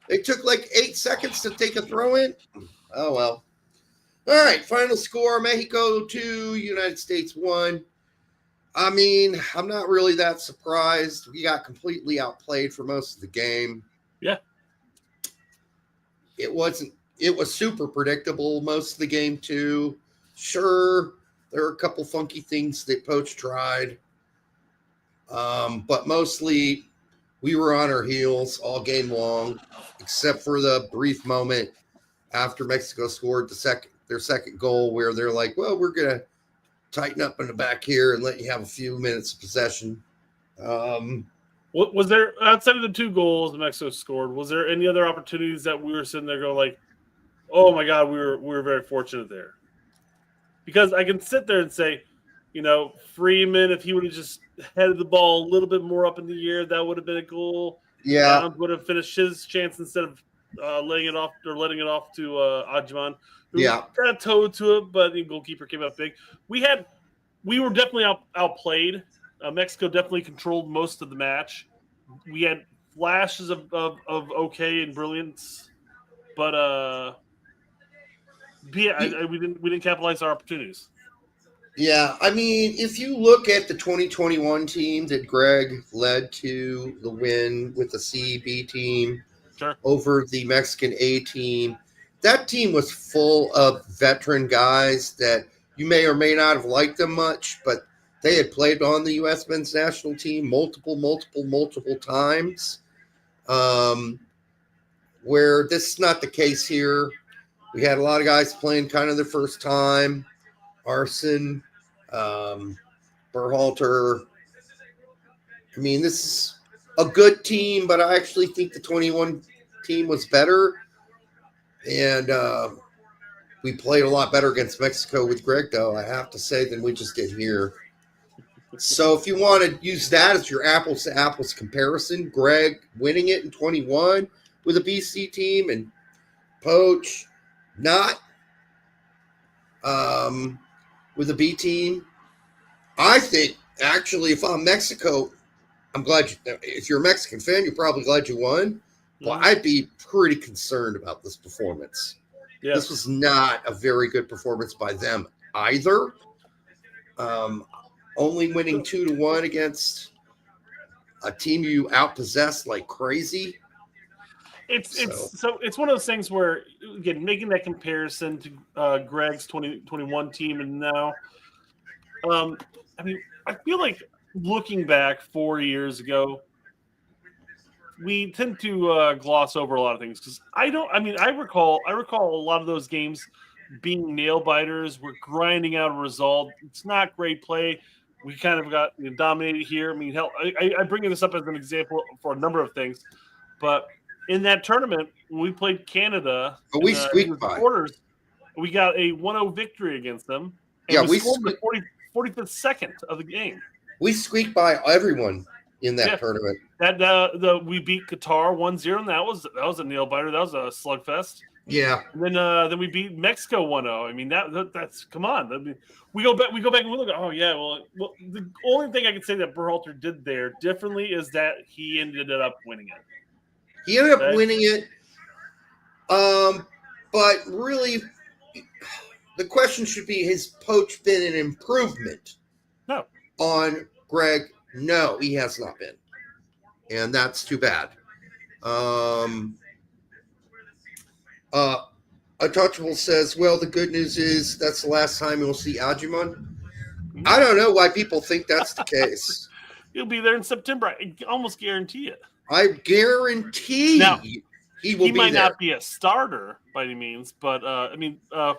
They took like 8 seconds to take a throw-in. Oh, well. All right, final score, Mexico 2, United States 1. I mean, I'm not really that surprised. We got completely outplayed for most of the game. Yeah. It was super predictable most of the game, too. Sure, there are a couple funky things that Poach tried. But mostly we were on our heels all game long, except for the brief moment after Mexico scored their second goal where they're like, well, we're going to tighten up in the back here and let you have a few minutes of possession. What was there outside of the 2 goals Mexico scored? Was there any other opportunities that we were sitting there going like, "Oh my God, we were very fortunate there"? Because I can sit there and say, Freeman, if he would have just headed the ball a little bit more up in the air, that would have been a goal. Yeah, Downs would have finished his chance instead of letting it off to Adjiman, who kind of towed to it, but the goalkeeper came up big. We were definitely outplayed. Mexico definitely controlled most of the match. We had flashes of okay and brilliance, but we didn't capitalize our opportunities. Yeah, I mean, if you look at the 2021 team that Greg led to the win with the CB team over the Mexican A team, that team was full of veteran guys that you may or may not have liked them much, but they had played on the U.S. men's national team multiple times, where this is not the case here. We had a lot of guys playing kind of their first time. Arson, Berhalter. I mean, this is a good team, but I actually think the 21 team was better. And we played a lot better against Mexico with Greg, though, I have to say, than we just did here. So if you want to use that as your apples-to-apples comparison, Greg winning it in 21 with a BC team and Poach not with a B team. I think, actually, if I'm Mexico, I'm glad if you're a Mexican fan, you're probably glad you won. But I'd be pretty concerned about this performance. Yeah. This was not a very good performance by them either. Only winning 2-1 against a team you outpossessed like crazy. It's one of those things where, again, making that comparison to Greg's 2021 team and now, I mean, I feel like looking back 4 years ago, we tend to gloss over a lot of things because I recall a lot of those games being nail biters. We're grinding out a result. It's not great play. We kind of got dominated here. I mean, hell, I bring this up as an example for a number of things, but in that tournament, when we played Canada, we squeaked by quarters. We got a 1-0 victory against them. And we scored the 45th second of the game. We squeaked by everyone in that tournament. We beat Qatar 1-0, and that was a nail biter. That was a slugfest. Yeah. And then we beat Mexico 1-0. I mean that's come on. I mean, we go back and we look at well the only thing I can say that Berhalter did there differently is that he ended up winning it. He ended up winning it. But really the question should be, has Poach been an improvement? No. On Greg? No, he has not been. And that's too bad. Untouchable says, well, the good news is that's the last time we'll see Adjiman. I don't know why people think that's the case. He'll be there in September. I almost guarantee it. I guarantee Now, he will he be might there. not be a starter by any means, but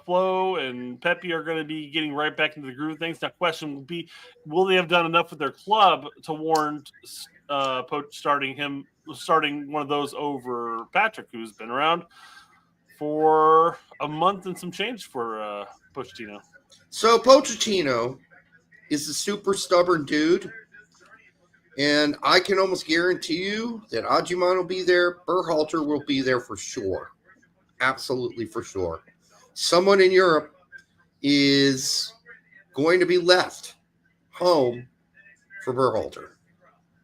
Flo and Pepe are going to be getting right back into the groove of things. Now, question will be, will they have done enough with their club to warrant starting one of those over Patrick, who's been around for a month and some change for Pochettino? So Pochettino is a super stubborn dude. And I can almost guarantee you that Agyemang will be there. Berhalter will be there for sure. Absolutely for sure. Someone in Europe is going to be left home for Berhalter.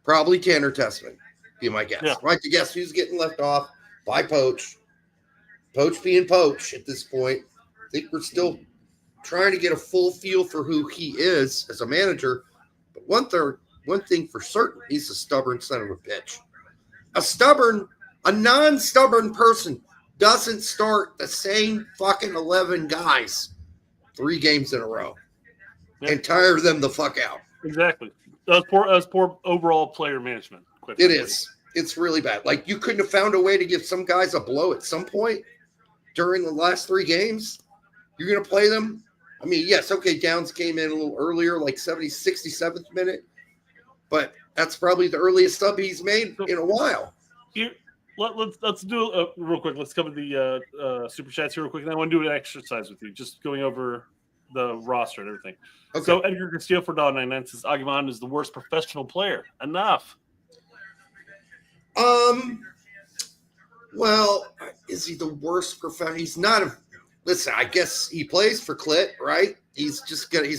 Probably Tanner Tessman, be my guess. Yeah. Right to guess who's getting left off by Poach. Poach being Poach at this point. I think we're still trying to get a full feel for who he is as a manager. But one thing for certain, he's a stubborn son of a bitch. A non-stubborn person doesn't start the same fucking 11 guys 3 games in a row and tire them the fuck out. Exactly. That's poor overall player management. It is. It's really bad. Like, you couldn't have found a way to give some guys a blow at some point during the last 3 games. You're going to play them. I mean, yes, okay, Downs came in a little earlier, like 67th minute. But that's probably the earliest sub he's made in a while. Here, let's do it real quick. Let's cover the super chats here real quick. And I want to do an exercise with you, just going over the roster and everything. Okay. So Edgar Castillo for $1.99 says Agyemang is the worst professional player. Enough. Well, is he the worst professional? He's not a. Listen, I guess he plays for Clit, right? He's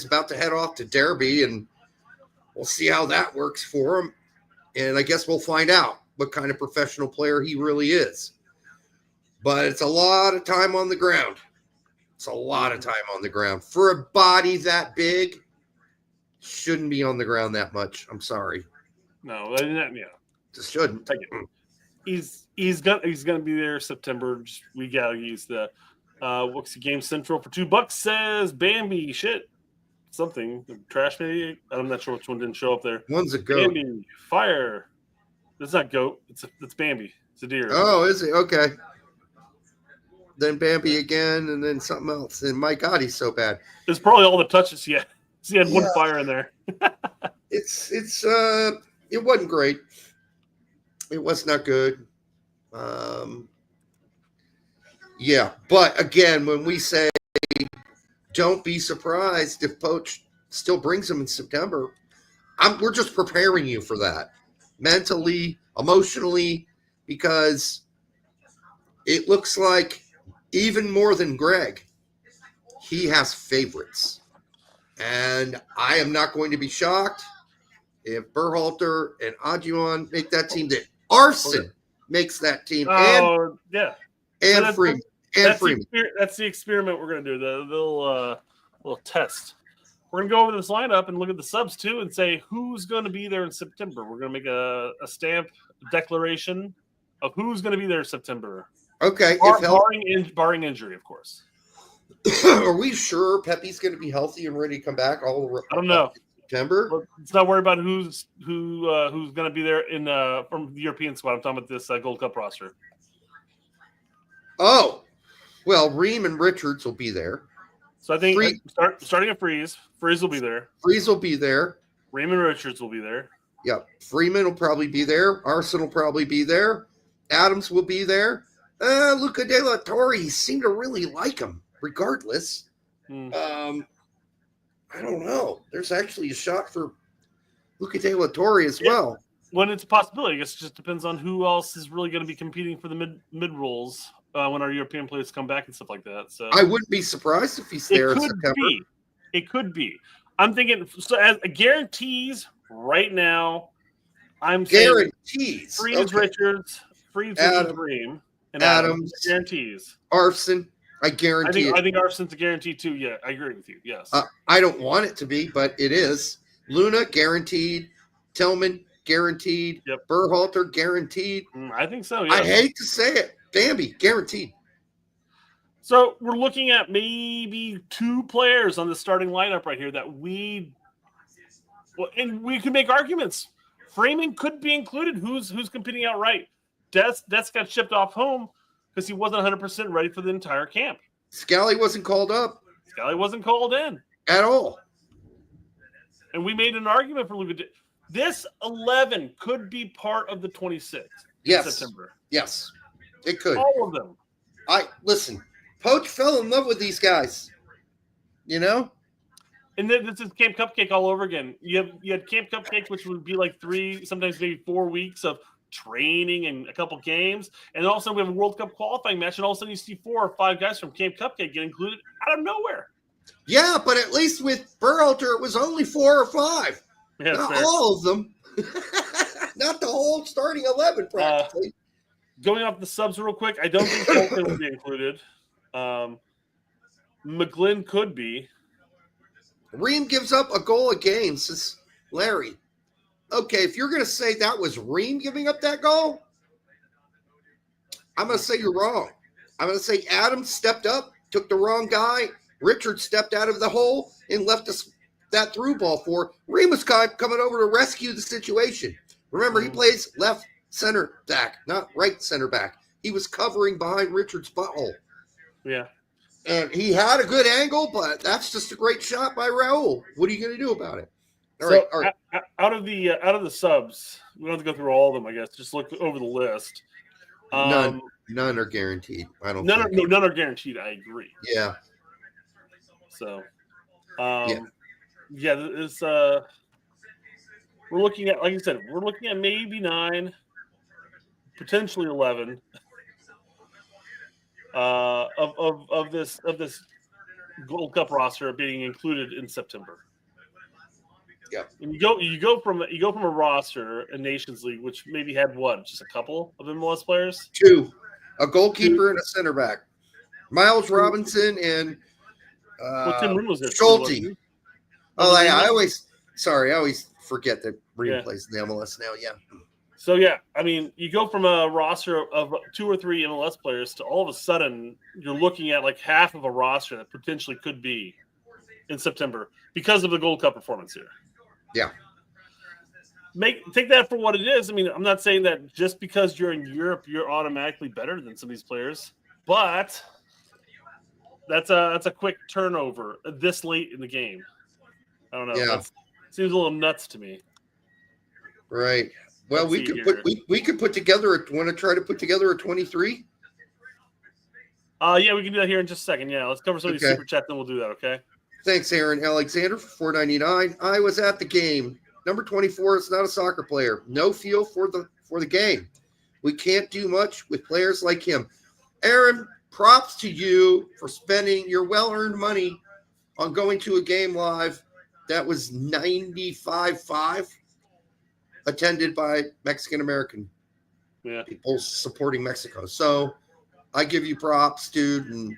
about to head off to Derby, and we'll see how that works for him. And I guess we'll find out what kind of professional player he really is. But it's a lot of time on the ground. It's a lot of time on the ground. For a body that big, shouldn't be on the ground that much. I'm sorry. No, yeah. Just shouldn't. He's gonna be there September. We gotta use the what's the Game Central for $2 says Bambi shit. Something trash maybe. I'm not sure which one didn't show up there. One's a goat. Bambi fire. It's not goat. It's Bambi. It's a deer. Oh, is it? Okay. Then Bambi again, and then something else. And my God, he's so bad. It's probably all the touches he had. He had one fire in there. It wasn't great. It was not good. Yeah, but again, when we say don't be surprised if Poach still brings him in September, we're just preparing you for that mentally, emotionally, because it looks like even more than Greg, he has favorites. And I am not going to be shocked if Berhalter and Agyemang make that team, that Arson makes that team. Oh, yeah. And Freeman. That's the experiment we're going to do, the little test. We're going to go over this lineup and look at the subs, too, and say who's going to be there in September. We're going to make a stamp declaration of who's going to be there in September. Okay. Barring injury, of course. Are we sure Pepe's going to be healthy and ready to come back all I don't know. September? Let's not worry about who's going to be there from the European squad. I'm talking about this Gold Cup roster. Oh, well, Ream and Richards will be there. So I think starting at Freeze will be there. Freeze will be there. Ream and Richards will be there. Yep. Freeman will probably be there. Arson will probably be there. Adams will be there. Luca De La Torre, he seemed to really like him, regardless. I don't know. There's actually a shot for Luca De La Torre as well. When it's a possibility, I guess it just depends on who else is really going to be competing for the mid roles when our European players come back and stuff like that. So I wouldn't be surprised if he's there in September. It could be. I'm thinking so as guarantees right now. I'm saying Freeze Richards, Freeze Ream, and Adams guarantees. Arson, I guarantee. I think Arson's a guarantee too. Yeah, I agree with you. Yes. I don't want it to be, but it is. Luna guaranteed. Tillman guaranteed. Yep. Berhalter guaranteed. I think so. Yeah. I hate to say it. Bambi guaranteed. So we're looking at maybe 2 players on the starting lineup right here that and we can make arguments. Freeman could be included. Who's competing outright? Des got shipped off home because he wasn't 100% ready for the entire camp. Scally wasn't called up Scally wasn't called in at all. And we made an argument for Luka. This 11 could be part of the 26th in September. Yes, it could. All of them. Listen, Poach fell in love with these guys. You know? And then this is Camp Cupcake all over again. You had Camp Cupcake, which would be like 3, sometimes maybe 4 weeks of training and a couple games. And all of a sudden we have a World Cup qualifying match, and all of a sudden you see 4 or 5 guys from Camp Cupcake get included out of nowhere. Yeah, but at least with Berhalter, it was only 4 or 5. Yeah, not all of them. Not the whole starting 11, practically. Going off the subs real quick, I don't think Colton will be included. McGlynn could be. Ream gives up a goal a game, says Larry. Okay, if you're going to say that was Ream giving up that goal, I'm going to say you're wrong. I'm going to say Adams stepped up, took the wrong guy. Richard stepped out of the hole and left us that through ball for. Ream was coming over to rescue the situation. Remember, he plays left center back, not right center back. He was covering behind Richard's butthole. Yeah. And he had a good angle, but that's just a great shot by Raul. What are you going to do about it? All right. Out of the subs, we don't have to go through all of them, I guess. Just look over the list. None are guaranteed. I don't. None are guaranteed. I agree. Yeah. So, it's we're looking at, like I said, we're looking at maybe 9, potentially 11 of this Gold Cup roster being included in September. Yeah. And you go from a roster, a Nations League, which maybe had just a couple of MLS players? 2, a goalkeeper and a center back. Miles Robinson and Tim Ream was there. Schulte. I always forget that Ream plays in the MLS now. Yeah. So you go from a roster of 2 or 3 MLS players to all of a sudden you're looking at like half of a roster that potentially could be in September because of the Gold Cup performance here. Yeah. Take that for what it is. I mean, I'm not saying that just because you're in Europe, you're automatically better than some of these players, but that's a quick turnover this late in the game. I don't know. Yeah. Seems a little nuts to me. Right. Well, we could put together want to try to put together a 23? Yeah, we can do that here in just a second. Yeah, let's cover some of these super chats, then we'll do that, okay? Thanks, Aaron Alexander, for $4.99. I was at the game. Number 24 is not a soccer player. No feel for the game. We can't do much with players like him. Aaron, props to you for spending your well-earned money on going to a game live that was 95.5, attended by Mexican-American people supporting Mexico. So I give you props, dude. And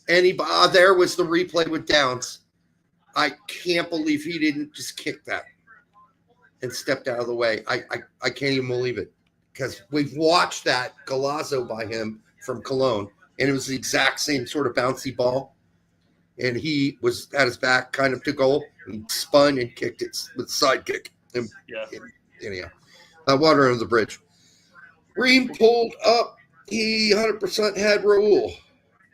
anybody there was the replay with Downs. I can't believe he didn't just kick that and stepped out of the way. I can't even believe it because we've watched that Golazo by him from Cologne, and it was the exact same sort of bouncy ball. And he was at his back kind of to goal and spun and kicked it with side kick. And, anyhow, water under the bridge. Ream pulled up. He 100% had Raul.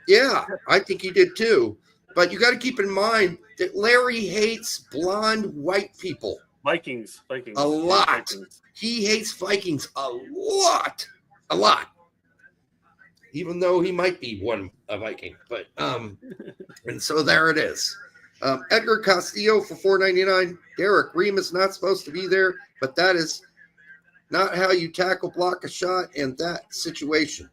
Yeah, I think he did too. But you got to keep in mind that Larry hates blonde white people. Vikings. A lot. Vikings. He hates Vikings a lot. A lot. Even though he might be a Viking. But and so there it is. Edgar Castillo for $4.99. Derek Ream is not supposed to be there, but that is not how you tackle block a shot in that situation.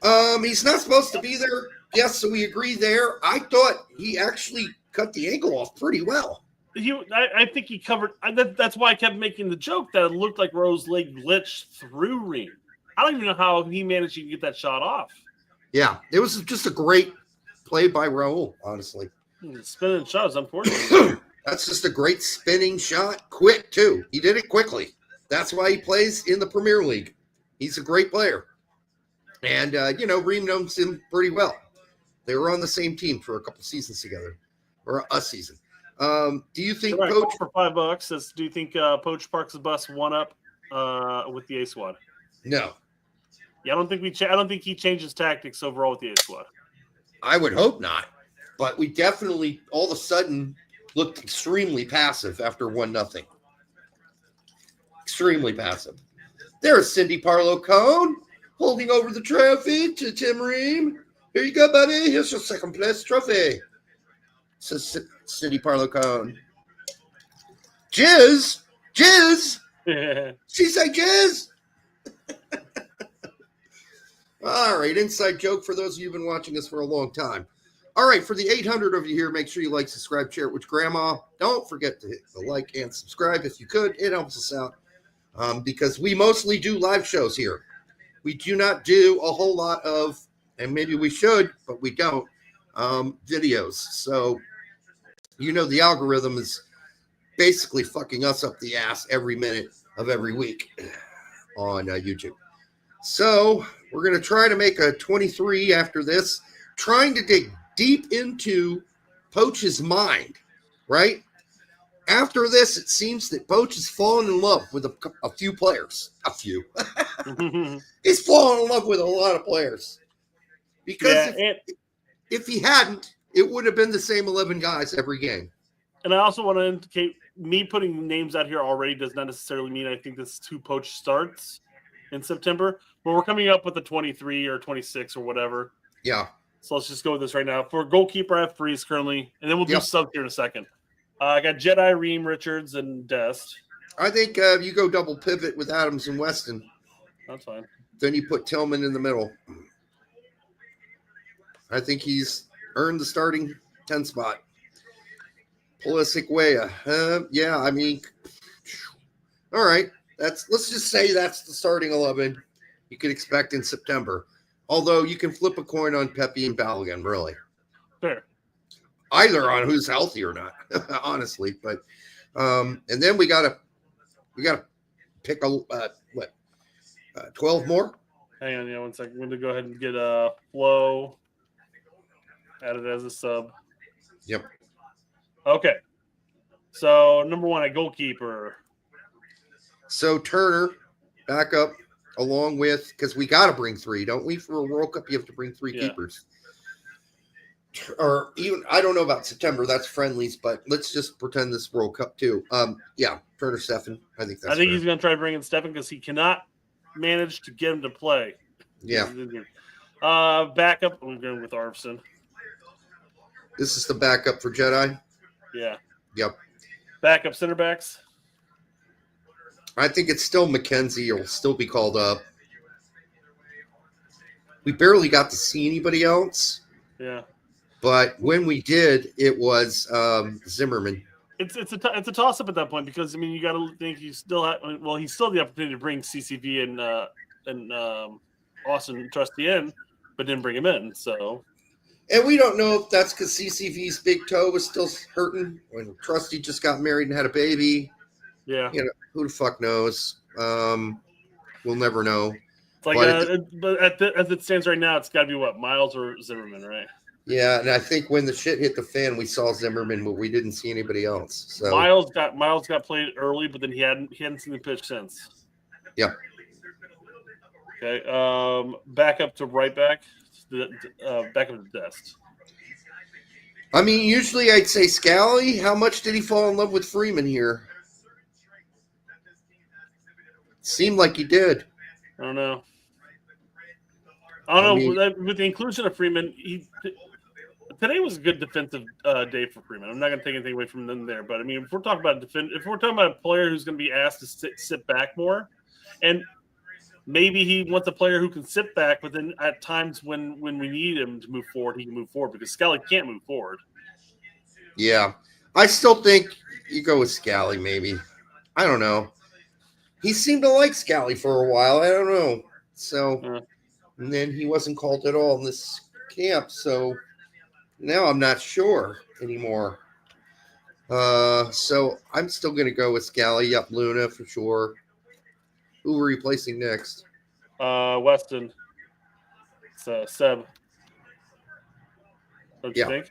He's not supposed to be there. Yes, so we agree there. I thought he actually cut the ankle off pretty well. I think he covered. That's why I kept making the joke that it looked like Rowe's leg glitched through Ream. I don't even know how he managed to get that shot off. Yeah, it was just a great play by Raul, honestly. Spinning shots, unfortunately. That's just a great spinning shot. Quick, too. He did it quickly. That's why he plays in the Premier League. He's a great player. And, Ream knows him pretty well. They were on the same team for a couple seasons together, or a season. Do you think Right, Coach? for $5 says, do you think Poach Parks' bus one up with the A squad? No, Yeah, I don't think I don't think he changes tactics overall with the A squad. I would hope not. But we definitely all of a sudden looked extremely passive after 1-0. Extremely passive. There's Cindy Parlow Cone holding over the trophy to Tim Ream. Here you go, buddy. Here's your second place trophy. Says Cindy Parlow Cone. Jizz. She said jizz. All right, inside joke for those of you who've been watching us for a long time. All right, for the 800 of you here, make sure you like, subscribe, share it with grandma. Don't forget to hit the like and subscribe if you could. It helps us out because we mostly do live shows here. We do not do a whole lot of, and maybe we should, but we don't, videos. So, the algorithm is basically fucking us up the ass every minute of every week on YouTube. So we're going to try to make a 23 after this, trying to dig deep into Poach's mind, right? After this, it seems that Poach has fallen in love with a few players. A few. He's fallen in love with a lot of players. Because if he hadn't, it would have been the same 11 guys every game. And I also want to indicate, me putting names out here already does not necessarily mean I think this is who Poach starts in September. But we're coming up with a 23 or 26 or whatever. Yeah. So let's just go with this right now. For goalkeeper, I have Freeze currently, and then we'll do subs here in a second. I got Jedi, Ream, Richards, and Dest. I think you go double pivot with Adams and Weston. That's fine. Then you put Tillman in the middle. I think he's earned the starting 10 spot. Pulisic Weah. Yeah, I mean, all right. Let's just say that's the starting 11 you could expect in September. Although you can flip a coin on Pepe and Balogun, really. Fair. Either on who's healthy or not, honestly. But and then we gotta pick 12 more. Hang on, 1 second. I'm going to go ahead and get Flo added as a sub. Yep. Okay. So number 1, a goalkeeper. So Turner back up along with, because we got to bring 3, don't we? For a World Cup, you have to bring 3 keepers. Or even, I don't know about September. That's friendlies, but let's just pretend this World Cup too. Yeah, Turner, Steffen. I think he's going to try to bring in Steffen because he cannot manage to get him to play. Yeah. Backup, I'm going with Arvson. This is the backup for Jedi? Yeah. Yep. Backup center backs? I think it's still McKenzie will still be called up. We barely got to see anybody else. Yeah. But when we did, it was Zimmerman. It's a toss up at that point because you got to think he still he still had the opportunity to bring CCV and Austin Trusty in, but didn't bring him in. So, and we don't know if that's because CCV's big toe was still hurting when Trusty just got married and had a baby. Yeah, who the fuck knows? We'll never know. It's like, but as it stands right now, it's got to be what, Miles or Zimmerman, right? Yeah, and I think when the shit hit the fan, we saw Zimmerman, but we didn't see anybody else. So Miles got played early, but then he hadn't seen the pitch since. Yep. Okay. Back up to right back. Back up to Dest. I mean, usually I'd say Scally. How much did he fall in love with Freeman here? Seemed like he did. I don't know. With the inclusion of Freeman, today was a good defensive day for Freeman. I'm not going to take anything away from them there, but if we're talking about a player who's going to be asked to sit back more, and maybe he wants a player who can sit back, but then at times when we need him to move forward, he can move forward because Scally can't move forward. Yeah, I still think you go with Scally. Maybe I don't know. He seemed to like Scally for a while. I don't know. So, and then he wasn't called at all in this camp. So now I'm not sure anymore. So I'm still going to go with Scally. Yep, Luna for sure. Who we're replacing next? Weston. It's Seb. Don't you think?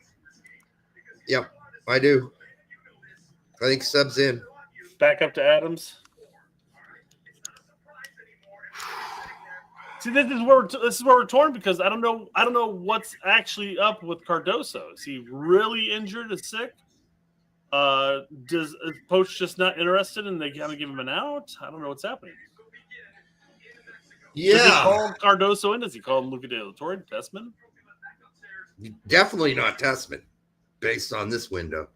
Yep, I do. I think Seb's in. Back up to Adams. See, this is where we're torn because I don't know what's actually up with Cardoso. Is he really injured? Is sick? Is Poach just not interested and they kind of give him an out? I don't know what's happening. Yeah. Does he call Cardoso in? Does he call him Luca De La Torre, Tessman? Definitely not Tessman, based on this window.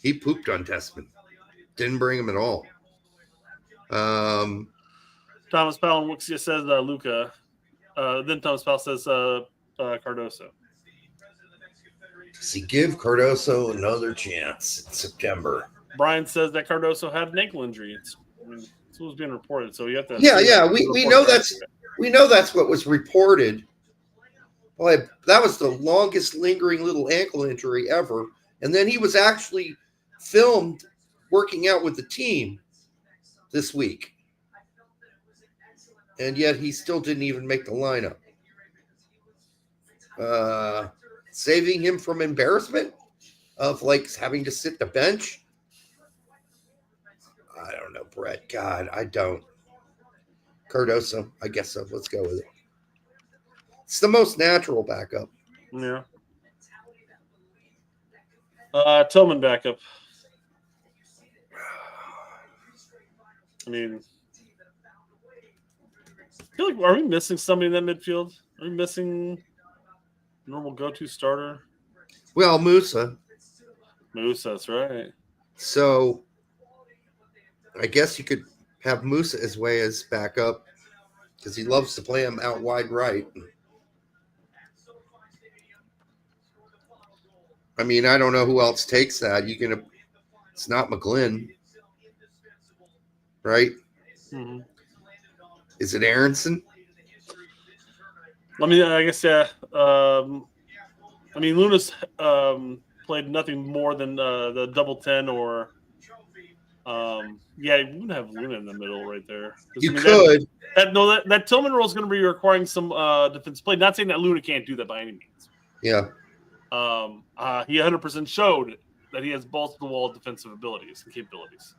He pooped on Tessman. Didn't bring him at all. Thomas Powell says Luca. Then Thomas Powell says Cardoso. Does he give Cardoso another chance in September? Brian says that Cardoso had an ankle injury. It's what was being reported, so you have to. Yeah. We know that's what was reported. Boy, that was the longest lingering little ankle injury ever. And then he was actually filmed working out with the team this week. And yet he still didn't even make the lineup. Saving him from embarrassment of like having to sit the bench. I don't know, Brett. God, I don't. Cardoso, I guess so. Let's go with it. It's the most natural backup. Yeah. Tillman backup. I mean, I feel like, are we missing somebody in that midfield? Are we missing normal go-to starter? Well, Musa. That's right. So I guess you could have Musa as way as backup because he loves to play him out wide right. I mean, I don't know who else takes that. It's not McGlynn, right? Mm-hmm. Is it Aronson? I guess, yeah. I mean, Luna's played nothing more than the double 10 or you wouldn't have Luna in the middle right there. You could. That Tillman role is going to be requiring some defense play. Not saying that Luna can't do that by any means. Yeah. He 100% showed that he has balls to the wall defensive abilities and capabilities.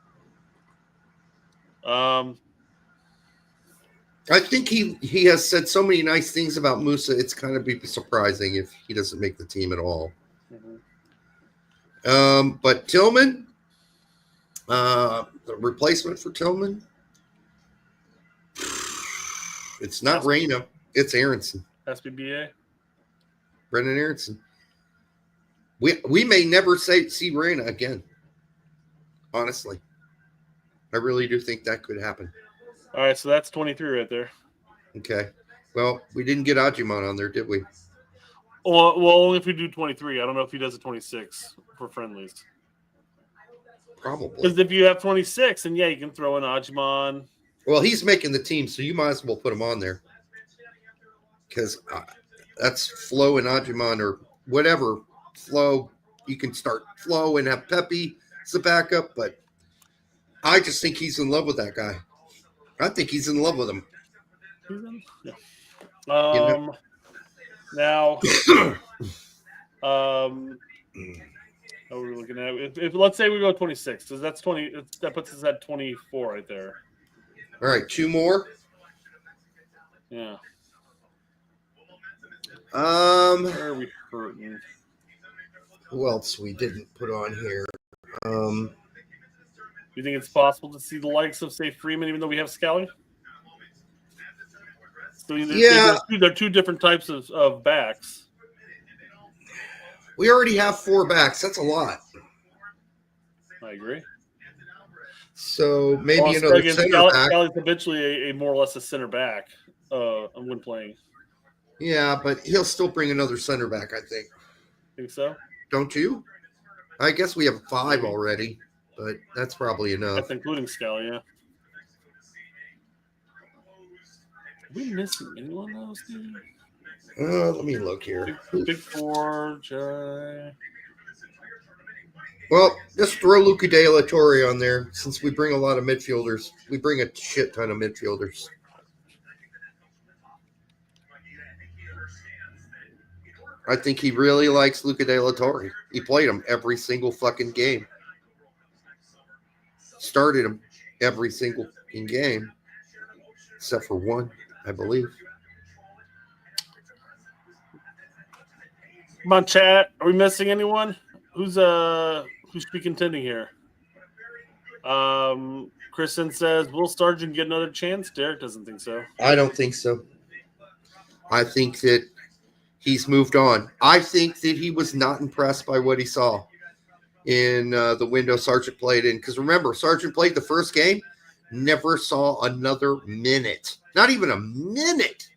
I think he has said so many nice things about Musa. It's kind of be surprising if he doesn't make the team at all. Mm-hmm. But Tillman, the replacement for Tillman, it's not Reyna. It's Aronson. SBBA. Brendan Aronson. We may never see Reyna again. Honestly, I really do think that could happen. All right, so that's 23 right there. Okay. Well, we didn't get Ajimon on there, did we? Well, only if we do 23. I don't know if he does a 26 for friendlies. Probably. Because if you have 26, then you can throw in Ajimon. Well, he's making the team, so you might as well put him on there. Because that's Flo and Ajimon or whatever. Flo, you can start Flo and have Pepe as a backup, but I just think he's in love with that guy. I think he's in love with him. Yeah. Now, how are we looking at? If let's say we go 26, because that's 20. That puts us at 24 right there. All right, two more. Yeah. Where are we hurting? Who else we didn't put on here? You think it's possible to see the likes of, say, Freeman, even though we have Scally? So they're two different types of backs. We already have four backs. That's a lot. I agree. So maybe another center back. Scally's eventually a more or less a center back when playing. Yeah, but he'll still bring another center back, I think. Think so? Don't you? I guess we have 5 already, but that's probably enough. That's including Scally, yeah. Are we missing anyone else, dude? Let me look here. Big Four, Jai. Well, just throw Luca De La Torre on there since we bring a lot of midfielders. We bring a shit ton of midfielders. I think he really likes Luca De La Torre. He played him every single fucking game. started him every single game, except for one, I believe. Come on, chat. Are we missing anyone? Who's should be contending here? Kristen says, will Sargent get another chance? Derek doesn't think so. I don't think so. I think that he's moved on. I think that he was not impressed by what he saw in the window Sargent played in. Because remember, Sargent played the first game, never saw another minute. Not even a minute.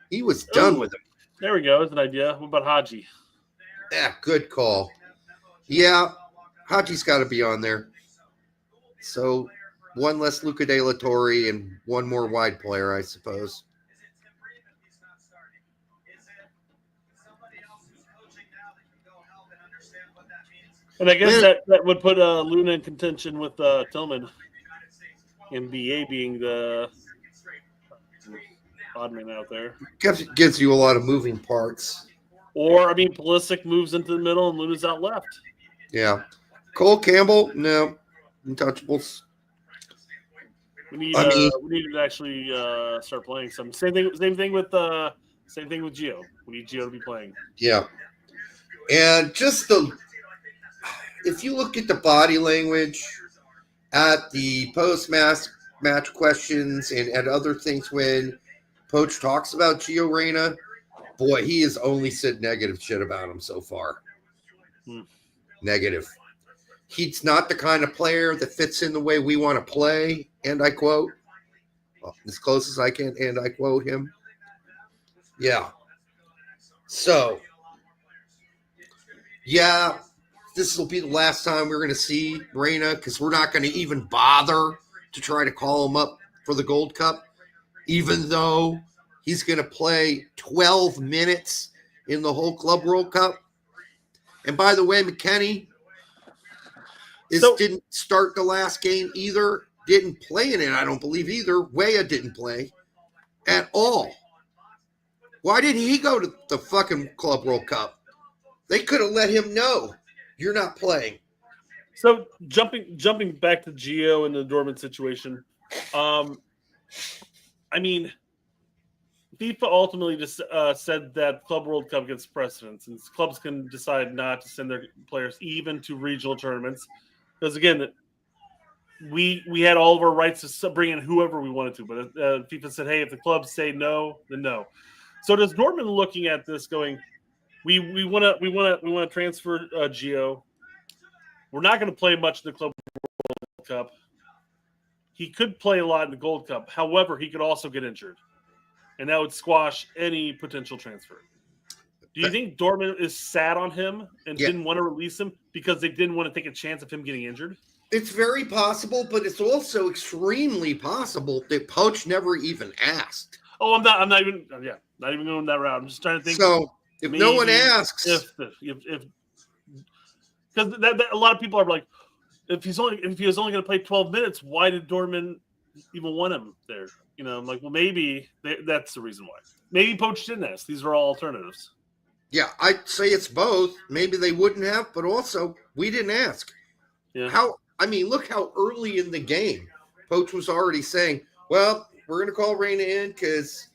He was done with him. There we go. That's an idea. What about Haji? Yeah, good call. Yeah, Haji's got to be on there. So one less Luca De La Torre and one more wide player, I suppose. And I guess that would put Luna in contention with Tillman. And BA being the odd man out there. Gives you a lot of moving parts. Or, Pulisic moves into the middle and Luna's out left. Yeah. Cole Campbell, no. Untouchables. We need to actually start playing some. Same thing with Gio. We need Gio to be playing. Yeah. And just if you look at the body language at the post-match questions and at other things when Poach talks about Gio Reyna, boy, he has only said negative shit about him so far. Negative. He's not the kind of player that fits in the way we want to play, and I quote, as close as I can, and I quote him. Yeah. So, yeah, this will be the last time we're going to see Reyna because we're not going to even bother to try to call him up for the Gold Cup, even though he's going to play 12 minutes in the whole Club World Cup. And by the way, McKenny didn't start the last game either, didn't play in it, I don't believe either. Weah didn't play at all. Why did he go to the fucking Club World Cup? They could have let him know you're not playing. So jumping back to Gio and the Dortmund situation, FIFA ultimately just said that Club World Cup gets precedence, and clubs can decide not to send their players even to regional tournaments. Because again, we had all of our rights to bring in whoever we wanted to, but FIFA said, "Hey, if the clubs say no, then no." So does Dortmund looking at this going, we want to transfer Gio. We're not going to play much in the Club World Cup. He could play a lot in the Gold Cup. However, he could also get injured, and that would squash any potential transfer. Do you think Dortmund is sad on him and didn't want to release him because they didn't want to take a chance of him getting injured? It's very possible, but it's also extremely possible that Poach never even asked. Oh, I'm not even going that route. I'm just trying to think. So if no one asks, because a lot of people are like, if he was only going to play 12 minutes, why did Dortmund even want him there? I'm like, well, maybe that's the reason why. Maybe Poach didn't ask. These are all alternatives. Yeah, I'd say it's both. Maybe they wouldn't have, but also we didn't ask. Yeah. Look how early in the game Poach was already saying, well, we're going to call Reyna in because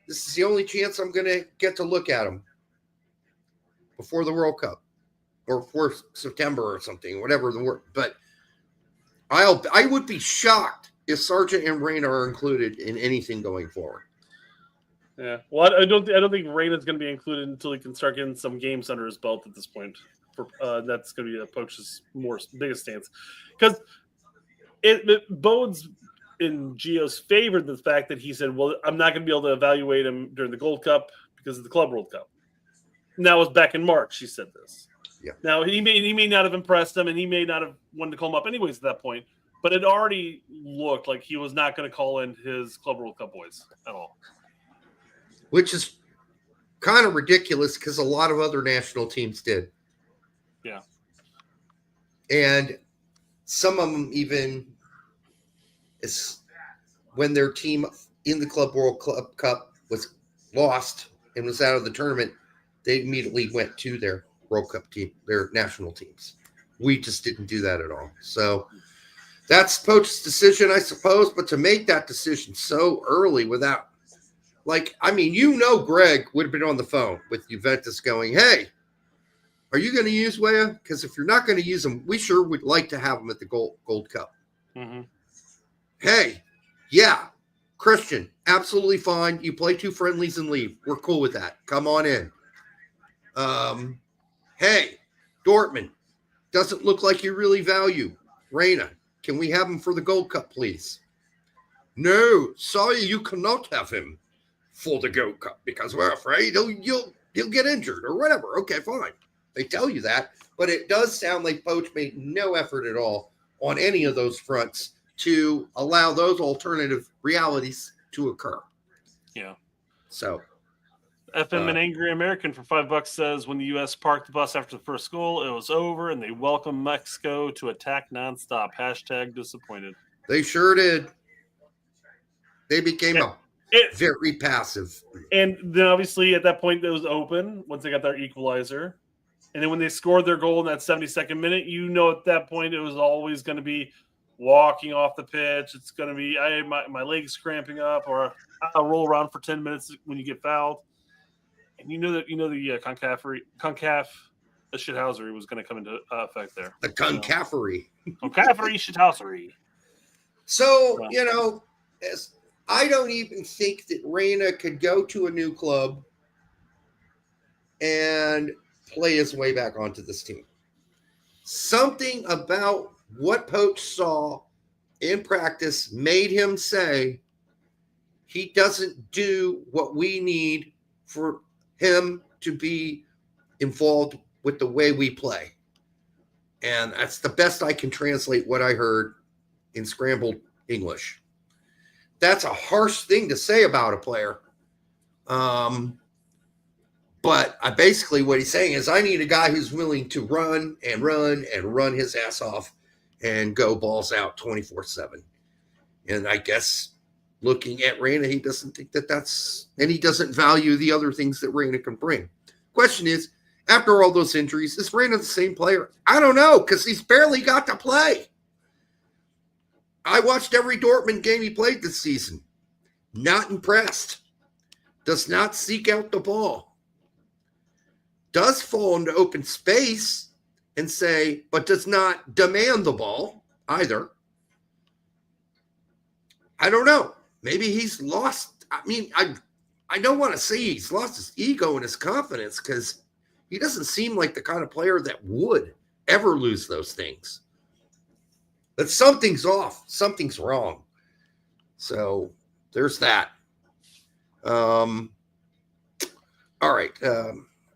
this is the only chance I'm going to get to look at him before the World Cup or before September or something, whatever the word. But I would be shocked if Sargent and Reyna are included in anything going forward. Yeah, well, I don't think Reyna's going to be included until he can start getting some games under his belt at this point. That's going to be Poach's biggest stance, because it bodes in Gio's favor the fact that he said, "Well, I'm not going to be able to evaluate him during the Gold Cup because of the Club World Cup." And that was back in March. He said this. Yeah. Now he may not have impressed him, and he may not have wanted to call him up anyways at that point. But it already looked like he was not going to call in his Club World Cup boys at all. Which is kind of ridiculous because a lot of other national teams did. Yeah. And some of them even, when their team in the Club World Cup was lost and was out of the tournament, they immediately went to their World Cup team, their national teams. We just didn't do that at all. So That's Poach's decision, I suppose, but to make that decision so early without, Greg would have been on the phone with Juventus going, hey, are you going to use Weah? Because if you're not going to use him, we sure would like to have him at the Gold Cup. Mm-hmm. Hey, yeah, Christian, absolutely fine. You play 2 friendlies and leave. We're cool with that. Come on in. Hey, Dortmund, doesn't look like you really value Reina. Can we have him for the Gold Cup, please? No, sorry, you cannot have him for the Gold Cup because we're afraid you'll get injured or whatever. Okay, fine. They tell you that, but it does sound like Poach made no effort at all on any of those fronts to allow those alternative realities to occur. Yeah. So, FM an Angry American for $5 says when the U.S. parked the bus after the first goal, it was over, and they welcomed Mexico to attack nonstop. # disappointed. They sure did. They became very passive. And then obviously at that point it was open once they got their equalizer. And then when they scored their goal in that 72nd minute, at that point it was always going to be walking off the pitch. It's going to be my legs cramping up, or I'll roll around for 10 minutes when you get fouled. And the CONCACAF shithousery was going to come into effect there. The CONCACAF. CONCACAF shithousery. So, I don't even think that Reina could go to a new club and play his way back onto this team. Something about what Poach saw in practice made him say he doesn't do what we need for him to be involved with the way we play. And that's the best I can translate what I heard in scrambled English. That's a harsh thing to say about a player. But basically what he's saying is I need a guy who's willing to run his ass off and go balls out 24/7. And I guess looking at Reina, he doesn't think and he doesn't value the other things that Reina can bring. Question is, after all those injuries, is Reina the same player? I don't know, because he's barely got to play. I watched every Dortmund game he played this season. Not impressed. Does not seek out the ball. Does fall into open space and but does not demand the ball either. I don't know. Maybe he's lost. I don't want to say he's lost his ego and his confidence, because he doesn't seem like the kind of player that would ever lose those things. But something's off. Something's wrong. So there's that. All right.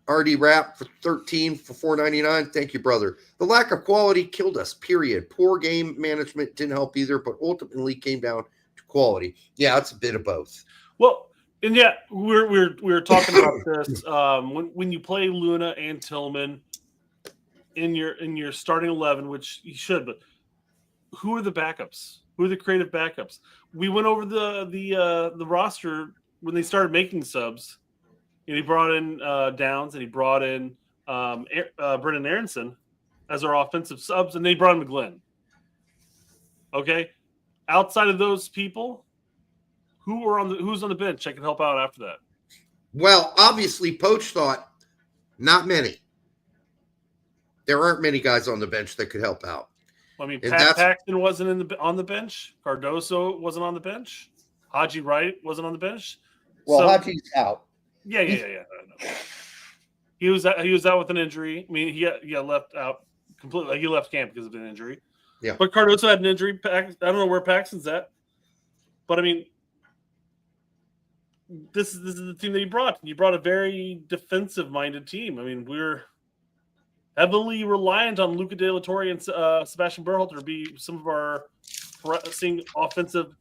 RD Rap for 13 for $4.99. Thank you, brother. The lack of quality killed us, period. Poor game management didn't help either, but ultimately came down to quality. Yeah, it's a bit of both. Well, and yeah, we're talking about this. When you play Luna and Tillman in your starting 11, which you should, but who are the backups? Who are the creative backups? We went over the roster when they started making subs. He brought in Downs, and he brought in Brendan Aronson as our offensive subs, and they brought in McGlynn. Okay, outside of those people, who's on the bench? I can help out after that. Well, obviously, Poach thought not many. There aren't many guys on the bench that could help out. I mean, Paxton wasn't on the bench. Cardoso wasn't on the bench. Haji Wright wasn't on the bench. Well, Haji's out. Yeah. No. He was out with an injury. I mean, he got left out completely. He left camp because of an injury. Yeah. But Cardoso had an injury. I don't know where Paxton's at. But I mean, this is the team that he brought. You brought a very defensive-minded team. I mean, we're heavily reliant on Luca De La Torre and Sebastian Berhalter to be some of our offensive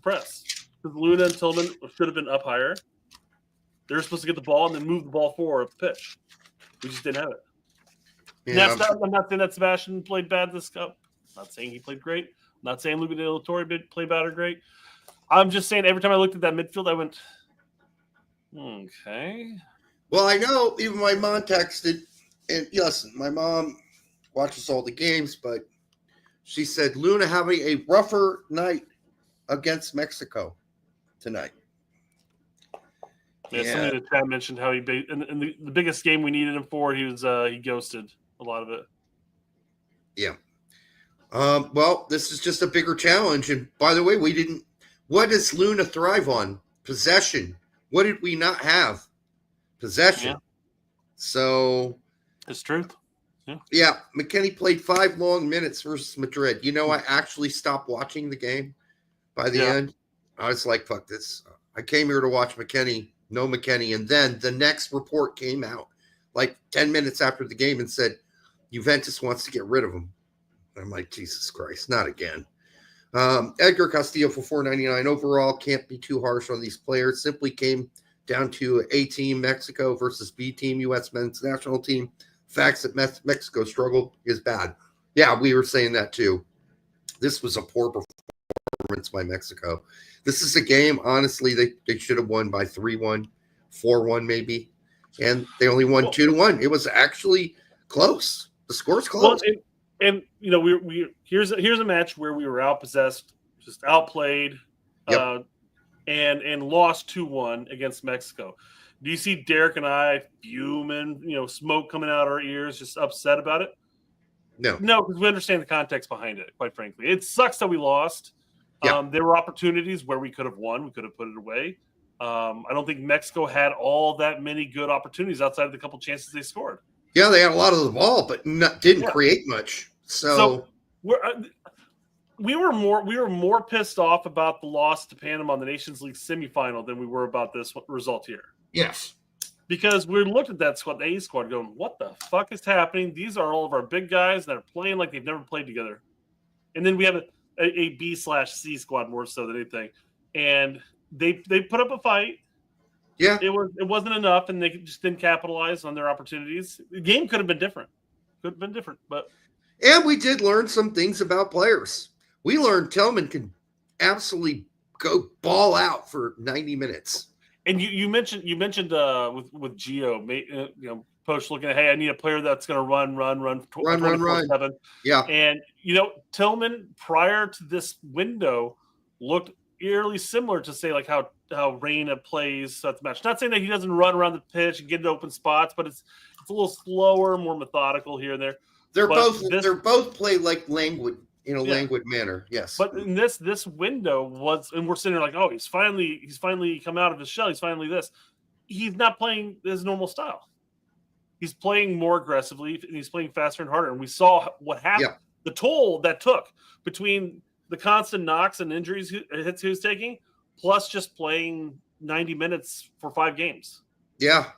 press. Because Luna and Tillman should have been up higher. They were supposed to get the ball and then move the ball forward up the pitch. We just didn't have it. Yeah. I'm not saying that Sebastian played bad this cup. I'm not saying he played great. I'm not saying Luca De La Torre played bad or great. I'm just saying every time I looked at that midfield, I went, okay. Well, I know even my mom texted, and listen, my mom watches all the games, but She said Luna having a rougher night against Mexico tonight. Yeah, somebody in the chat mentioned how in the biggest game we needed him for, he ghosted a lot of it. Yeah. Well, this is just a bigger challenge. And by the way, what does Luna thrive on? Possession. What did we not have? Possession. Yeah. So. It's truth. Yeah. McKenny played 5 long minutes versus Madrid. I actually stopped watching the game by the end. I was like, fuck this. I came here to watch McKenny. No McKenny. And then the next report came out like 10 minutes after the game and said, Juventus wants to get rid of him. I'm like, Jesus Christ, not again. Edgar Castillo for $4.99 overall. Can't be too harsh on these players. Simply came down to A team Mexico versus B team U.S. men's national team. Facts that Mexico struggled is bad. Yeah, we were saying that too. This was a poor performance by Mexico. This is a game, honestly, they should have won by 3-1, 4-1 maybe. And they only won 2-1. It was actually close. The score's close. Well, and here's a match where we were outpossessed, just outplayed, and lost 2-1 against Mexico. Do you see Derek and I fuming, smoke coming out our ears, just upset about it? No, because we understand the context behind it, quite frankly. It sucks that we lost. Yeah. There were opportunities where we could have won. We could have put it away. I don't think Mexico had all that many good opportunities outside of the couple chances they scored. Yeah, they had a lot of the ball, but didn't create much. So we were more pissed off about the loss to Panama in the Nations League semifinal than we were about this result here. Yes. Because we looked at that squad, the A squad, going, what the fuck is happening? These are all of our big guys that are playing like they've never played together. And then we have a B/C squad more so than anything. And they put up a fight. Yeah. It wasn't enough, and they just didn't capitalize on their opportunities. The game could have been different. And we did learn some things about players. We learned Tillman can absolutely go ball out for 90 minutes. And you mentioned with Gio, Post looking at, hey, I need a player that's going to run. 24/7. Yeah. And Tillman prior to this window looked eerily similar to say like how Reyna plays at the match. Not saying that he doesn't run around the pitch and get into open spots, but it's a little slower, more methodical here and there. They're both play like languid in a languid manner. Yes. But in this window was, and we're sitting there like, oh, he's finally come out of his shell. He's finally this. He's not playing his normal style. He's playing more aggressively and he's playing faster and harder. And we saw what happened, the toll that took between the constant knocks and injuries hits he was taking, plus just playing 90 minutes for 5 games. Yeah.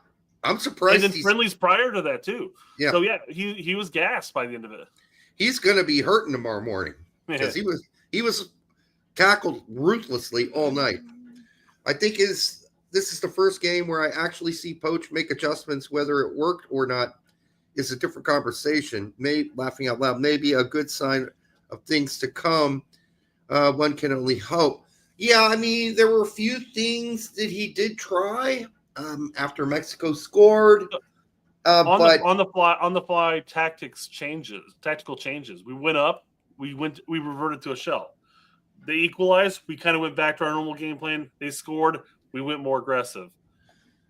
I'm surprised. And then friendlies prior to that too. Yeah. So he was gassed by the end of it. He's going to be hurting tomorrow morning because he was tackled ruthlessly all night. I think this is the first game where I actually see Poach make adjustments. Whether it worked or not is a different conversation. Laughing out loud, maybe a good sign of things to come. One can only hope. Yeah, I mean, there were a few things that he did try after Mexico scored. On the fly tactical changes. We went up, we reverted to a shell. They equalized, we kind of went back to our normal game plan. They scored, we went more aggressive.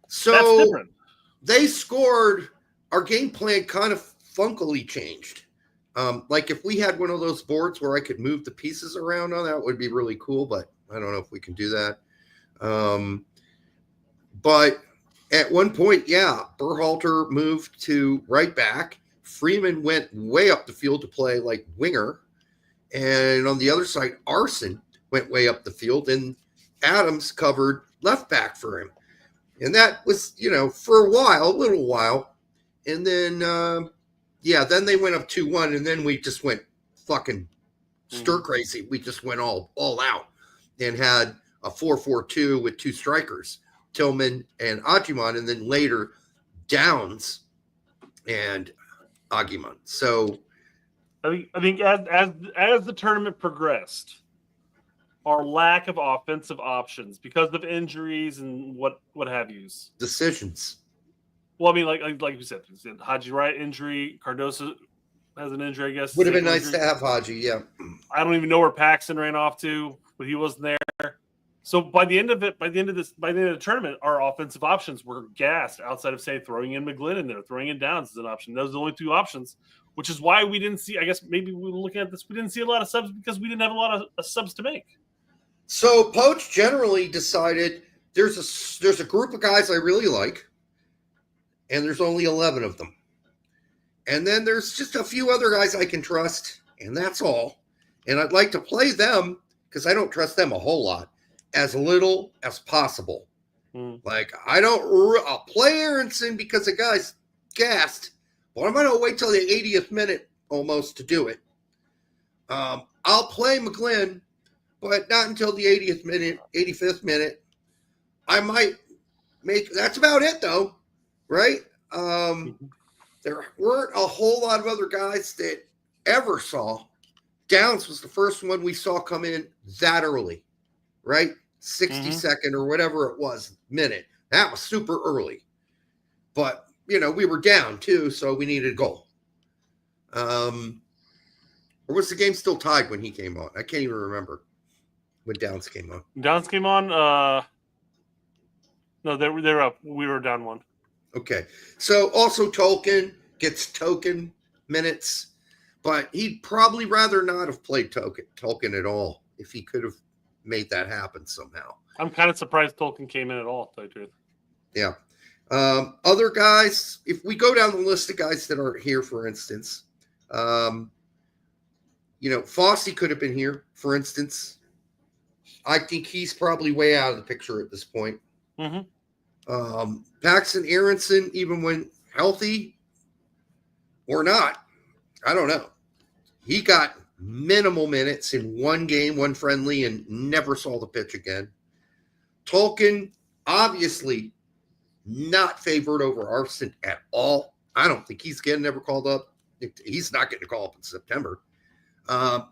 So that's different. They scored, our game plan kind of funkily changed. Like if we had one of those boards where I could move the pieces around on that would be really cool, but I don't know if we can do that. But at one point, Berhalter moved to right back. Freeman went way up the field to play like winger. And on the other side, Arson went way up the field, and Adams covered left back for him. And that was, for a little while. And then, then they went up 2-1, and then we just went fucking stir crazy. We just went all out and had a 4-4-2 with 2 strikers. Tillman and Aguiman, and then later Downs and Aguiman. So I think as the tournament progressed, our lack of offensive options because of injuries and what have yous. Decisions. Well, I mean, like you said, Haji Wright injury, Cardoso has an injury, I guess. Would have been nice to have Haji, yeah. I don't even know where Paxton ran off to, but he wasn't there. So by the end of the tournament, our offensive options were gassed outside of, say, throwing in McGlynn in there, throwing in Downs as an option. Those are the only two options, which is why we didn't see, I guess maybe we were looking at this, we didn't see a lot of subs because we didn't have a lot of subs to make. So Poach generally decided there's a group of guys I really like, and there's only 11 of them. And then there's just a few other guys I can trust, and that's all. And I'd like to play them, because I don't trust them a whole lot, as little as possible. Like, I'll play Aronson because the guy's gassed, but I'm going to wait till the 80th minute almost to do it. I'll play McGlynn, but not until the 80th minute, 85th minute. I might that's about it though, right? There weren't a whole lot of other guys that ever saw. Downs was the first one we saw come in that early, right? 62nd or whatever it was minute. That was super early. But, we were down too, so we needed a goal. Or was the game still tied when he came on? I can't even remember when Downs came on. Downs came on. No, they were up. We were down 1. Okay. So also Tolkien gets token minutes, but he'd probably rather not have played Tolkien at all if he could have made that happen somehow. I'm kind of surprised Tolkien came in at all, to tell you the truth. Yeah. Other guys, if we go down the list of guys that aren't here, for instance, Fossey could have been here, for instance. I think he's probably way out of the picture at this point. Paxton Aronson, even when healthy or not, I don't know. He got minimal minutes in one game, one friendly, and never saw the pitch again. Tolkien, obviously not favored over Arson at all. I don't think he's getting ever called up. He's not getting a call up in September. The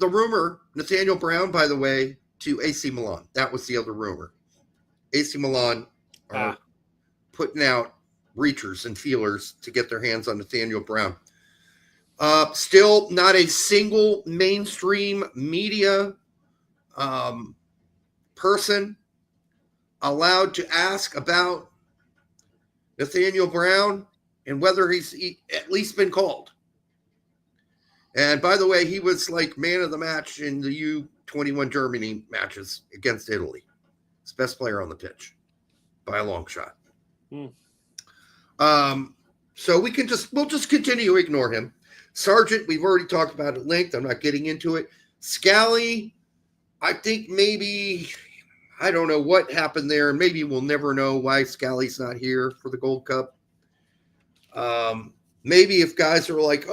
rumor, Nathaniel Brown, by the way, to AC Milan. That was the other rumor. AC Milan are putting out reachers and feelers to get their hands on Nathaniel Brown. Still not a single mainstream media person allowed to ask about Nathaniel Brown and whether he's at least been called. And by the way, he was like man of the match in the U21 Germany matches against Italy. He's best player on the pitch by a long shot. So we'll just continue to ignore him. Sargent, we've already talked about at length. I'm not getting into it. Scally, I think maybe, I don't know what happened there. Maybe we'll never know why Scally's not here for the Gold Cup. Maybe if guys are like,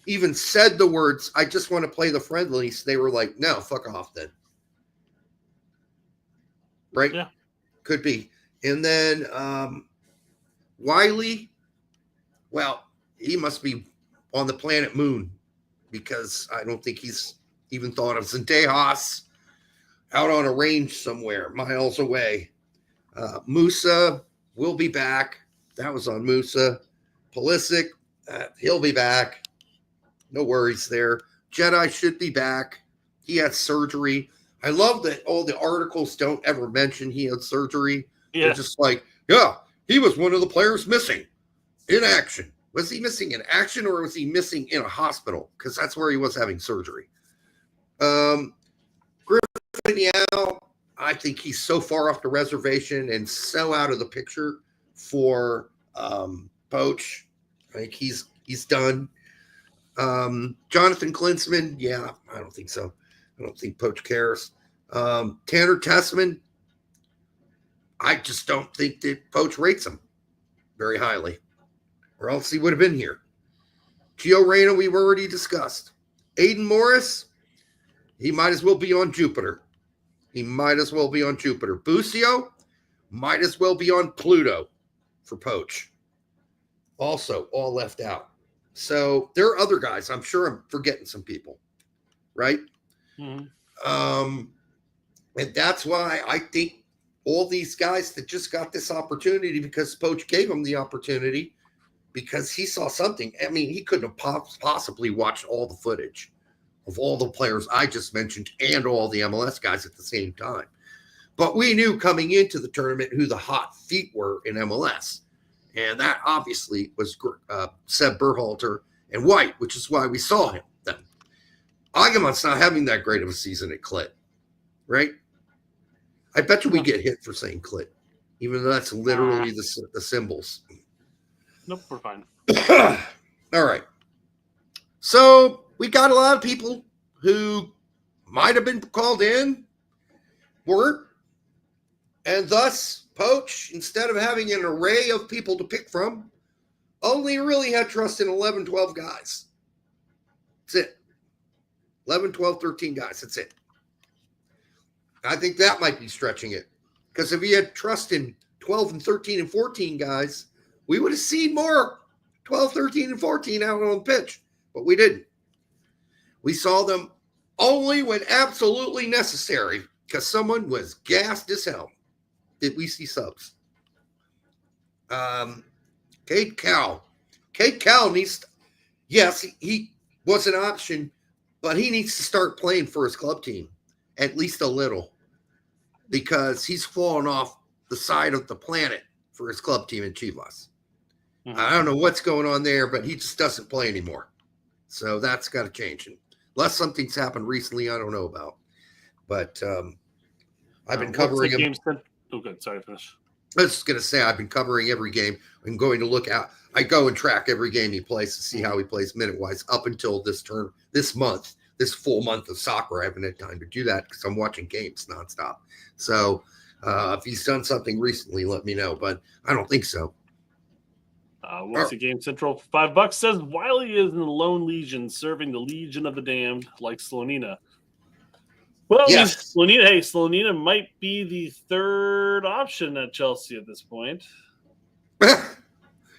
even said the words, I just want to play the friendlies, they were like, no, fuck off then. Right? Yeah. Could be. And then Wiley, well, he must be on the planet Moon because I don't think he's even thought of Zendejas out on a range somewhere, miles away. Musa will be back. That was on Musa. Pulisic, he'll be back. No worries there. Jedi should be back. He had surgery. I love that all the articles don't ever mention he had surgery. Yeah. They're just like, he was one of the players missing in action. Was he missing in action or was he missing in a hospital? Because that's where he was having surgery. Griffin, I think he's so far off the reservation and so out of the picture for Poach. I think he's done. Jonathan Klinsman, I don't think so. I don't think Poach cares. Tanner Tessman, I just don't think that Poach rates him very highly, or else he would have been here. Gio Reyna, we've already discussed. Aiden Morris, he might as well be on Jupiter. Busio might as well be on Pluto for Poach. Also, all left out. So there are other guys. I'm sure I'm forgetting some people, right? And that's why I think all these guys that just got this opportunity because Poach gave them the opportunity because he saw something. I mean, he couldn't have possibly watched all the footage of all the players I just mentioned and all the MLS guys at the same time. But we knew coming into the tournament who the hot feet were in MLS. And that obviously was Seb Berhalter and White, which is why we saw him then. Aguimon's not having that great of a season at Clit, right? I bet you we get hit for saying Clit, even though that's literally the symbols. Nope, we're fine. All right. So we got a lot of people who might have been called in, weren't, and thus Poach, instead of having an array of people to pick from, only really had trust in 11, 12 guys. That's it. 11, 12, 13 guys. That's it. I think that might be stretching it. Because if he had trust in 12 and 13 and 14 guys, we would have seen more 12, 13, and 14 out on the pitch. But we didn't. We saw them only when absolutely necessary because someone was gassed as hell. Did we see subs? Cade Cowell. Cade Cowell needs to, yes, he was an option, but he needs to start playing for his club team, at least a little, because he's fallen off the side of the planet for his club team in Chivas. Mm-hmm. I don't know what's going on there, but he just doesn't play anymore. So that's got to change. Unless something's happened recently I don't know about. But I've been covering him. Oh, good. Sorry, finish. I was just going to say I've been covering every game. I'm going to look out. I go and track every game he plays to see how he plays minute-wise up until this full month of soccer. I haven't had time to do that because I'm watching games nonstop. So if he's done something recently, let me know. But I don't think so. What's the Game Central? $5 says Wiley is in the Lone Legion, serving the Legion of the Damned like Slonina. Well, yes. Slonina might be the third option at Chelsea at this point.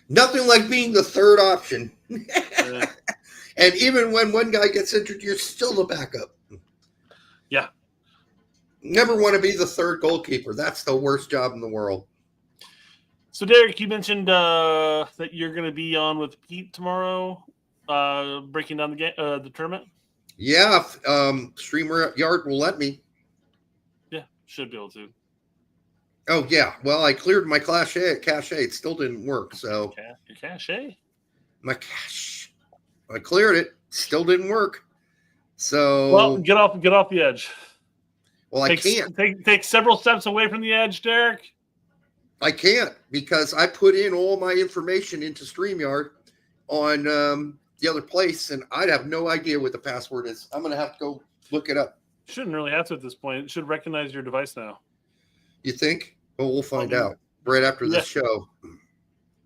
Nothing like being the third option. And even when one guy gets injured, you're still the backup. Yeah. Never want to be the third goalkeeper. That's the worst job in the world. So, Derek, you mentioned that you're going to be on with Pete tomorrow, breaking down the tournament. Yeah, StreamYard will let me. Yeah, should be able to. Oh, yeah. Well, I cleared my cache. It still didn't work, so. Your cache? My cache. I cleared it. Still didn't work. So. Well, get off the edge. Well, I can't. Take several steps away from the edge, Derek. I can't because I put in all my information into StreamYard on the other place, and I'd have no idea what the password is. I'm going to have to go look it up. Shouldn't really have to at this point. It should recognize your device now. You think? Well, we'll find out right after this show. I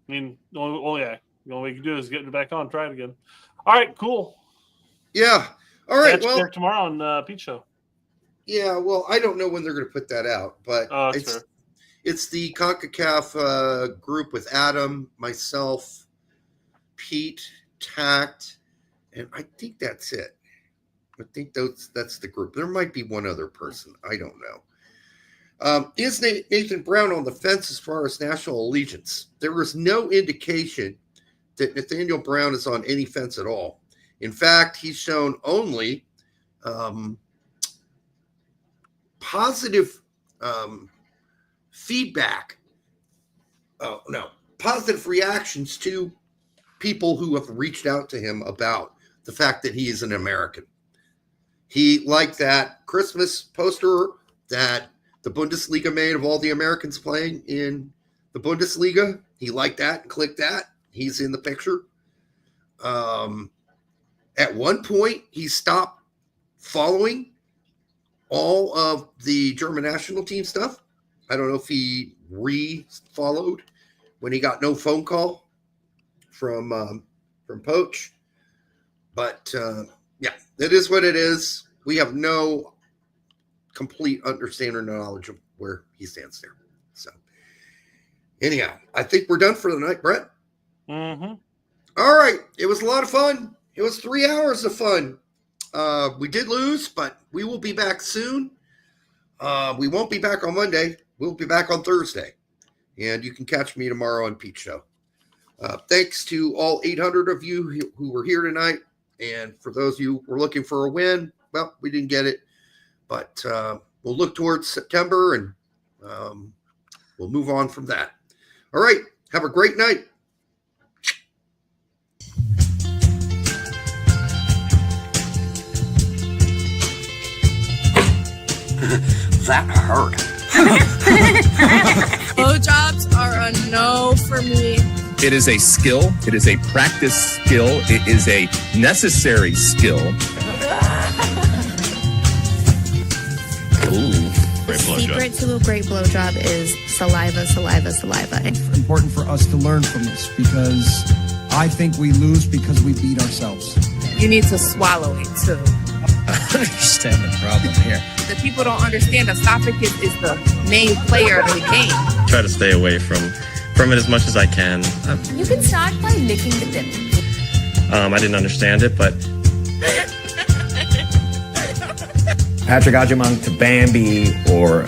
mean, the only way you can do is get it back on. Try it again. All right, cool. Yeah. All right. Well, tomorrow on Pete's show. Yeah. Well, I don't know when they're going to put that out, but it's the CONCACAF group with Adam, myself, Pete, Tact, and I think that's it. I think that's the group. There might be one other person. I don't know. Is Nathan Brown on the fence as far as national allegiance? There was no indication that Nathaniel Brown is on any fence at all. In fact, he's shown only positive feedback. Positive reactions to people who have reached out to him about the fact that he is an American. He liked that Christmas poster that the Bundesliga made of all the Americans playing in the Bundesliga. He liked that and clicked that. He's in the picture. At one point, he stopped following all of the German national team stuff. I don't know if he re-followed when he got no phone call from Poach. But, yeah, it is what it is. We have no complete understanding or knowledge of where he stands there. So, anyhow, I think we're done for the night, Brett. Mm-hmm. All right. It was a lot of fun. It was 3 hours of fun. We did lose, but we will be back soon. We won't be back on Monday. We'll be back on Thursday. And you can catch me tomorrow on Pete's show. Thanks to all 800 of you who were here tonight. And for those of you who were looking for a win, well, we didn't get it. But we'll look towards September and we'll move on from that. All right. Have a great night. That hurt. Blowjobs are a no for me. It is a skill. It is a practice skill. It is a necessary skill. The secret to a great blowjob is saliva, saliva, saliva. It's important for us to learn from this because I think we lose because we beat ourselves. You need to swallow it too. I don't understand the problem here. The people don't understand esophagus is the main player of the game. Try to stay away from it as much as I can. You can start by licking the tip. I didn't understand it, but Patrick Ajamong to Bambi or